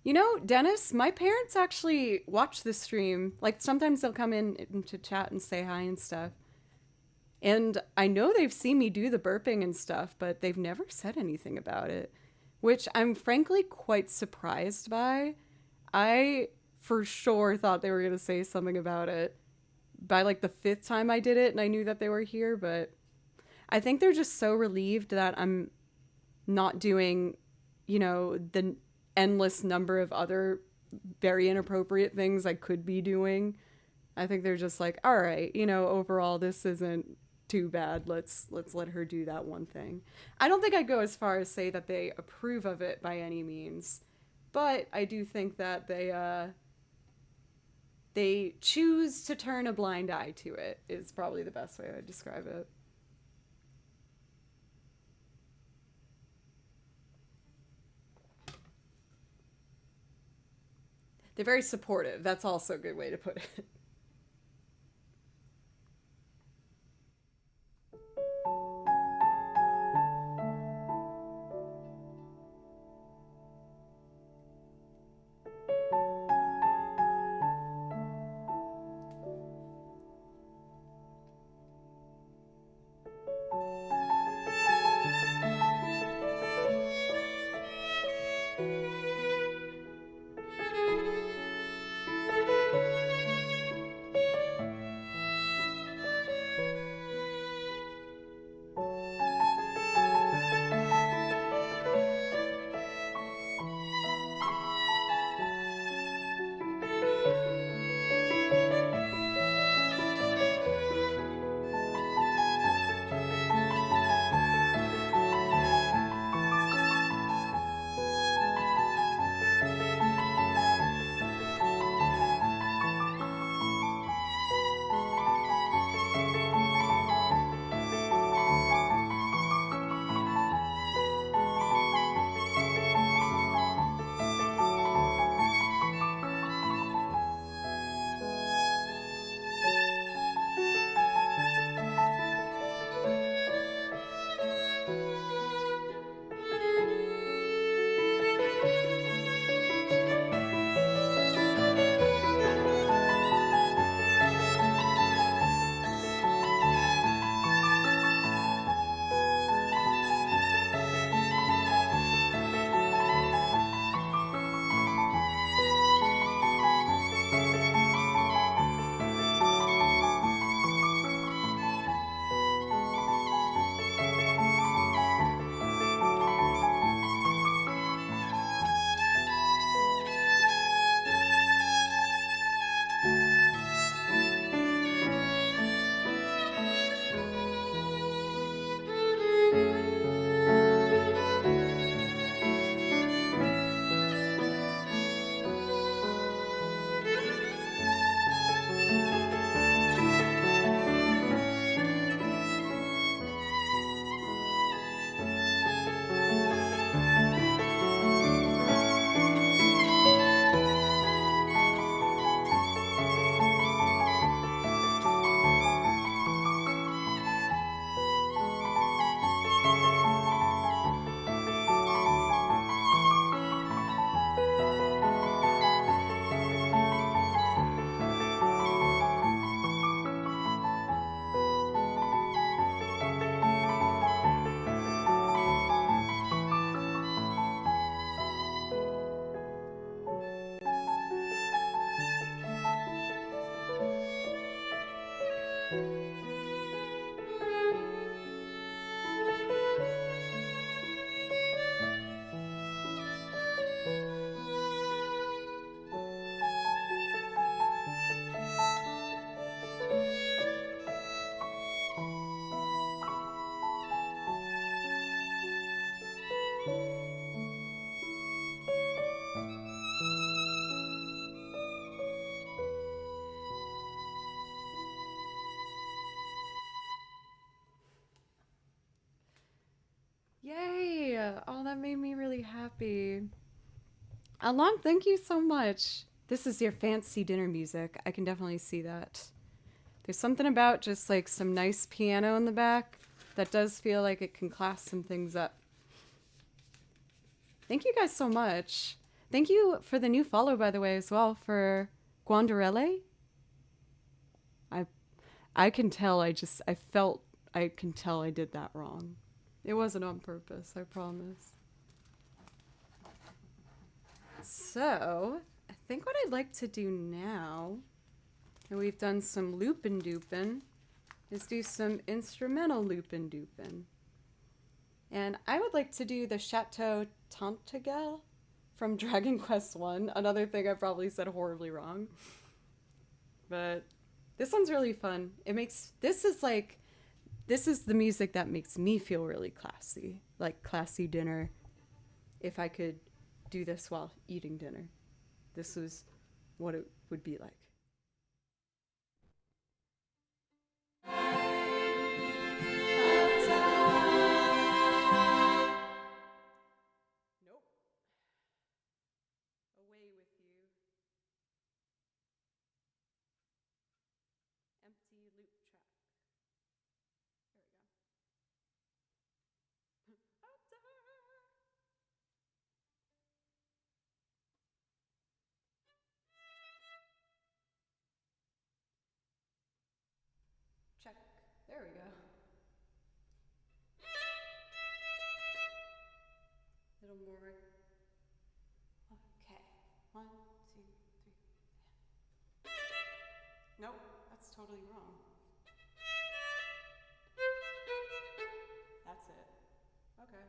You know, Dennis, my parents actually watch this stream. Like, sometimes they'll come in to chat and say hi and stuff. And I know they've seen me do the burping and stuff, but they've never said anything about it, which I'm frankly quite surprised by. I for sure thought they were going to say something about it by like the 5th time I did it, and I knew that they were here, but I think they're just so relieved that I'm not doing, you know, the endless number of other very inappropriate things I could be doing. I think they're just like, all right, you know, overall this isn't too bad. Let's let her do that one thing. I don't think I'd go as far as say that they approve of it by any means, but I do think that they choose to turn a blind eye to it is probably the best way I would describe it. They're very supportive. That's also a good way to put it. Yay! Oh, that made me really happy. Along, thank you so much. This is your fancy dinner music. I can definitely see that. There's something about just like some nice piano in the back that does feel like it can class some things up. Thank you guys so much. Thank you for the new follow, by the way, as well, for Guandarelle. I I can tell I can tell I did that wrong. It wasn't on purpose, I promise. So, I think what I'd like to do now, and we've done some loopin' doopin', is do some instrumental loopin' doopin'. And I would like to do the Chateau Tantagel from Dragon Quest One. Another thing I probably said horribly wrong. But this one's really fun. This is the music that makes me feel really classy. Like classy dinner. If I could do this while eating dinner, this is what it would be like. Nope. Away with you. Empty loop track. There we go. Check. There we go. A little more. Okay. 1, 2, 3. Nope, that's totally wrong. That's it. Okay.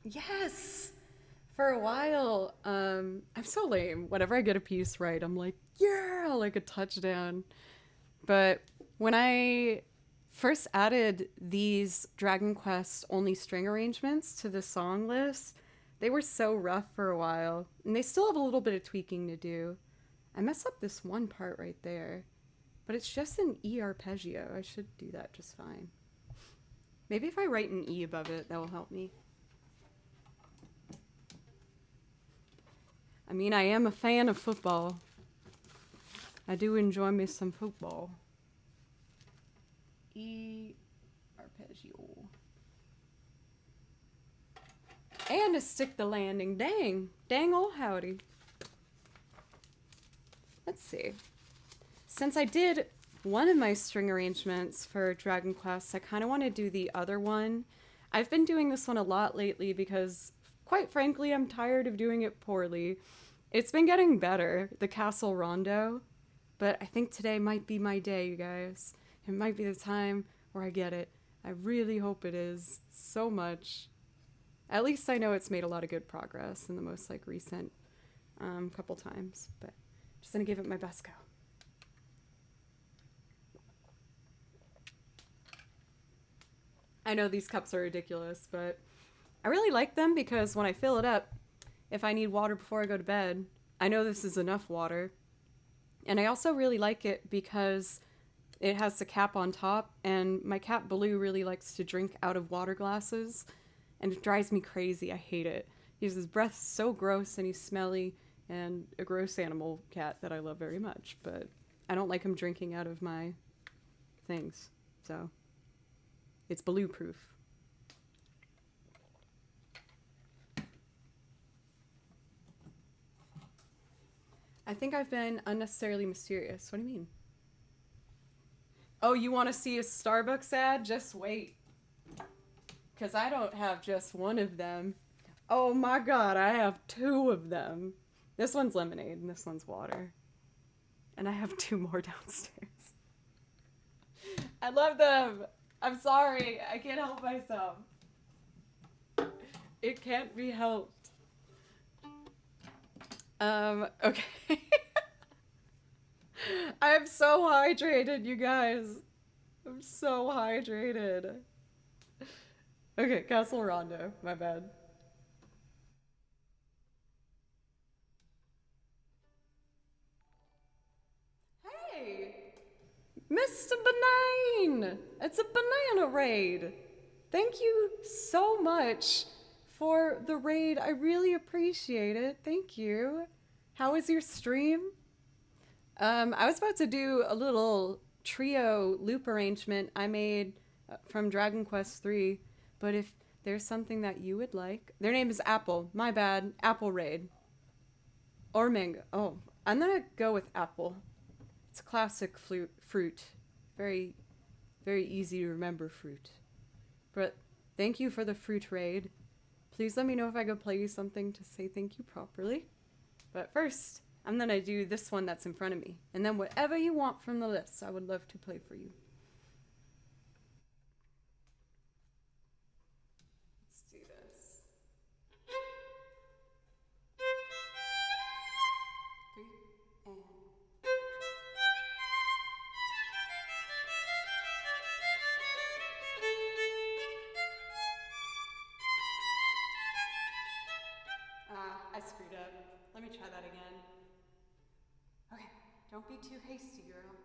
Yes! For a while, I'm so lame. Whenever I get a piece right, I'm like, yeah, like a touchdown. But when I first added these Dragon Quest only string arrangements to the song list, they were so rough for a while, and they still have a little bit of tweaking to do. I mess up this one part right there, but it's just an E arpeggio. I should do that just fine. Maybe if I write an E above it, that will help me. I mean, I am a fan of football. I do enjoy me some football. E arpeggio. And to stick the landing. Dang. Dang ol' howdy. Let's see. Since I did one of my string arrangements for Dragon Quest, I kind of want to do the other one. I've been doing this one a lot lately because, quite frankly, I'm tired of doing it poorly. It's been getting better, the Castle Rondo, but I think today might be my day, you guys. It might be the time where I get it. I really hope it is so much. At least I know it's made a lot of good progress in the most recent couple times, but just gonna give it my best go. I know these cups are ridiculous, but I really like them because when I fill it up, if I need water before I go to bed, I know this is enough water. And I also really like it because it has the cap on top, and my cat Baloo really likes to drink out of water glasses, and it drives me crazy. I hate it. His breath is so gross, and he's smelly, and a gross animal cat that I love very much, but I don't like him drinking out of my things, so it's Baloo proof. I think I've been unnecessarily mysterious. What do you mean? Oh, you want to see a Starbucks ad? Just wait. Because I don't have just one of them. Oh my god, I have two of them. This one's lemonade and this one's water. And I have two more downstairs. I love them. I'm sorry. I can't help myself. It can't be helped. Okay. I am so hydrated, you guys. I'm so hydrated. Okay, Castle Rondo. My bad. Hey! Mr. Benign! It's a banana raid! Thank you so much for the raid. I really appreciate it. Thank you. How was your stream? I was about to do a little trio loop arrangement I made from Dragon Quest III, but if there's something that you would like, their name is Apple. My bad. Apple Raid. Or Mango. Oh, I'm gonna go with Apple. It's a classic fruit. Very, very easy to remember fruit. But thank you for the fruit raid. Please let me know if I go play you something to say thank you properly. But first, I'm gonna do this one that's in front of me. And then whatever you want from the list, I would love to play for you. Let's do this. 3 and... I screwed up. Let me try that again. Okay, don't be too hasty, girl.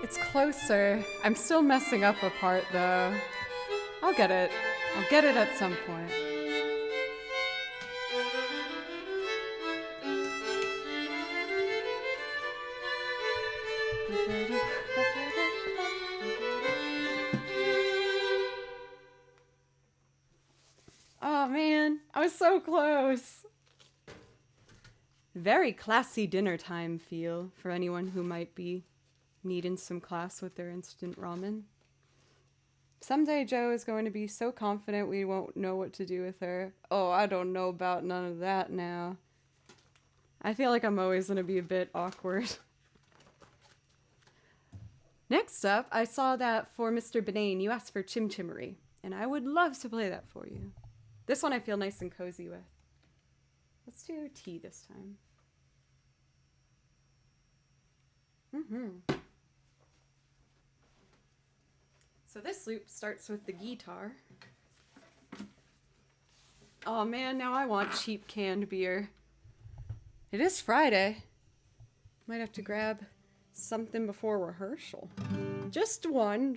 It's closer. I'm still messing up a part though. I'll get it. I'll get it at some point. Oh man, I was so close. Very classy dinner time feel for anyone who might be needing some class with their instant ramen. Someday Jo is going to be so confident we won't know what to do with her. Oh, I don't know about none of that now. I feel like I'm always going to be a bit awkward. Next up, I saw that for Mr. Benane, you asked for Chim Chimmery, and I would love to play that for you. This one I feel nice and cozy with. Let's do tea this time. So this loop starts with the guitar. Oh man, now I want cheap canned beer. It is Friday. Might have to grab something before rehearsal. Just one.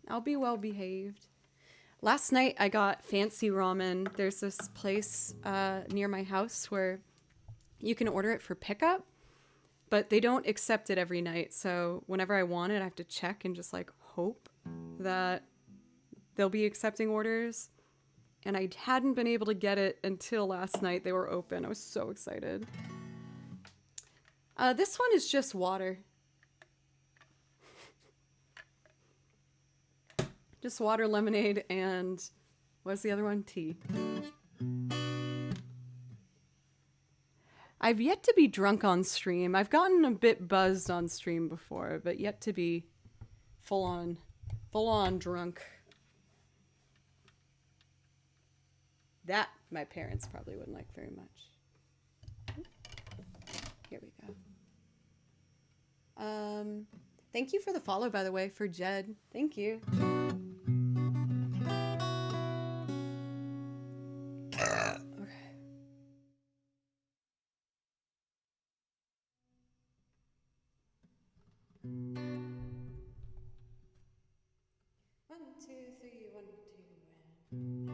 I'll be well behaved. Last night I got fancy ramen. There's this place near my house where you can order it for pickup, but they don't accept it every night. So whenever I want it, I have to check and just like hope that they'll be accepting orders. And I hadn't been able to get it until last night. They were open. I was so excited. This one is just water. Just water, lemonade, and what's the other one? Tea. I've yet to be drunk on stream. I've gotten a bit buzzed on stream before, but yet to be full on drunk. That my parents probably wouldn't like very much. Here we go. Thank you for the follow, by the way, for Jed. Thank you. Okay. One, two, three, 1, 2, and...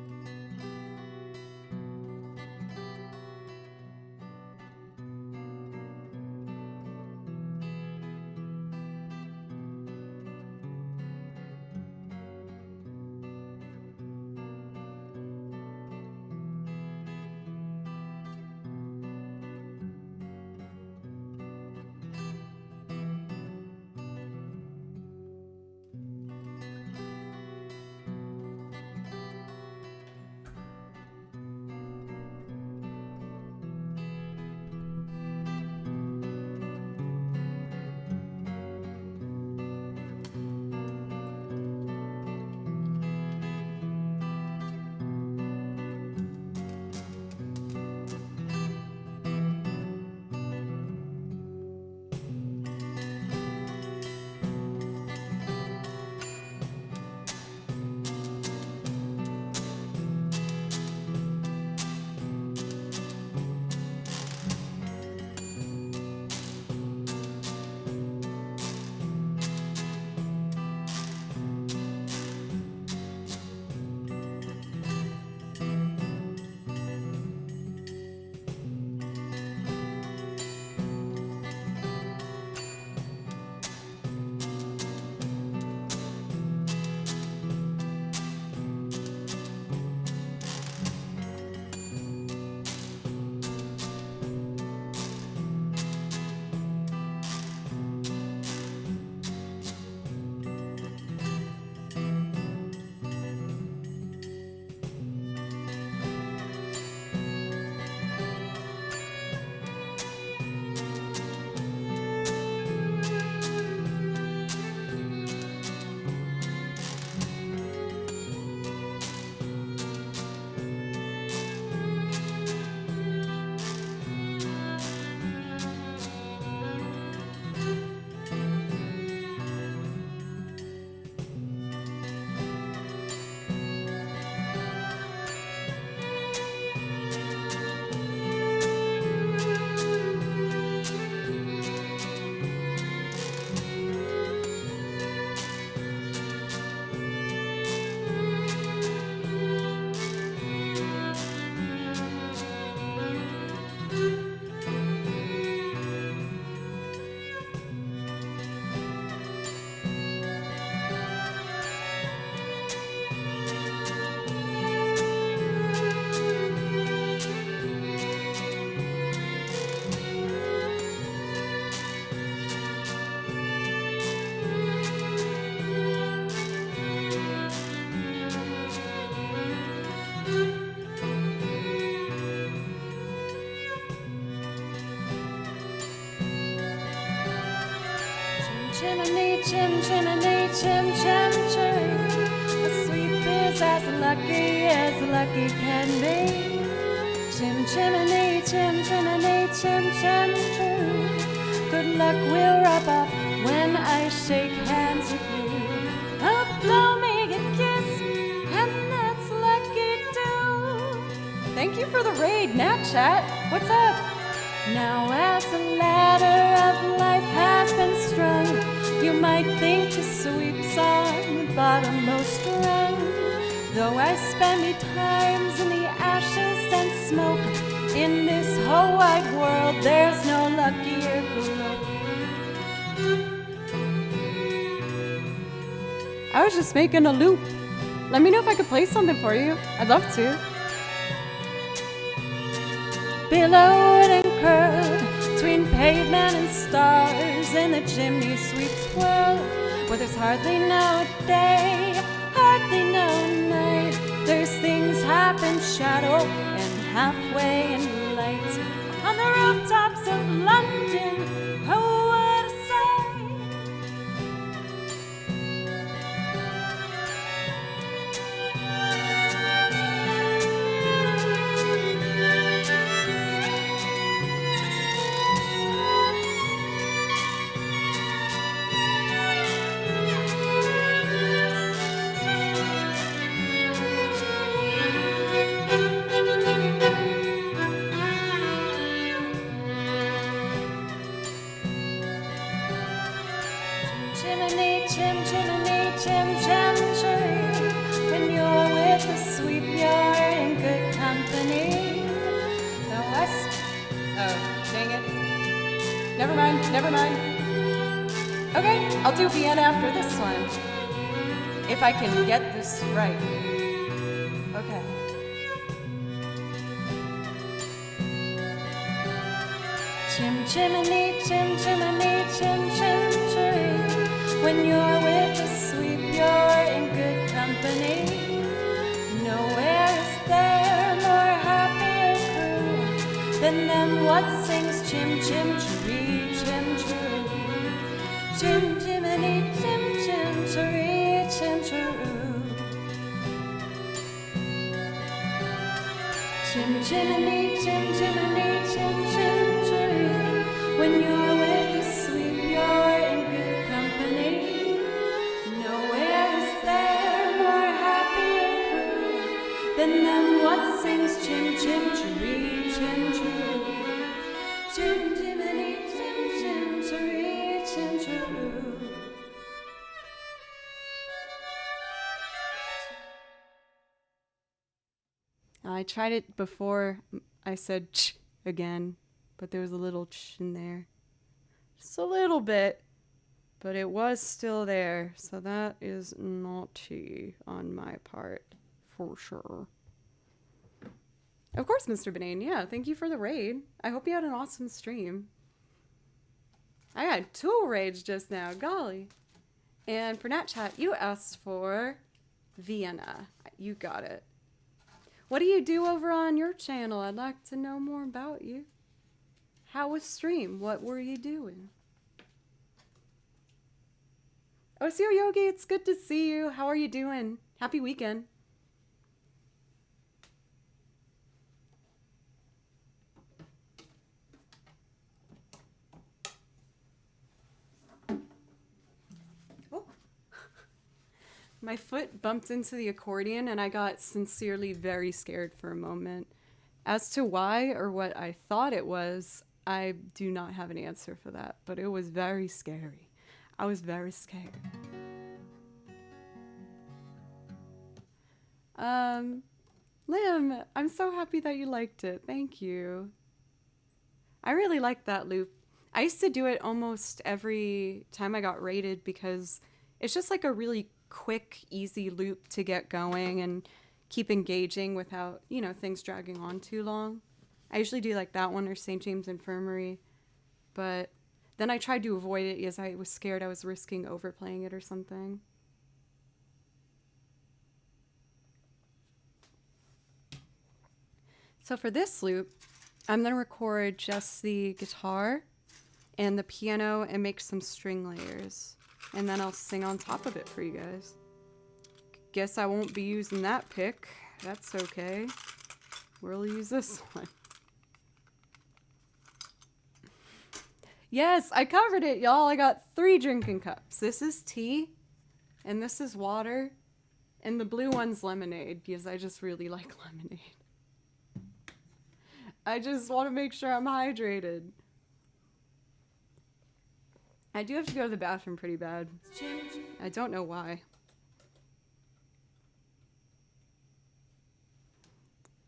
Chimney, chimney, chimney. A sweep is as lucky can be. Chimney, chimney, chim. Good luck will rub off when I shake hands with you. Oh, blow me a kiss, and that's lucky too. Thank you for the raid, Nat Chat. What's up? Now as the ladder of life has been strung, you might think the sweep's on the bottommost rung. Though I spend me times in the ashes and smoke, in this whole wide world there's no luckier bloke. I was just making a loop. Let me know if I could play something for you. I'd love to. Billowed and curled between pavement and stars in the chimney sweep's world, where there's hardly no day, hardly no night. There's things half in shadow and halfway in light. On the rooftops of London, oh what a sight. Chimney, chim, when you're with the sweep, you're in good company. The west. Oh, dang it. Never mind. Okay, I'll do Vienna after this one. If I can get this right. Okay. Chimney, chim, when you're with the sweep, you're in good company. Nowhere is there more happier crew than them what sings chim, chiree, chim, chiroo. Chimney, chim, chiree, chim, chiroo. Chimney, chim, chiree. When you're with the sweep, you're in good company. Nowhere is there more happier crew than them what sings chim, chiree, chim, chiroo. Chimney, chim, chiree, chim, chiroo. I tried it before I said ch again, but there was a little ch in there. Just a little bit, but it was still there, so that is naughty on my part, for sure. Of course, Mr. Benane, yeah, thank you for the raid. I hope you had an awesome stream. I had 2 raids just now, golly. And for Nat Chat, you asked for Vienna. You got it. What do you do over on your channel? I'd like to know more about you. How was stream? What were you doing? Osio Yogi, it's good to see you. How are you doing? Happy weekend. Oh. My foot bumped into the accordion and I got sincerely very scared for a moment. As to why or what I thought it was, I do not have an answer for that, but it was very scary. I was very scared. Lim, I'm so happy that you liked it. Thank you. I really liked that loop. I used to do it almost every time I got rated because it's just like a really quick, easy loop to get going and keep engaging without, you know, things dragging on too long. I usually do like that one or St. James Infirmary, but then I tried to avoid it because I was scared I was risking overplaying it or something. So for this loop, I'm going to record just the guitar and the piano and make some string layers. And then I'll sing on top of it for you guys. Guess I won't be using that pick. That's okay. We'll use this one. Yes, I covered it, y'all. I got 3 drinking cups. This is tea, and this is water, and the blue one's lemonade, because I just really like lemonade. I just want to make sure I'm hydrated. I do have to go to the bathroom pretty bad. I don't know why.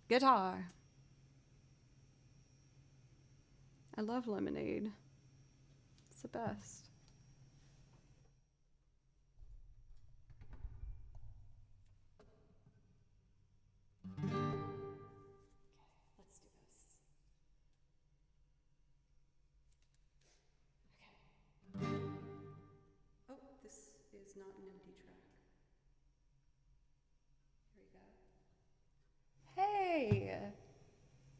Guitar. I love lemonade. It's the best. Let's do this. Okay. Oh, this is not an empty track. Here we go. Hey!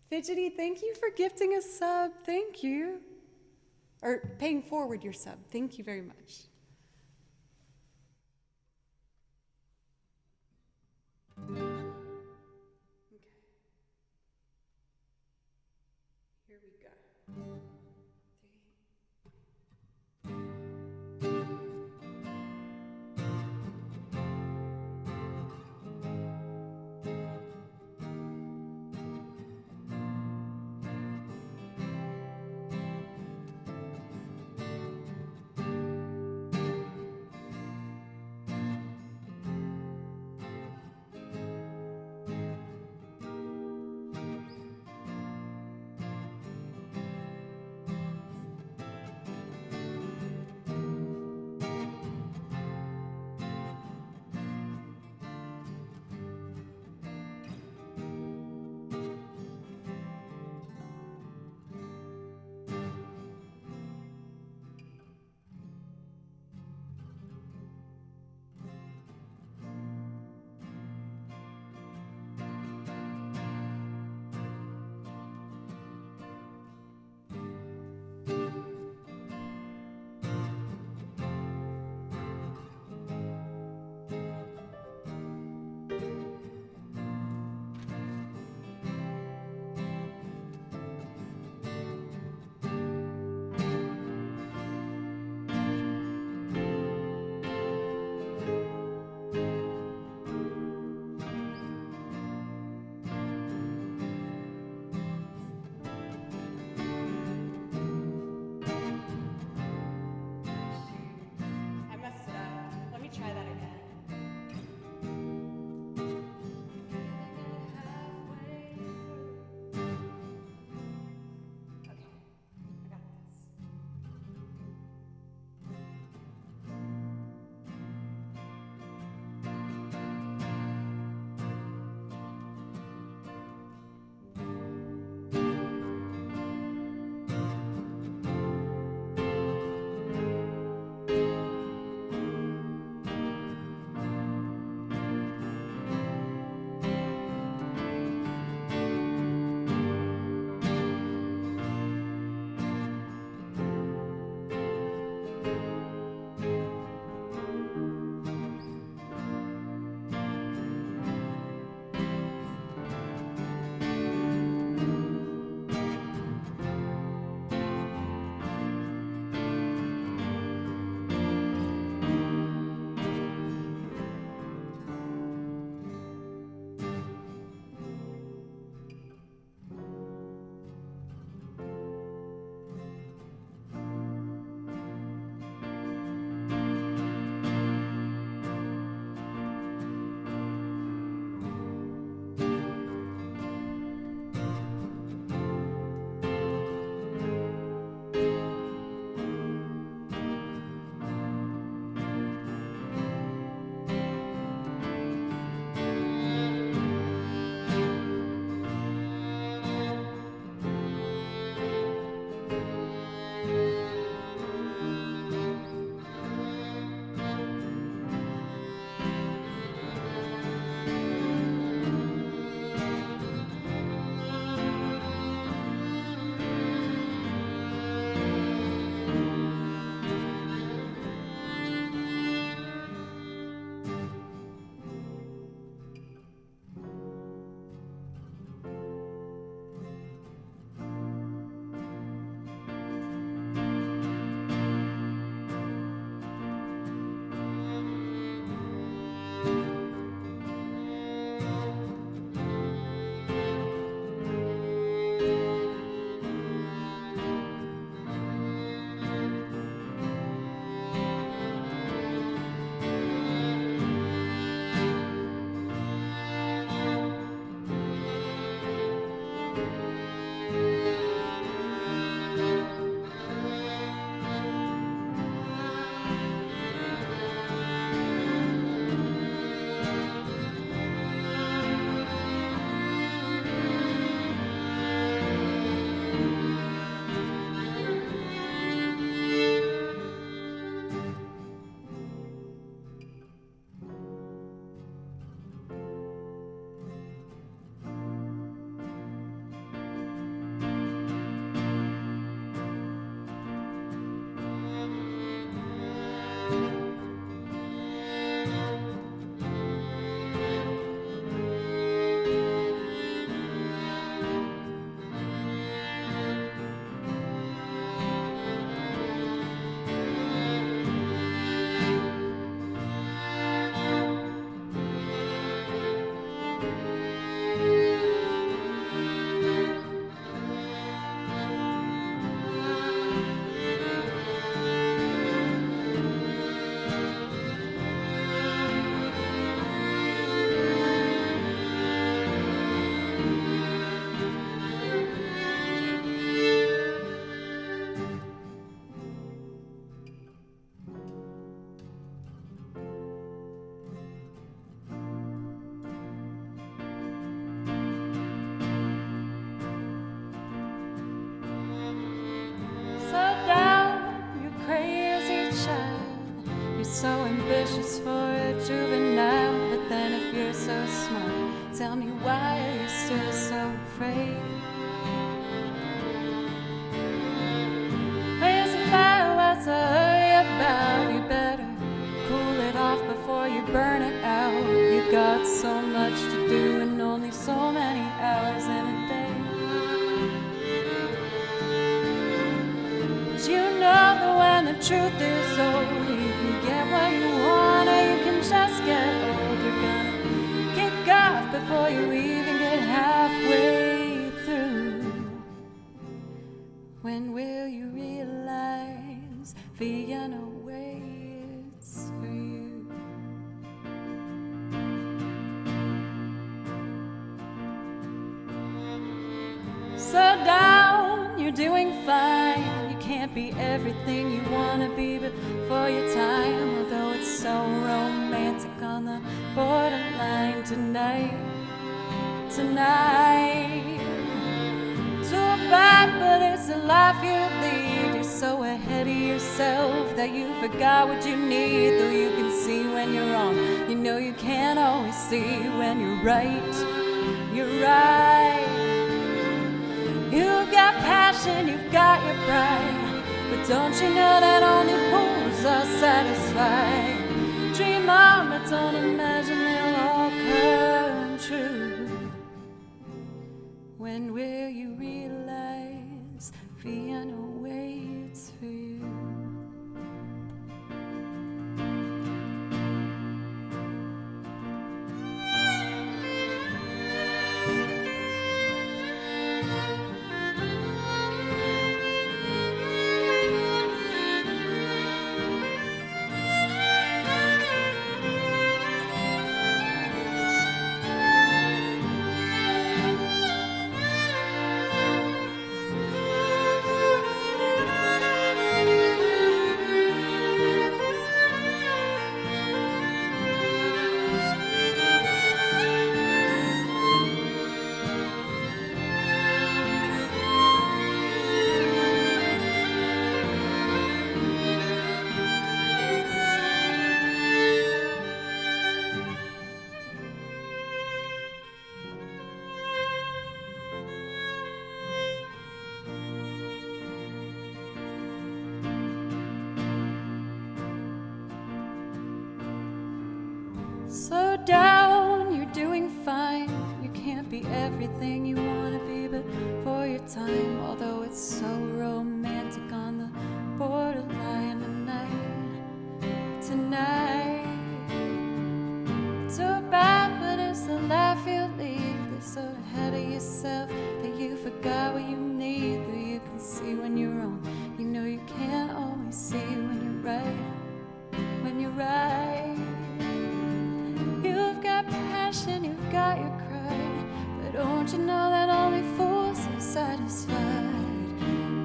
Fidgety, thank you for gifting a sub. Thank you. Or paying forward your sub. Thank you very much. Okay. Here we go. 3. so ambitious for a juvenile, but then if you're so smart, tell me why are you still so afraid? Here's a fire, what's a hurry about? You better cool it off before you burn it out. You got so much to do and only so many hours in a day. But you know that when the truth is old, you can get what you want or you can just get old. You're gonna kick off before you even get halfway through. When will you realize Vienna waits for you? So down, you're doing fine. You can't be everything you wanna be before your time, although it's so romantic on the borderline tonight. Too bad, but it's the life you lead. You're so ahead of yourself that you forgot what you need. Though you can see when you're wrong, you know you can't always see when you're right. You're right. You've got passion, you've got your pride, but don't you know that only fools are satisfied? Dream on, but don't imagine they'll all come true. When will you realize Vienna waits for you? So down, you're doing fine. You can't be everything you wanna be before your time, although it's so romantic on the borderline tonight. Too bad, but it's the life you lead. You're so ahead of yourself that you forgot what you need. Though you can see when you're wrong, you know you can't always see when you're right. When you're right. You've got passion, you've got your cry, but don't you know that only fools are satisfied?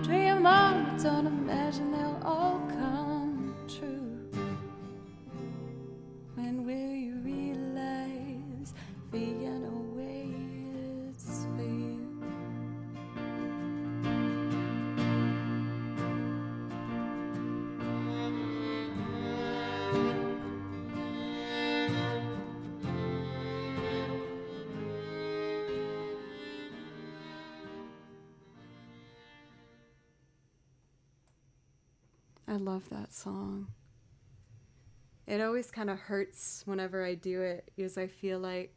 Dream on, but don't imagine they'll all come true. When will you realize Vienna waits for you? I love that song. It always kind of hurts whenever I do it because I feel like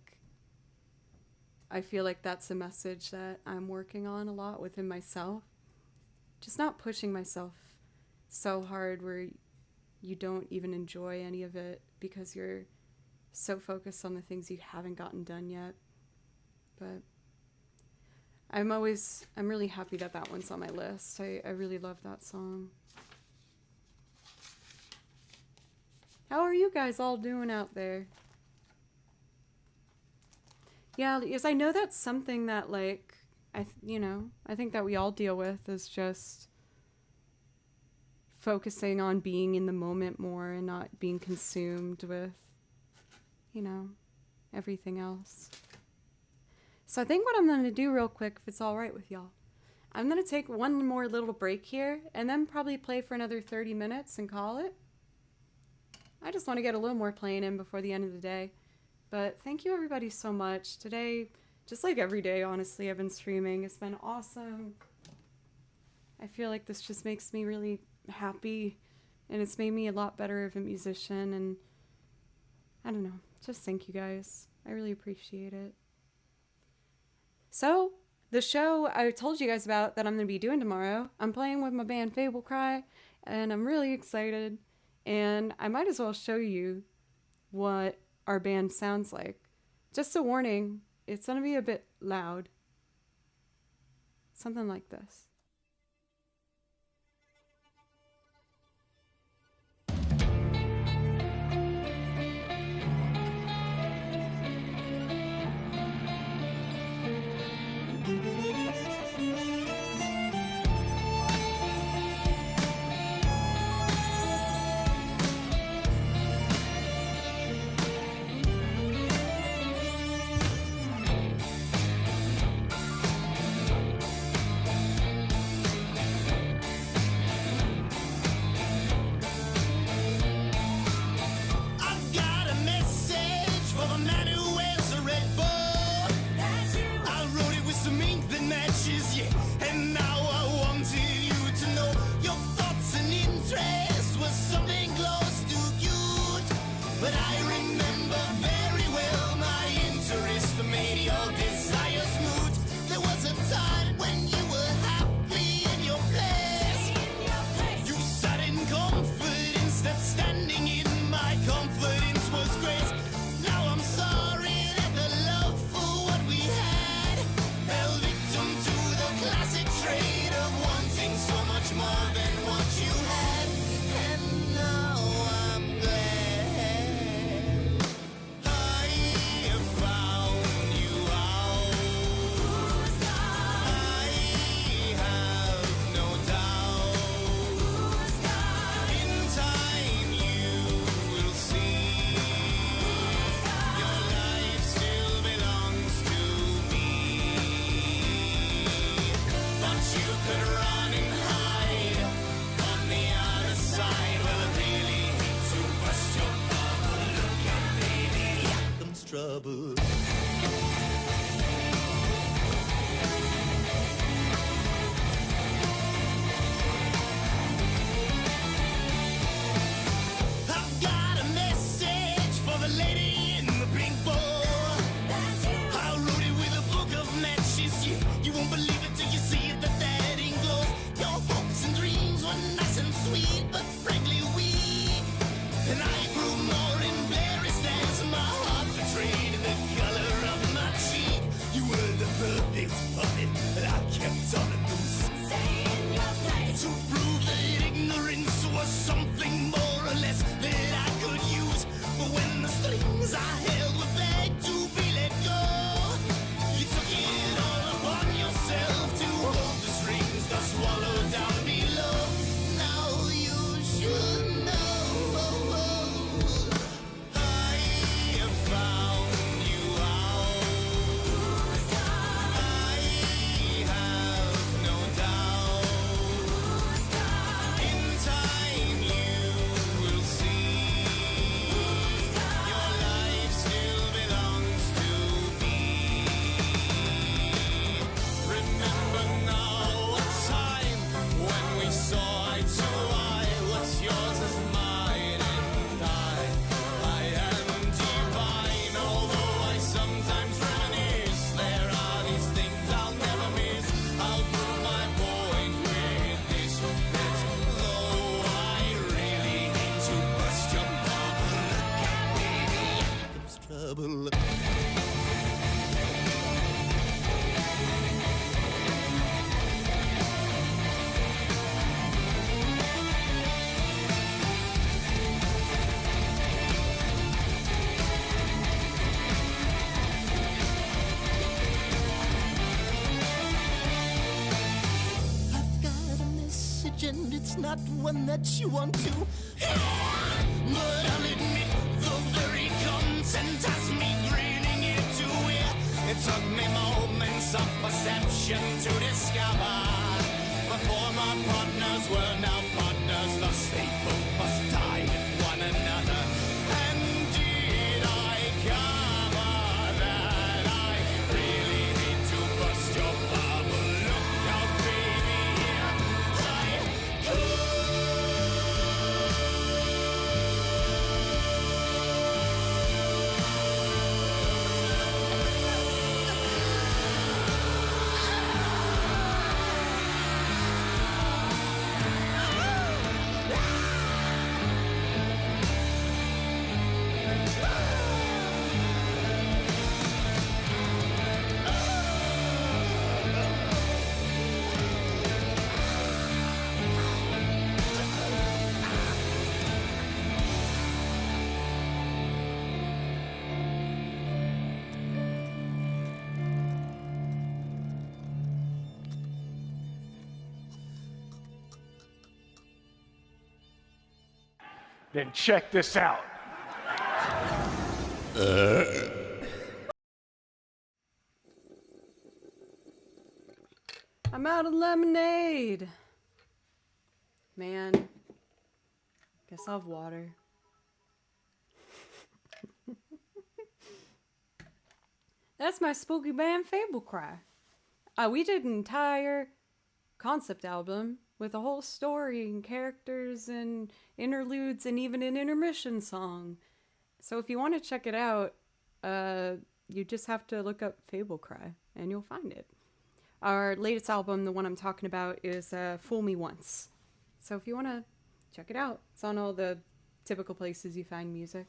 that's a message that I'm working on a lot within myself. Just not pushing myself so hard where you don't even enjoy any of it because you're so focused on the things you haven't gotten done yet. But I'm really happy that one's on my list. I really love that song. How are you guys all doing out there? Yeah, because I know that's something that, like, I think that we all deal with is just focusing on being in the moment more and not being consumed with, everything else. So I think what I'm going to do real quick, if it's all right with y'all, I'm going to take one more little break here and then probably play for another 30 minutes and call it. I just want to get a little more playing in before the end of the day. But thank you everybody so much. Today, just like every day, honestly, I've been streaming. It's been awesome. I feel like this just makes me really happy, and it's made me a lot better of a musician, and I don't know. Just thank you guys. I really appreciate it. So, the show I told you guys about that I'm going to be doing tomorrow, I'm playing with my band Fable Cry, and I'm really excited. And I might as well show you what our band sounds like. Just a warning, it's going to be a bit loud. Something like this.
Trouble. I've got a message for the lady in the pink bowl. I wrote it with a book of matches. You won't believe it till you see it, that ink glows. Your hopes and dreams were nice and sweet, but frankly weak. And I grew more embarrassed as my heart betrayed the color of my cheek. You were the perfect puppet that I kept on a loose. Stay in your place. To prove that ignorance was something more or less that I could use. But when the strings I held were begged to be let go, you took it all upon yourself to hold the strings that swallow down below. Now you should know. And it's not one that you want to hear, but I'll admit the very content has me grinning ear to ear. It took me moments of perception to discover. Before my partners were now partners, thus they both must die with one another.
Then check this out.
I'm out of lemonade. Man, guess I'll have water. That's my spooky band Fable Cry. We did an entire concept album with a whole story and characters and interludes and even an intermission song. So if you want to check it out, you just have to look up Fable Cry and you'll find it. Our latest album, the one I'm talking about, is Fool Me Once. So if you want to check it out, it's on all the typical places you find music.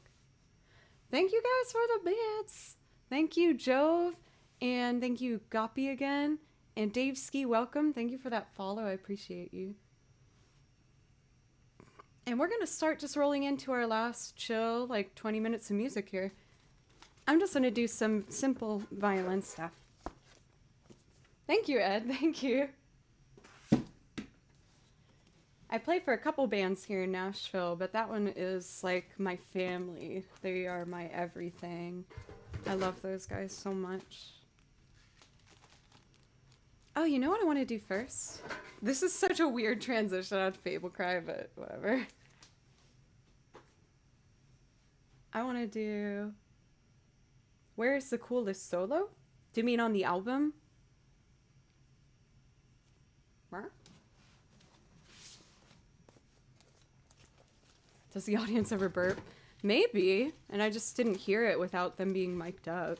Thank you guys for the bits. Thank you, Jove. And thank you, Goppy again. And Dave Ski, welcome. Thank you for that follow. I appreciate you. And we're going to start just rolling into our last chill, like 20 minutes of music here. I'm just going to do some simple violin stuff. Thank you, Ed. Thank you. I play for a couple bands here in Nashville, but that one is like my family. They are my everything. I love those guys so much. Oh, you know what I want to do first? This is such a weird transition out of Fable Cry, but whatever. I want to do... Where's the coolest solo? Do you mean on the album? Huh? Does the audience ever burp? Maybe, and I just didn't hear it without them being mic'd up.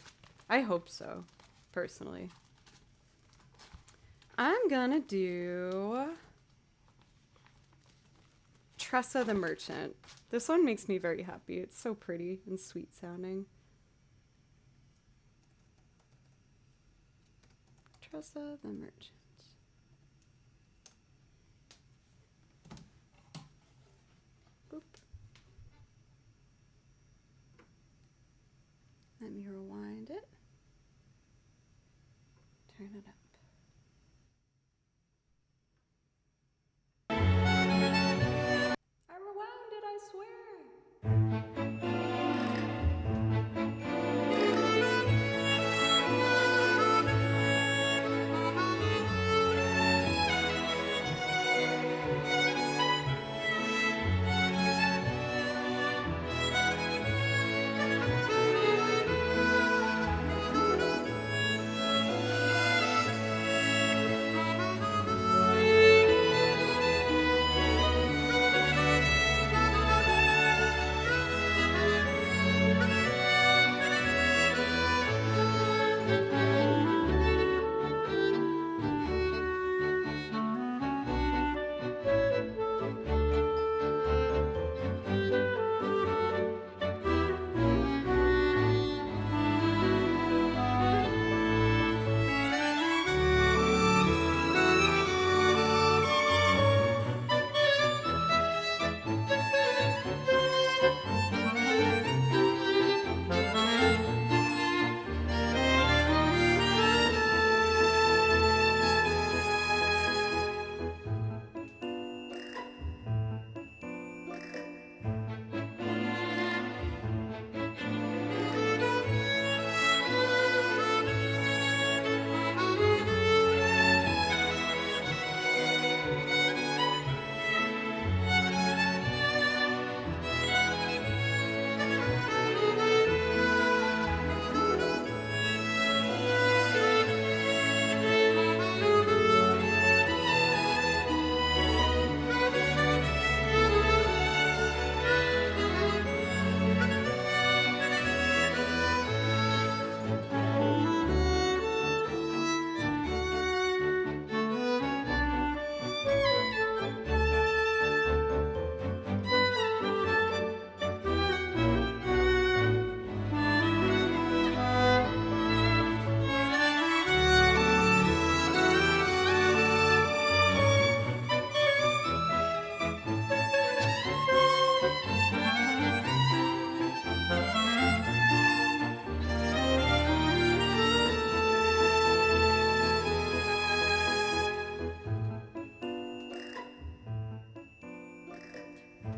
I hope so, personally. I'm gonna do Tressa the Merchant. This one makes me very happy. It's so pretty and sweet sounding. Tressa the Merchant. Boop. Let me rewind it. Turn it up. I rewound it, I swear.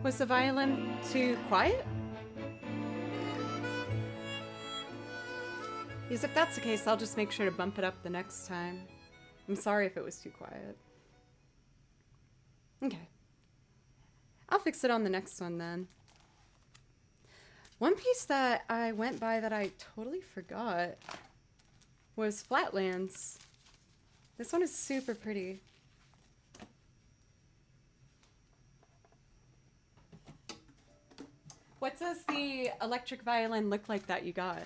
Was the violin too quiet? Because if that's the case, I'll just make sure to bump it up the next time. I'm sorry if it was too quiet. Okay. I'll fix it on the next one then. One piece that I went by that I totally forgot was Flatlands. This one is super pretty. What does the electric violin look like that you got?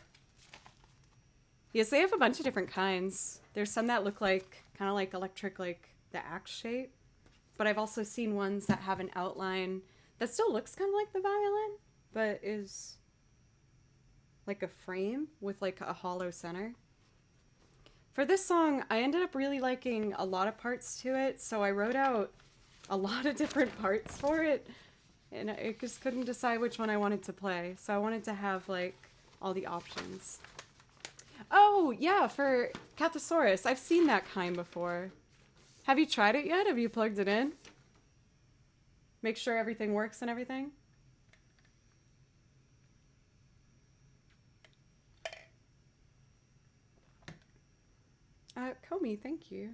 Yes, they have a bunch of different kinds. There's some that look like, kind of like electric, like the axe shape. But I've also seen ones that have an outline that still looks kind of like the violin, but is like a frame with like a hollow center. For this song, I ended up really liking a lot of parts to it, so I wrote out a lot of different parts for it, and I just couldn't decide which one I wanted to play, so I wanted to have like all the options. Oh, yeah, for Cathosaurus. I've seen that kind before. Have you tried it yet? Have you plugged it in? Make sure everything works and everything? Comey, thank you.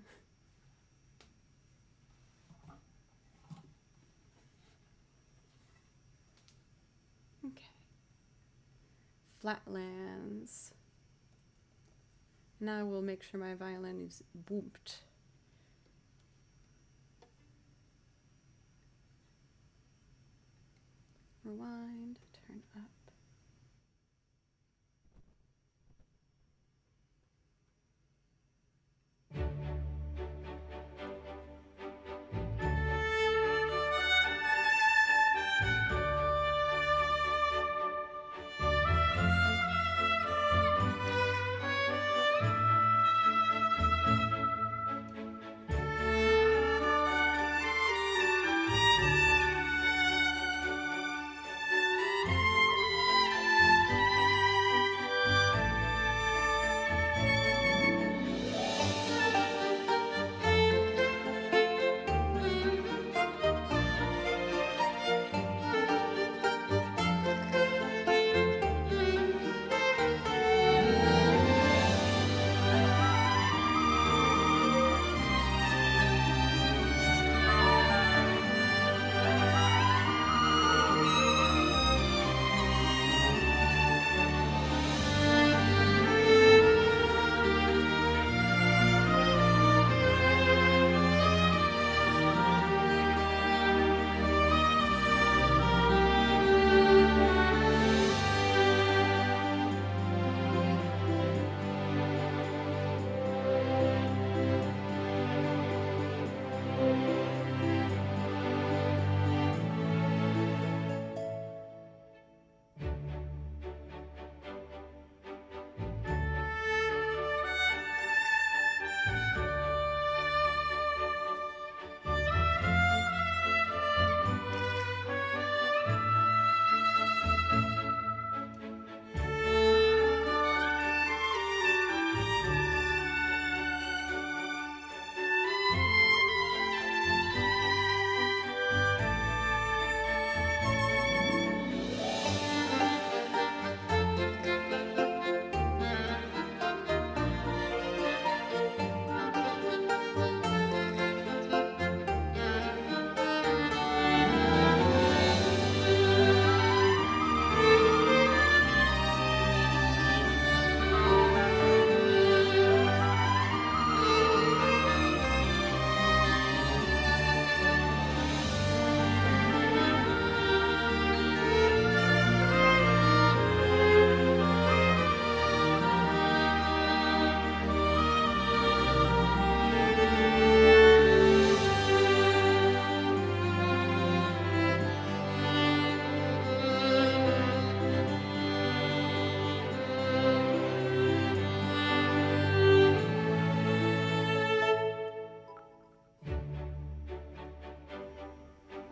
Okay. Flatlands. Now we'll make sure my violin is booped. Rewind, turn up.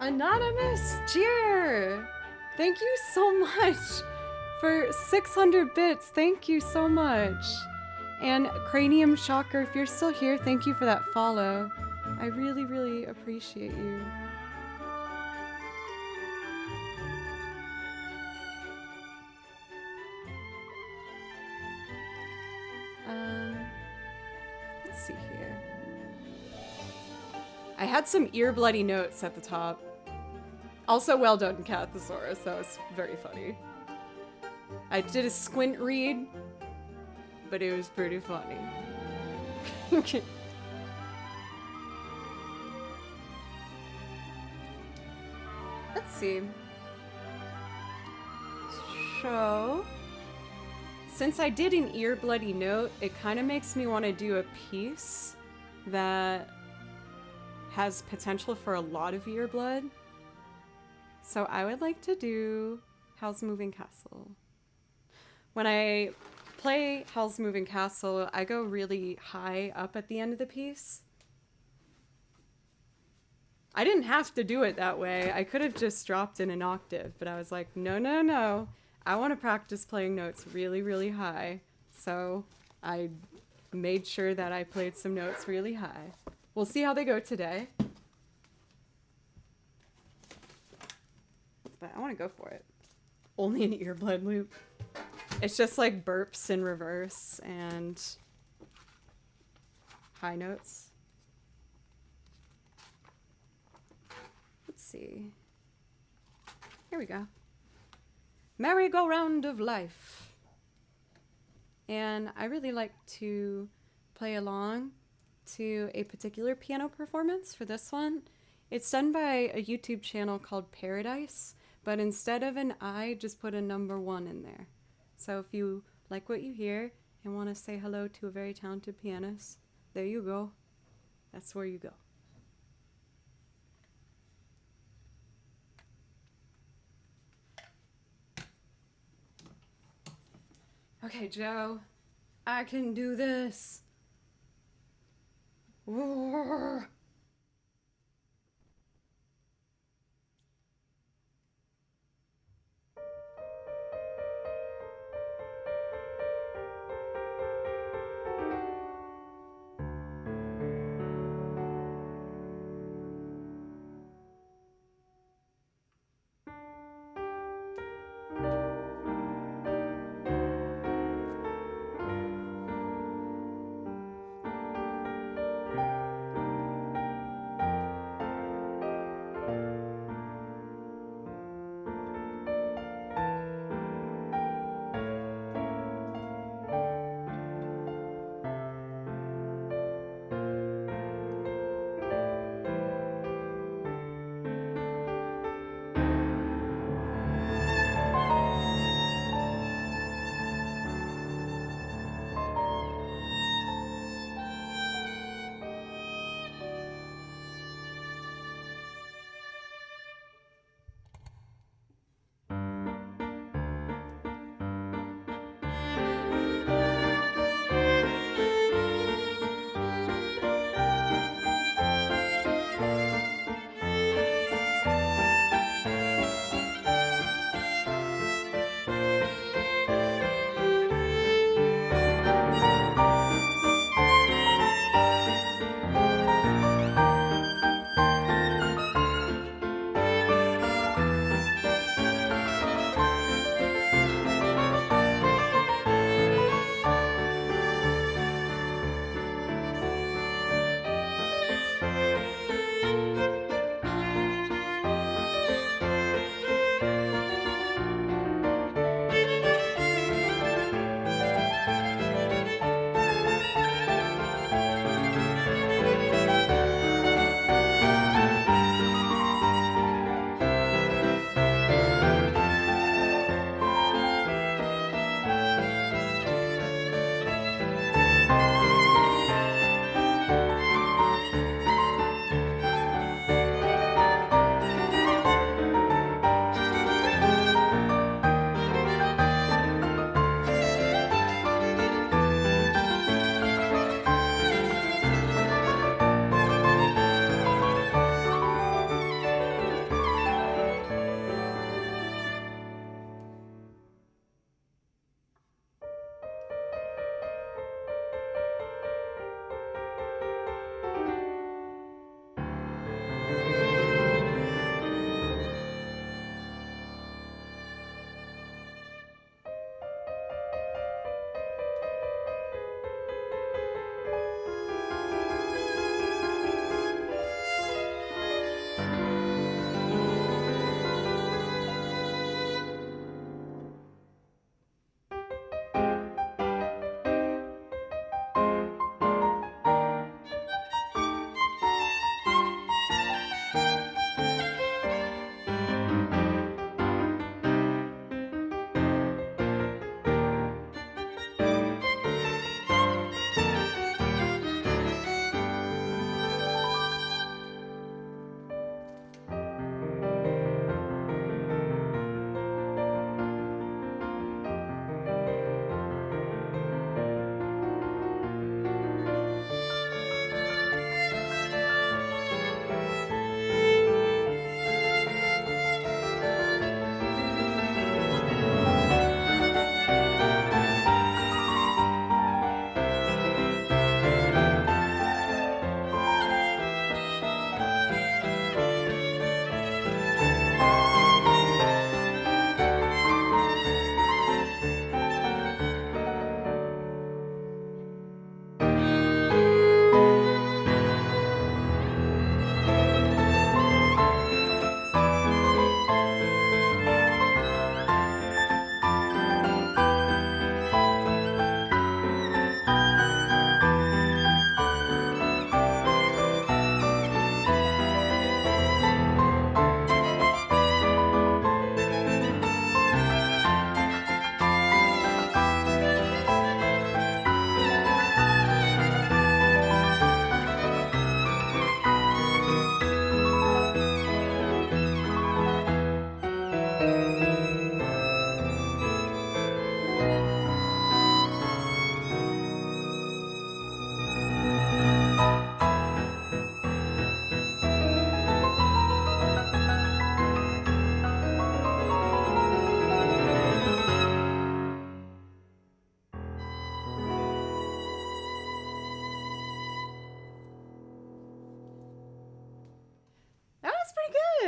Anonymous cheer! Thank you so much for 600 bits. Thank you so much. And Cranium Shocker, if you're still here, thank you for that follow. I really, really appreciate you. see here. I had some ear bloody notes at the top. Also, well done, Cathosaurus. That was very funny. I did a squint read, but it was pretty funny. Okay. Let's see. So, since I did an ear bloody note, it kind of makes me want to do a piece that has potential for a lot of ear blood. So I would like to do Howl's Moving Castle. When I play Howl's Moving Castle, I go really high up at the end of the piece. I didn't have to do it that way. I could have just dropped in an octave, but I was like, no, no, no. I want to practice playing notes really, really high. So I made sure that I played some notes really high. We'll see how they go today. But I want to go for it. Only an earblood loop. It's just like burps in reverse and high notes. Let's see. Here we go. Merry-go-round of life. And I really like to play along to a particular piano performance for this one. It's done by a YouTube channel called Paradise, but instead of an I, just put a number 1 in there. So if you like what you hear and want to say hello to a very talented pianist, there you go. That's where you go. Okay, Joe, I can do this. Roar.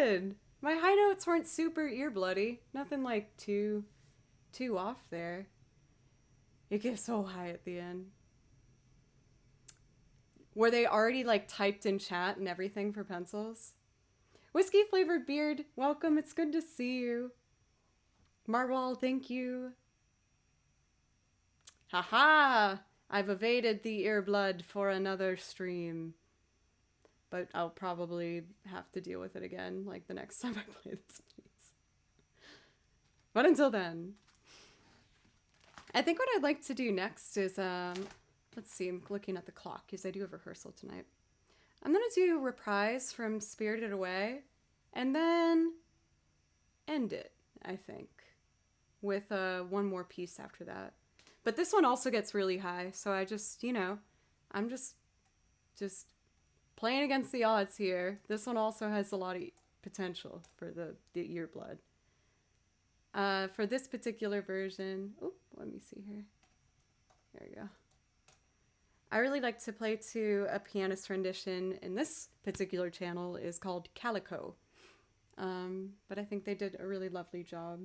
good. My high notes weren't super ear bloody. Nothing like too off there. It gets so high at the end. Were they already like typed in chat and everything for pencils? Whiskey flavored beard, welcome. It's good to see you. Marwal, thank you. Haha! I've evaded the earblood for another stream. But I'll probably have to deal with it again, like the next time I play this piece. But until then, I think what I'd like to do next is, let's see, I'm looking at the clock because I do have rehearsal tonight. I'm gonna do Reprise from Spirited Away, and then end it, I think, with one more piece after that. But this one also gets really high, so I just, you know, I'm just playing against the odds here. This one also has a lot of potential for the ear blood. For this particular version, oh, let me see here. There we go. I really like to play to a pianist rendition, and this particular channel is called Calico. But I think they did a really lovely job.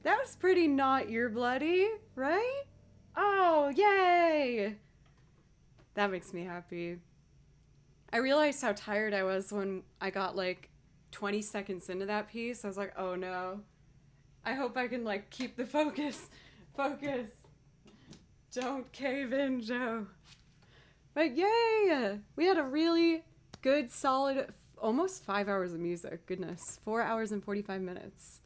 That was pretty not your bloody, right? Oh, yay! That makes me happy. I realized how tired I was when I got like 20 seconds into that piece. I was like, oh no. I hope I can like keep the focus. Focus. Don't cave in, Joe. But yay! We had a really good, solid, almost 5 hours of music. Goodness. 4 hours and 45 minutes.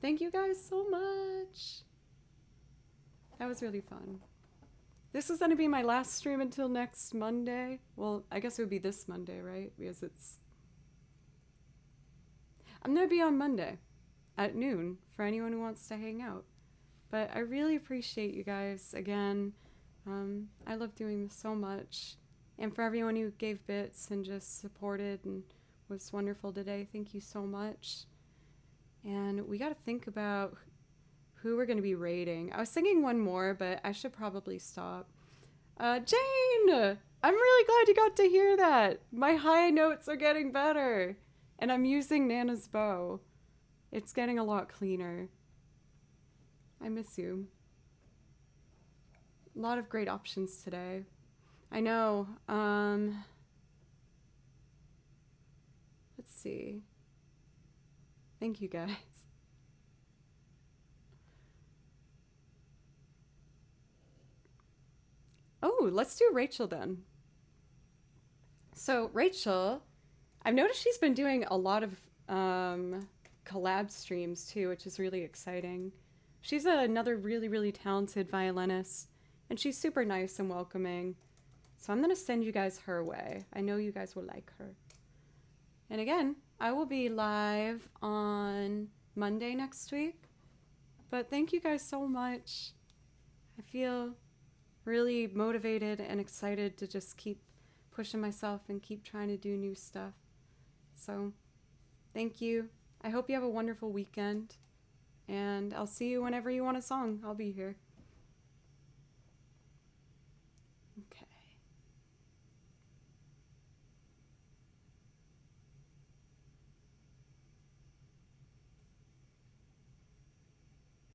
Thank you guys so much. That was really fun. This is going to be my last stream until next Monday. Well, I guess it would be this Monday, right? Because I'm going to be on Monday at noon for anyone who wants to hang out. But I really appreciate you guys again. I love doing this so much. And for everyone who gave bits and just supported and was wonderful today, thank you so much. And we got to think about who we're going to be rating. I was thinking one more, but I should probably stop. Jane! I'm really glad you got to hear that. My high notes are getting better. And I'm using Nana's bow. It's getting a lot cleaner. I miss you. A lot of great options today. I know. Let's see. Thank you guys. Oh, let's do Rachel then. So Rachel, I've noticed she's been doing a lot of collab streams too, which is really exciting. She's another really, really talented violinist, and she's super nice and welcoming. So I'm going to send you guys her way. I know you guys will like her. And again, I will be live on Monday next week. But thank you guys so much. I feel really motivated and excited to just keep pushing myself and keep trying to do new stuff. So thank you. I hope you have a wonderful weekend. And I'll see you whenever you want a song. I'll be here.